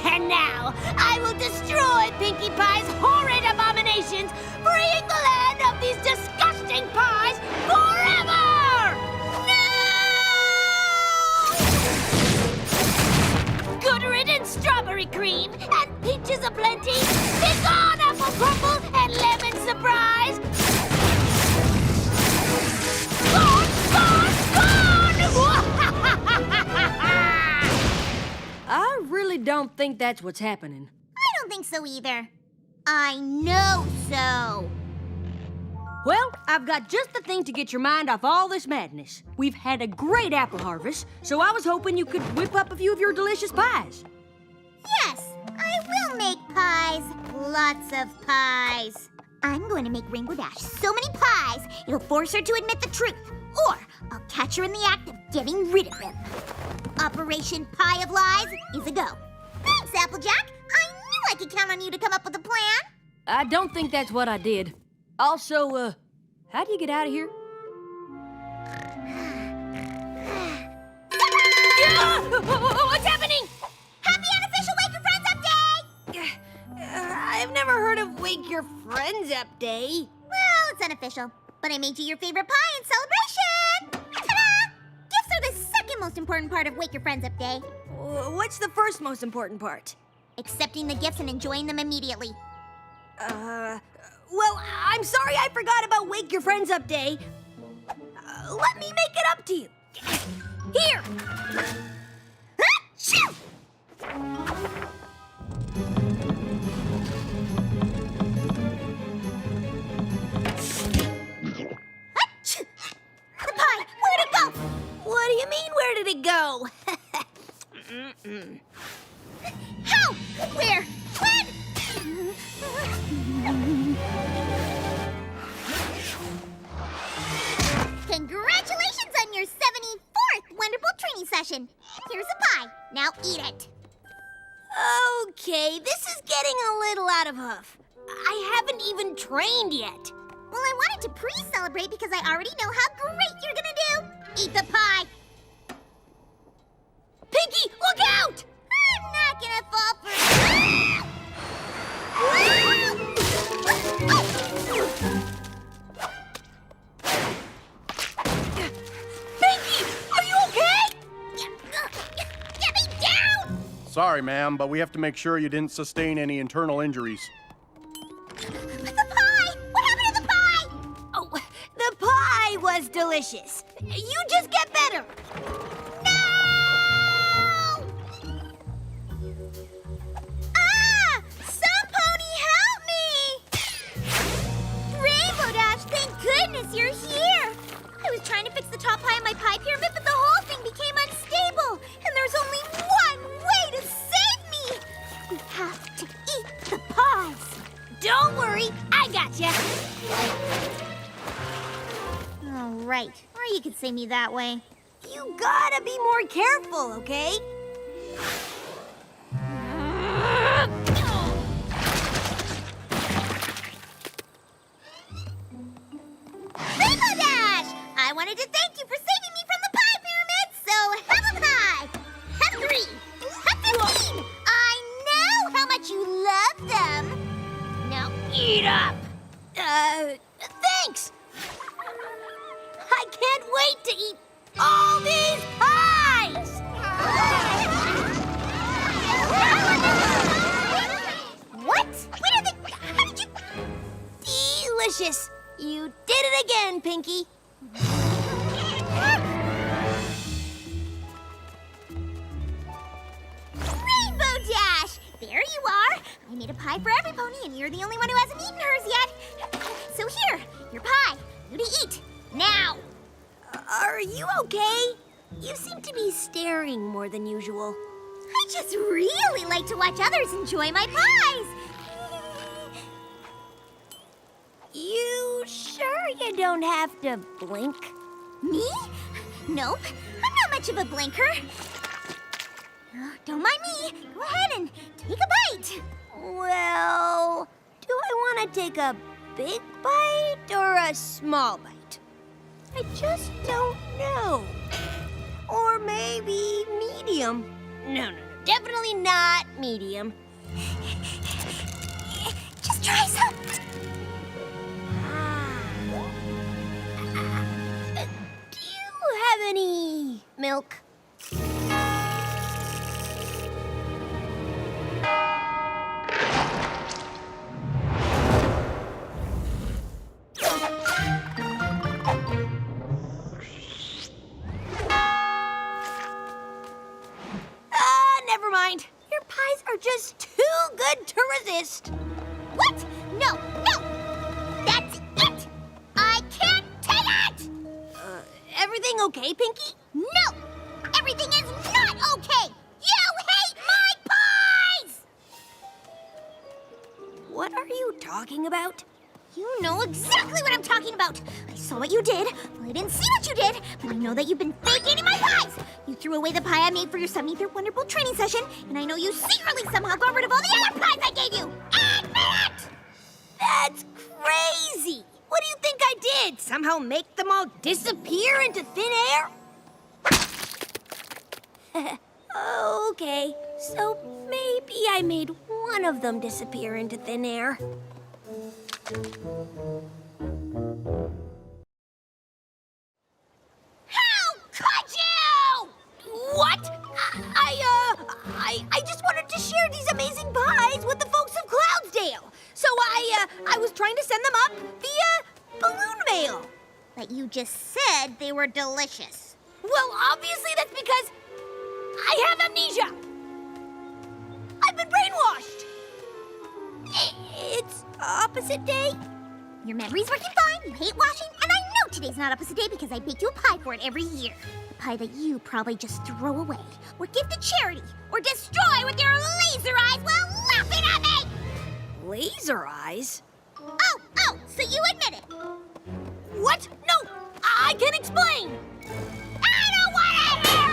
And now, I will destroy Pinkie Pie's horrid abominations, freeing the land of these disgusting pies forever! No! Good riddance, strawberry cream, and peaches aplenty. Be gone, apple crumble, and lemon surprise! Gone, gone, gone!
I really don't think that's what's happening.
I don't think so either. I know so.
Well, I've got just the thing to get your mind off all this madness. We've had a great apple harvest, so I was hoping you could whip up a few of your delicious pies.
Yes, I will make pies. Lots of pies. I'm going to make Rainbow Dash so many pies, it'll force her to admit the truth. Or I'll catch her in the act of getting rid of them. Operation Pie of Lies is a go. Thanks, Applejack. I knew I could count on you to come up with a plan.
I don't think that's what I did. Also, how do you get out of here?
What's happening?
Happy unofficial Wake Your Friends Up Day!
I've never heard of Wake Your Friends Up Day.
Well, it's unofficial, but I made you your favorite pie in celebration! Ta-da! Gifts are the second most important part of Wake Your Friends Up Day.
What's the first most important part?
Accepting the gifts and enjoying them immediately.
Well, I'm sorry I forgot about Wake Your Friends Up Day. Let me make it up to you. Here! Achoo! Achoo! The pie, where'd it go? What do you mean, where did it go?
How? Where? When? Congratulations on your 74th Wonderbolt training session. Here's a pie. Now eat it.
Okay, this is getting a little out of huff. I haven't even trained yet.
Well, I wanted to pre-celebrate because I already know how great you're gonna do. Eat the pie.
Pinkie, look out!
I'm not gonna fall for
Pinkie, are you okay?
Get me down!
Sorry, ma'am, but we have to make sure you didn't sustain any internal injuries.
The pie!
was delicious. You just get better.
Ah! Some pony help me! Rainbow Dash, thank goodness you're here! I was trying to fix the top pie of my pie pyramid, but the whole thing became unstable. And there's only one way to save me! We have to eat the pies!
Don't worry, I gotcha.
Oh, right. Or you could say me that way.
You gotta be more careful, okay?
Rainbow Dash! I wanted to thank you for saving me from the pie pyramid, so have a pie! Have 3! Have 15! I know how much you love them! Now eat up!
Thanks! I can't wait to eat all these pies!
What? Where are they? How did you...
Delicious! You did it again, Pinky.
Rainbow Dash! There you are! I made a pie for Everypony, and you're the only one who hasn't eaten hers yet. So here, your pie. You to eat. Now!
Are you okay? You seem to be staring more than usual.
I just really like to watch others enjoy my pies.
You sure you don't have to blink?
Me? Nope. I'm not much of a blinker. Don't mind me. Go ahead and take a bite.
Well, do I want to take a big bite or a small bite? I just don't know. Or maybe medium. No, definitely not medium.
Just try some.
Do you have any milk? Never mind. Your pies are just too good to resist.
What? No, no! That's it! I can't take it!
Everything okay, Pinky?
No! Everything is not okay! You hate my pies!
What are you talking about?
You know exactly what I'm talking about. I saw what you did. Well, I didn't see what you did, but I know that you've been fake eating my pies. You threw away the pie I made for your 73rd Wonderbolt training session, and I know you secretly somehow got rid of all the other pies I gave you. Admit it!
That's crazy. What do you think I did? Somehow make them all disappear into thin air? Okay, so maybe I made one of them disappear into thin air.
How could you?
What? I just wanted to share these amazing pies with the folks of Cloudsdale. So I was trying to send them up via balloon mail.
But you just said they were delicious.
Well, obviously that's because I have amnesia. I've been brainwashed. It's opposite day.
Your memory's working fine, you hate washing, and I know today's not opposite day because I bake you a pie for it every year. A pie that you probably just throw away, or give to charity, or destroy with your laser eyes while laughing at me!
Laser eyes?
Oh, so you admit it.
What? No, I can explain.
I don't want to hear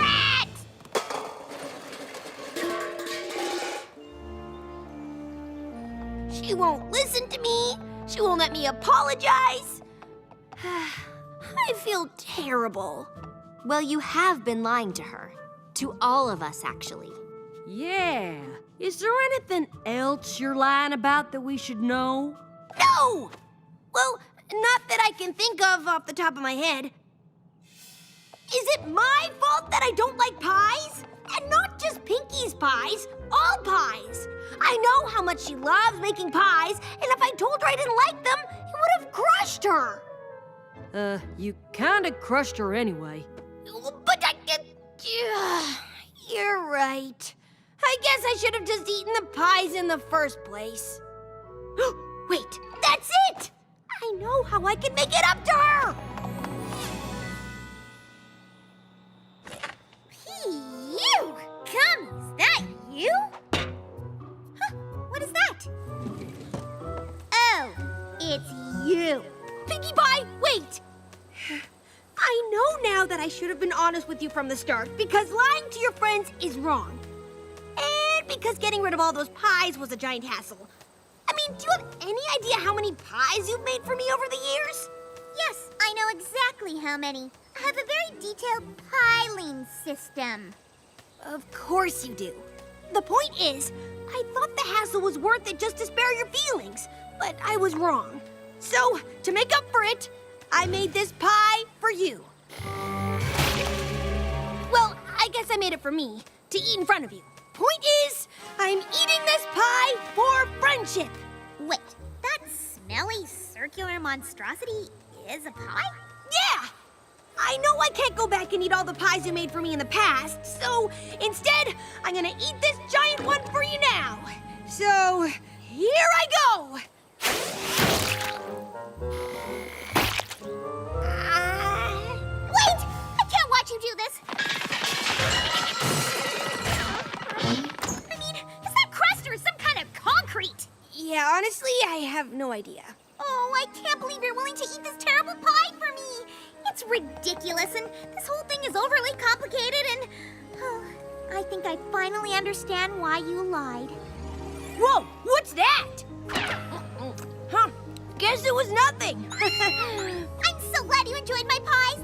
it!
She won't listen to me. She won't let me apologize. I feel terrible.
Well, you have been lying to her. To all of us, actually.
Yeah. Is there anything else you're lying about that we should know?
No! Well, not that I can think of off the top of my head. Is it my fault that I don't like pies? And not just Pinky's pies, all pies. I know how much she loves making pies, and if I told her I didn't like them, it would have crushed her.
You kinda crushed her anyway.
But you're right. I guess I should have just eaten the pies in the first place. Wait, that's it! I know how I can make it up to her!
You! Gummies, that you? Huh, what is that? Oh, it's you.
Pinkie Pie, wait! I know now that I should have been honest with you from the start, because lying to your friends is wrong. And because getting rid of all those pies was a giant hassle. I mean, do you have any idea how many pies you've made for me over the years?
Yes, I know exactly how many. I have a very detailed piling system.
Of course you do. The point is, I thought the hassle was worth it just to spare your feelings, but I was wrong. So, to make up for it, I made this pie for you. Well, I guess I made it for me, to eat in front of you. Point is, I'm eating this pie for friendship.
Wait, that smelly circular monstrosity is a pie?
Yeah! I know I can't go back and eat all the pies you made for me in the past, so instead, I'm gonna eat this giant one for you now. So, here I go!
Wait! I can't watch you do this! I mean, is that crust or some kind of concrete?
Yeah, honestly, I have no idea.
Oh, I can't believe you're willing to eat this terrible pie for me! It's ridiculous, and this whole thing is overly complicated, and... Oh, I think I finally understand why you lied.
Whoa! What's that? Huh? Guess it was nothing.
I'm so glad you enjoyed my pies!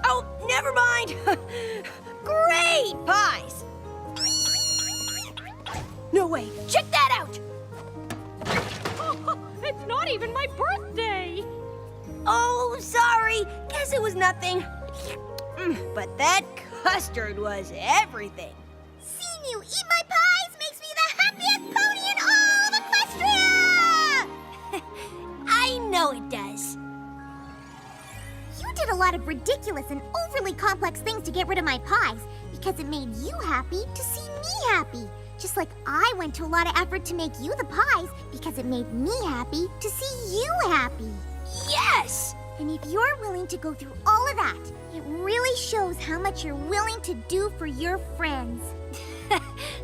Oh, never mind. Great pies! No way. Check that out!
It's not even my birthday!
Oh, sorry. Guess it was nothing. But that custard was everything.
Seeing you eat my pies makes me the happiest pony in all Equestria!
I know it does.
You did a lot of ridiculous and overly complex things to get rid of my pies because it made you happy to see me happy. Just like I went to a lot of effort to make you the pies because it made me happy to see you happy.
Yes!
And if you're willing to go through all of that, it really shows how much you're willing to do for your friends.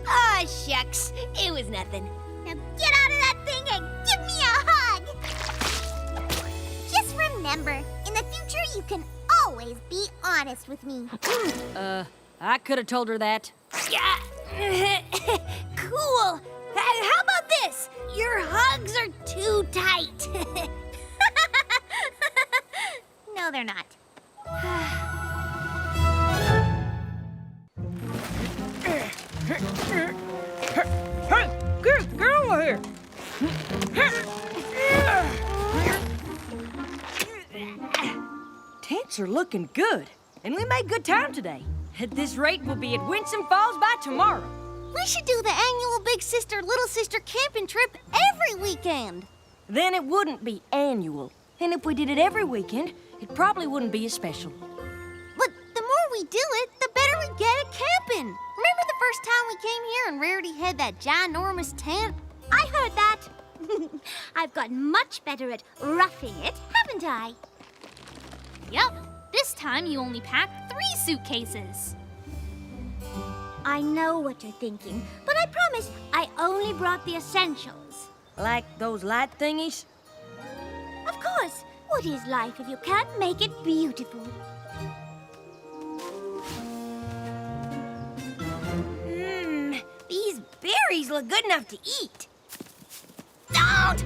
Ah, shucks. It was nothing.
Now get out of that thing and give me a hug! Just remember, in the future you can always be honest with me.
I could have told her that.
Yeah. Cool. How about this? Your hugs are too tight.
No, they're not.
Get over here! Tents are looking good, and we made good time today. At this rate, we'll be at Winsome Falls by tomorrow.
We should do the annual Big Sister, Little Sister camping trip every weekend.
Then it wouldn't be annual. And if we did it every weekend, it probably wouldn't be as special.
But the more we do it, the better we get at camping. Remember the first time we came here and Rarity had that ginormous tent? I heard that. I've gotten much better at roughing it, haven't I?
Yep. This time you only packed 3 suitcases.
I know what you're thinking, but I promise I only brought the essentials.
Like those light thingies?
Of course. What is life if you can't make it beautiful?
These berries look good enough to eat.
Don't!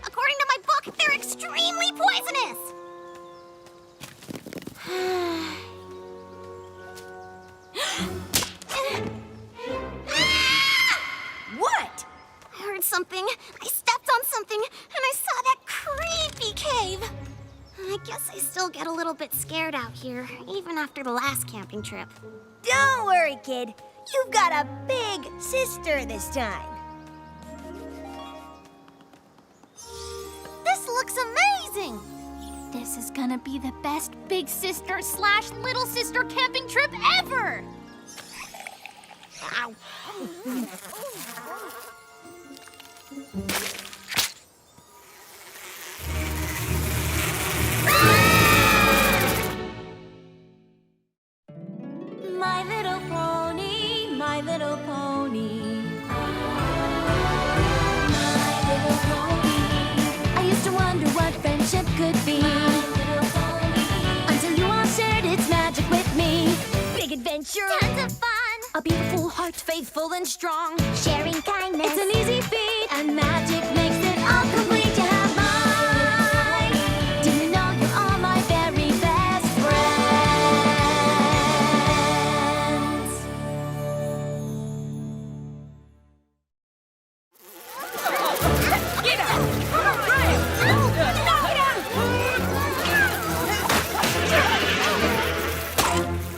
According to my book, they're extremely poisonous.
What?
I heard something. I stepped on something, and I saw that creepy cave. I guess I still get a little bit scared out here, even after the last camping trip.
Don't worry, kid. You've got a big sister this time.
This looks amazing! amazing. This is gonna be the best big sister / little sister camping trip ever. Ow.
My little pony, my little pony. My little pony. I used to wonder what friendship could be. My little pony. Until you all shared its magic with me. Big adventure. Tons of fun. A beautiful heart, faithful and strong. Sharing kindness. It's an easy feat. And magic makes it all complete. You have mine. Do you know you're all my very best friends?
Get out!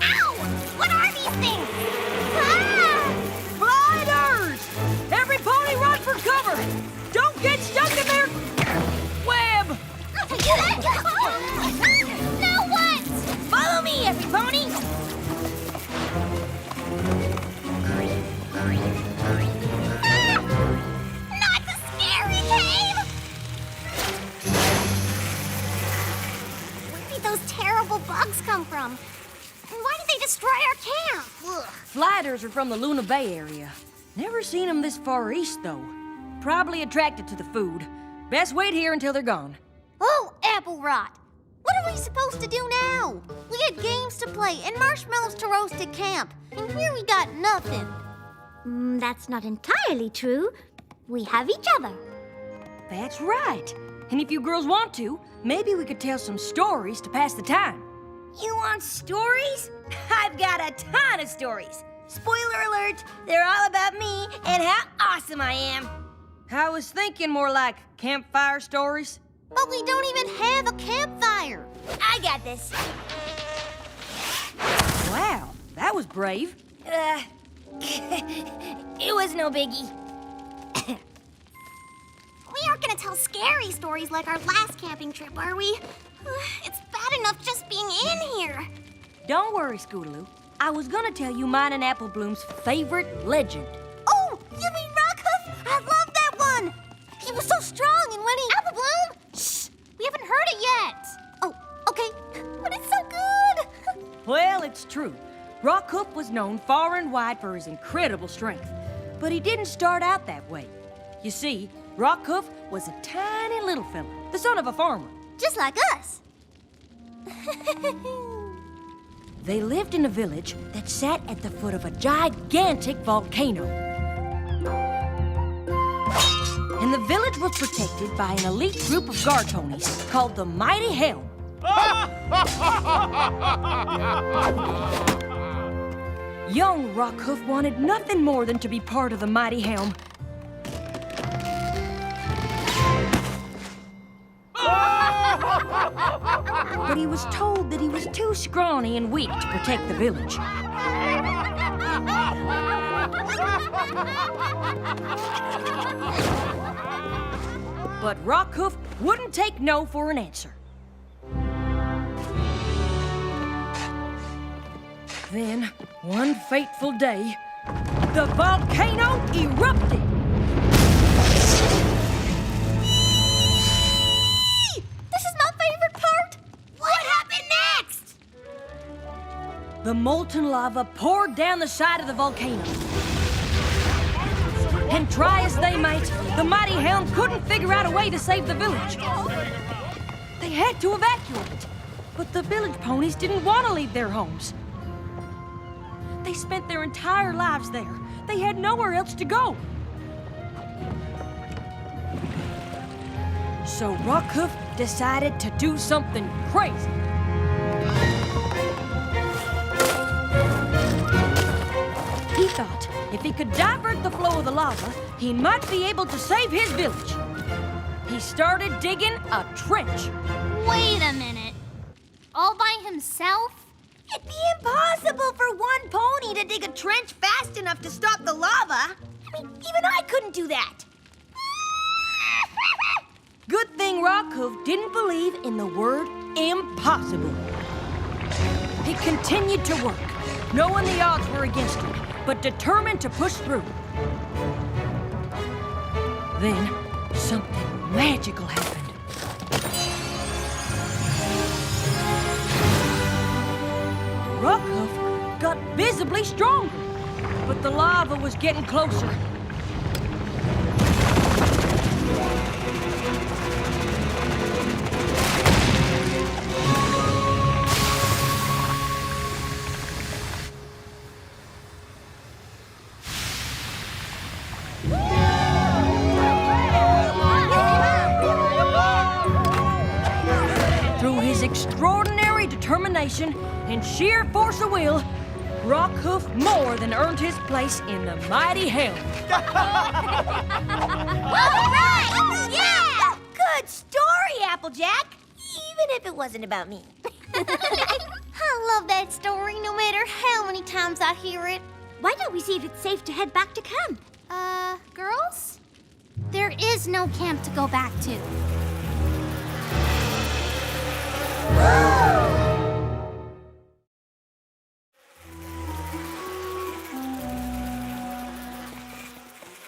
Ow! What are these things?
Gliders! Every pony run for cover! Don't get stuck in their web!
Now what?
Follow me, Everypony!
Not the scary cave! Where did those terrible bugs come from? And why did they destroy our camp? Ugh.
Gliders are from the Luna Bay area. Never seen them this far east, though. Probably attracted to the food. Best wait here until they're gone.
Oh, apple rot! What are we supposed to do now? We had games to play and marshmallows to roast at camp, and here we got nothing.
That's not entirely true. We have each other.
That's right. And if you girls want to, maybe we could tell some stories to pass the time.
You want stories? I've got a ton of stories. Spoiler alert, they're all about me and how awesome I am.
I was thinking more like campfire stories.
But we don't even have a campfire.
I got this.
Wow, that was brave.
It was no biggie.
We aren't gonna tell scary stories like our last camping trip, are we? It's bad enough just being in here.
Don't worry, Scootaloo. I was gonna tell you mine and Apple Bloom's favorite legend.
Oh, you mean Rockhoof? I love that one. He was so strong and when he... Apple Bloom! Shh, we haven't heard it yet. Oh, okay, but it's so good.
Well, it's true. Rockhoof was known far and wide for his incredible strength. But he didn't start out that way. You see, Rockhoof was a tiny little fella, the son of a farmer.
Just like us.
They lived in a village that sat at the foot of a gigantic volcano. And the village was protected by an elite group of guard ponies called the Mighty Helm. Young Rockhoof wanted nothing more than to be part of the Mighty Helm. But he was told that he was too scrawny and weak to protect the village. But Rockhoof wouldn't take no for an answer. Then, one fateful day, the volcano erupted.
This is my favorite part. What happened next?
The molten lava poured down the side of the volcano. And try as they might, the Mighty Helm couldn't figure out a way to save the village. They had to evacuate, but the village ponies didn't want to leave their homes. They spent their entire lives there. They had nowhere else to go. So Rockhoof decided to do something crazy. He thought if he could divert the flow of the lava, he might be able to save his village. He started digging a trench.
Wait a minute. All by himself?
It'd be impossible for one pony to dig a trench fast enough to stop the lava. I mean, even I couldn't do that.
Good thing Rockhoof didn't believe in the word impossible. He continued to work, knowing the odds were against him, but determined to push through. Then, something magical happened. Rockhoof got visibly stronger, but the lava was getting closer. Through his extraordinary determination and sheer force of will, Rockhoof more than earned his place in the mighty hell.
All right! Yeah! Good story, Applejack. Even if it wasn't about me.
I love that story no matter how many times I hear it.
Why don't we see if it's safe to head back to camp?
Girls? There is no camp to go back to.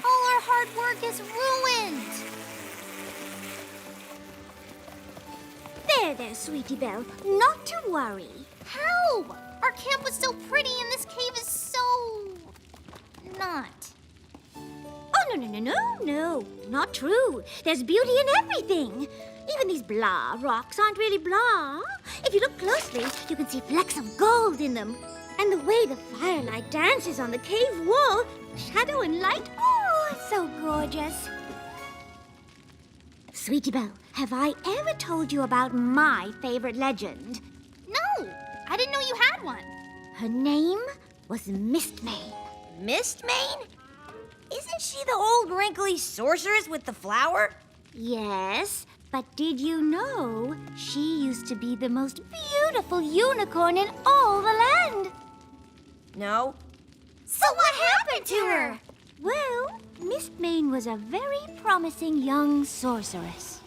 All our hard work is ruined.
There, sweetie Belle. Not to worry.
How? Our camp was so pretty and this cave is so... not.
Oh, no. Not true. There's beauty in everything. Even these blah rocks aren't really blah. If you look closely, you can see flecks of gold in them. And the way the firelight dances on the cave wall, shadow and light, oh, it's so gorgeous. Sweetie Belle, have I ever told you about my favorite legend?
No, I didn't know you had one.
Her name was Mistmane.
Mistmane? Isn't she the old wrinkly sorceress with the flower?
Yes, but did you know she used to be the most beautiful unicorn in all the land?
No.
So what happened to her? Well, Mistmane was a very promising young sorceress.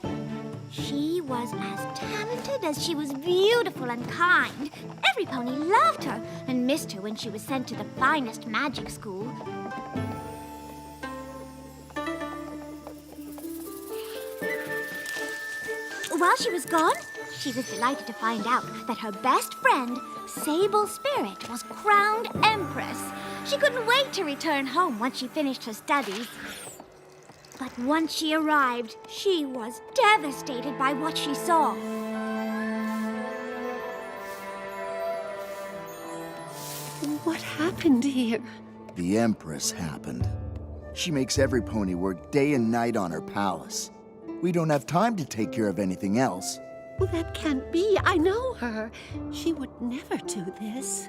She was as talented as she was beautiful and kind. Every pony loved her and missed her when she was sent to the finest magic school. While she was gone, she was delighted to find out that her best friend, Sable Spirit, was crowned Empress. She couldn't wait to return home once she finished her studies. But once she arrived, she was devastated by what she saw.
What happened here?
The Empress happened. She makes every pony work day and night on her palace. We don't have time to take care of anything else.
Well, that can't be. I know her. She would never do this.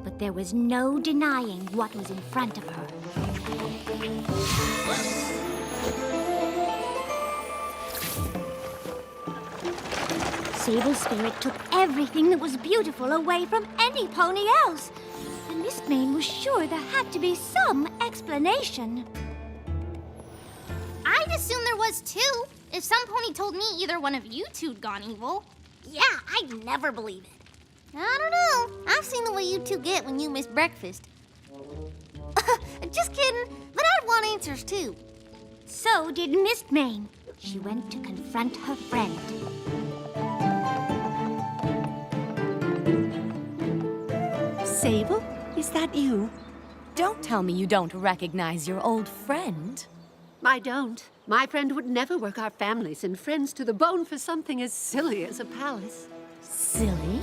But there was no denying what was in front of her. Sable Spirit took everything that was beautiful away from any pony else. And Mistmane was sure there had to be some explanation.
I'd assume there was too. If some pony told me either one of you two'd gone evil.
Yeah, I'd never believe it.
I don't know. I've seen the way you two get when you miss breakfast. Just kidding, but I'd want answers too.
So did Mistmane. She went to confront her friend.
Sable, is that you?
Don't tell me you don't recognize your old friend.
I don't. My friend would never work our families and friends to the bone for something as silly as a palace.
Silly?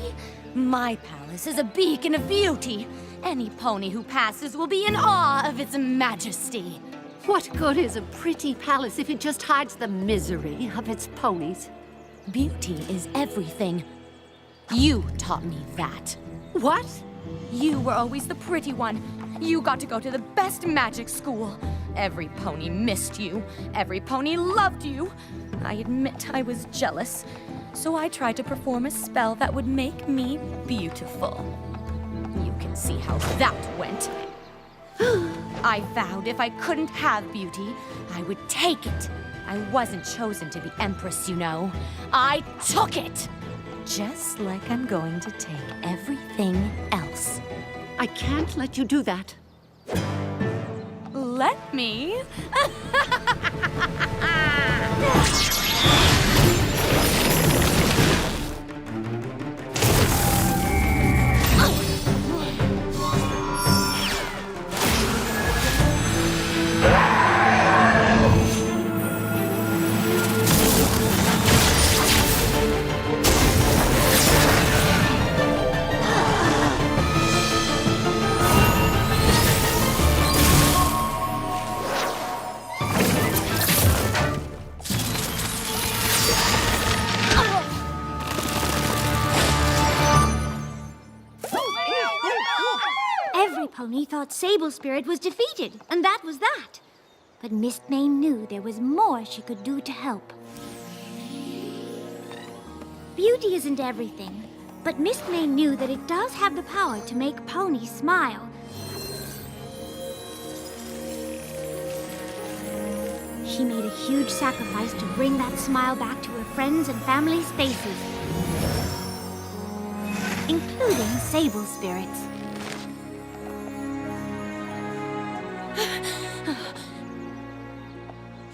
My palace is a beacon of beauty. Any pony who passes will be in awe of its majesty.
What good is a pretty palace if it just hides the misery of its ponies?
Beauty is everything. You taught me that.
What?
You were always the pretty one. You got to go to the best magic school. Every pony missed you. Every pony loved you. I admit I was jealous. So I tried to perform a spell that would make me beautiful. You can see how that went. I vowed if I couldn't have beauty, I would take it. I wasn't chosen to be Empress, you know. I took it! Just like I'm going to take everything else.
I can't let you do that.
Let me.
Everypony thought Sable Spirit was defeated, and that was that. But Mistmane knew there was more she could do to help. Beauty isn't everything, but Mistmane knew that it does have the power to make ponies smile. She made a huge sacrifice to bring that smile back to her friends' and family's faces, including Sable Spirits.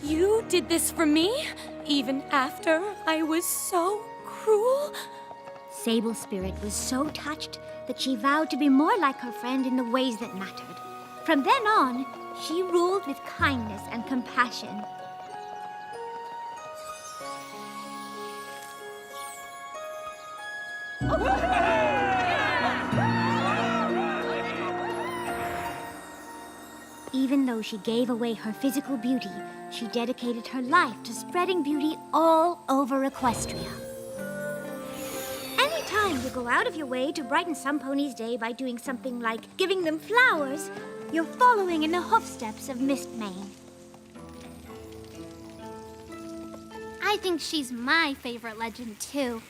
You did this for me, even after I was so cruel?
Sable Spirit was so touched that she vowed to be more like her friend in the ways that mattered. From then on, she ruled with kindness and compassion. Even though she gave away her physical beauty, she dedicated her life to spreading beauty all over Equestria. Anytime you go out of your way to brighten some pony's day by doing something like giving them flowers, you're following in the hoofsteps of Mistmane.
I think she's my favorite legend, too.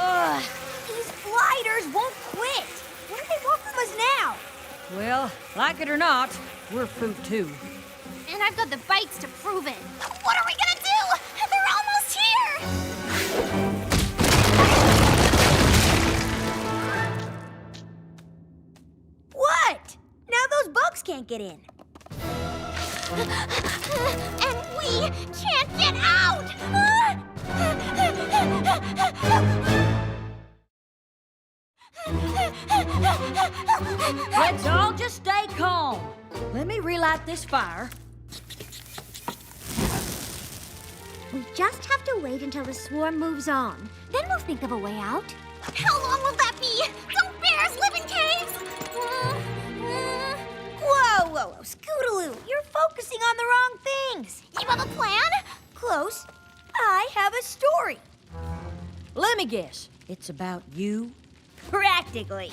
Ugh, these gliders won't quit. What do they want from us now?
Well, like it or not, we're food too.
And I've got the bikes to prove it. What are we gonna do? They're almost here!
What? Now those bugs can't get in.
And we can't get out!
Let's all just stay calm. Let me relight this fire.
We just have to wait until the swarm moves on. Then we'll think of a way out.
How long will that be? Don't bears live in caves?
Whoa, Scootaloo, you're focusing on the wrong things.
You have a plan?
Close. I have a story.
Let me guess. It's about you?
Practically.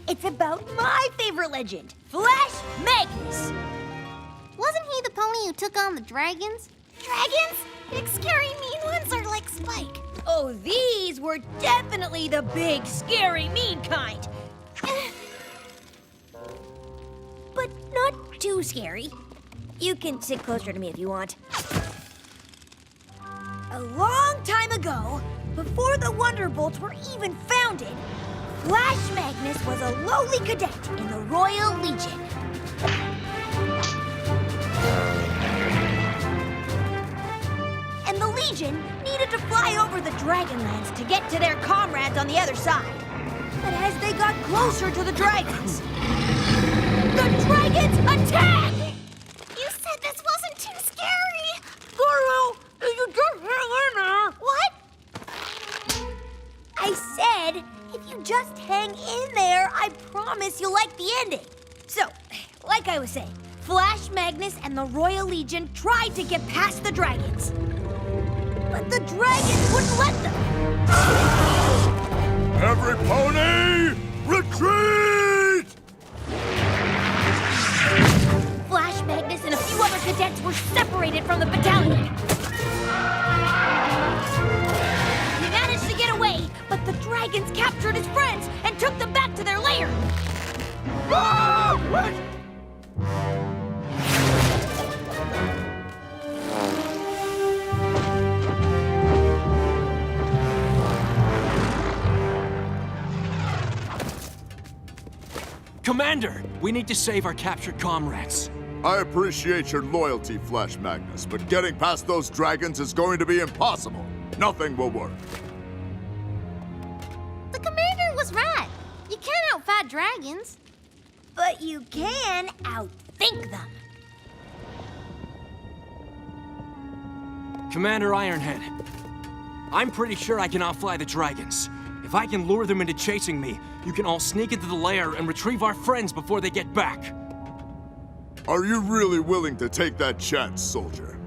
It's about my favorite legend, Flash Magnus.
Wasn't he the pony who took on the dragons? Dragons? Big, scary, mean ones are like Spike.
Oh, these were definitely the big, scary, mean kind. But not too scary. You can sit closer to me if you want. A long time ago, before the Wonderbolts were even founded, Flash Magnus was a lowly cadet in the Royal Legion. And the Legion needed to fly over the Dragonlands to get to their comrades on the other side. But as they got closer to the dragons, the dragons attacked!
You said this wasn't too scary.
Girl, you just hang in there. What? I said, if you just hang in there, I promise you'll like the ending. So, like I was saying, Flash Magnus and the Royal Legion tried to get past the dragons. But the dragons wouldn't let them.
Everypony, retreat!
Flash Magnus and a few other cadets were separated from the battalion. We managed to get away,
Commander, we need to save our captured comrades.
I appreciate your loyalty, Flash Magnus, but getting past those dragons is going to be impossible. Nothing will work.
The commander was right. You can't outfight dragons.
But you can outthink them.
Commander Ironhead, I'm pretty sure I can outfly the dragons. If I can lure them into chasing me, you can all sneak into the lair and retrieve our friends before they get back.
Are you really willing to take that chance, soldier?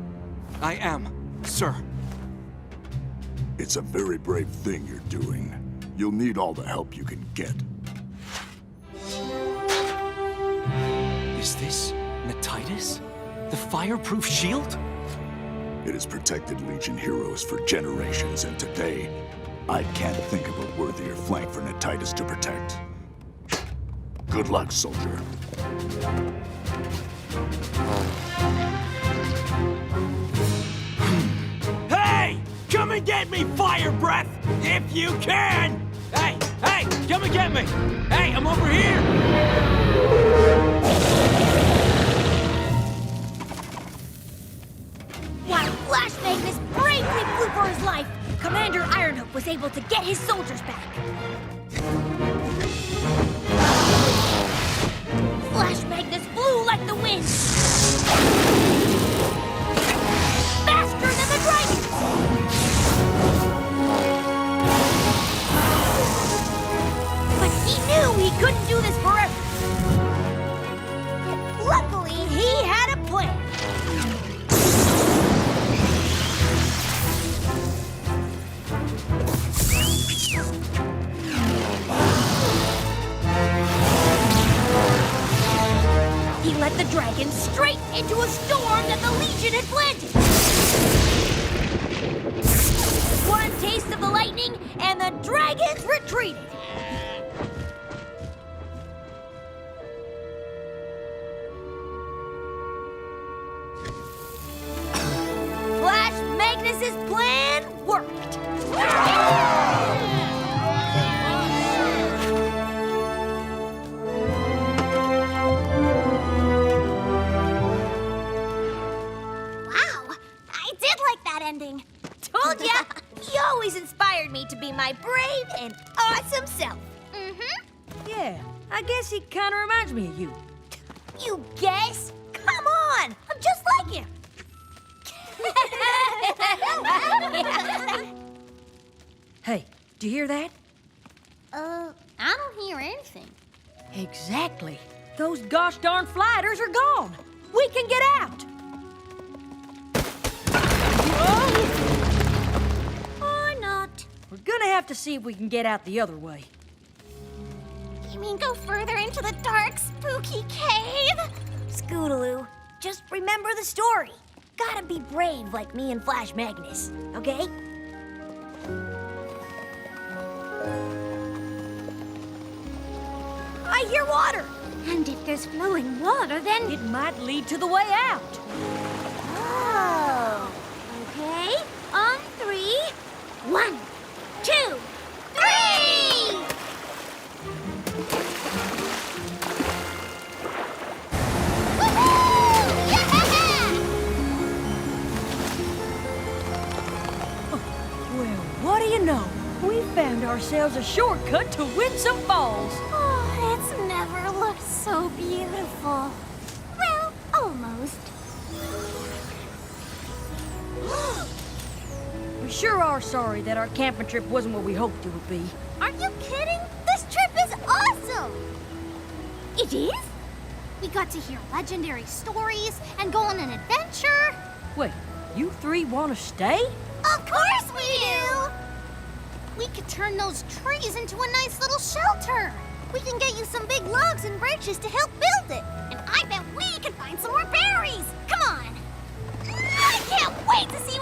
I am, sir.
It's a very brave thing you're doing. You'll need all the help you can get.
Is this Natitus? The fireproof shield?
It has protected Legion heroes for generations, and today, I can't think of a worthier flank for Natitus to protect. Good luck, soldier.
Hey! Come and get me, Fire Breath! If you can! Hey! Hey! Come and get me! Hey, I'm over here!
While Flash Magnus bravely flew for his life, Commander Ironhook was able to get his soldiers back. Flash Magnus flew like the wind. Faster than the dragons! But he knew he couldn't do this forever. Luckily, he had a plan. He led the dragon straight into a storm that the Legion had planted. One taste of the lightning, and the dragons retreated. Flash Magnus's plan worked. Ending. Told ya! He always inspired me to be my brave and awesome self. Mm-hmm.
Yeah, I guess he kind of reminds me of you.
You guess? Come on! I'm just like him.
Hey, do you hear that?
I don't hear anything.
Exactly. Those gosh darn flighters are gone. We can get out.
Or not.
We're gonna have to see if we can get out the other way.
You mean go further into the dark, spooky cave?
Scootaloo, just remember the story. Gotta be brave like me and Flash Magnus, okay? I hear water.
And if there's flowing water, then
it might lead to the way out.
Oh. Okay, on 3. 1, 2, 3! Woohoo! Yeah!
Well, what do you know? We found ourselves a shortcut to Winsome Falls.
Oh, it's never looked so beautiful. Well, almost.
We sure are sorry that our camping trip wasn't what we hoped it would be.
Are you kidding? This trip is awesome! It is? We got to hear legendary stories and go on an adventure.
Wait, you three want to stay?
Of course we do! We could turn those trees into a nice little shelter. We can get you some big logs and branches to help build it. And I bet we can find some more berries. Come on. I can't wait to see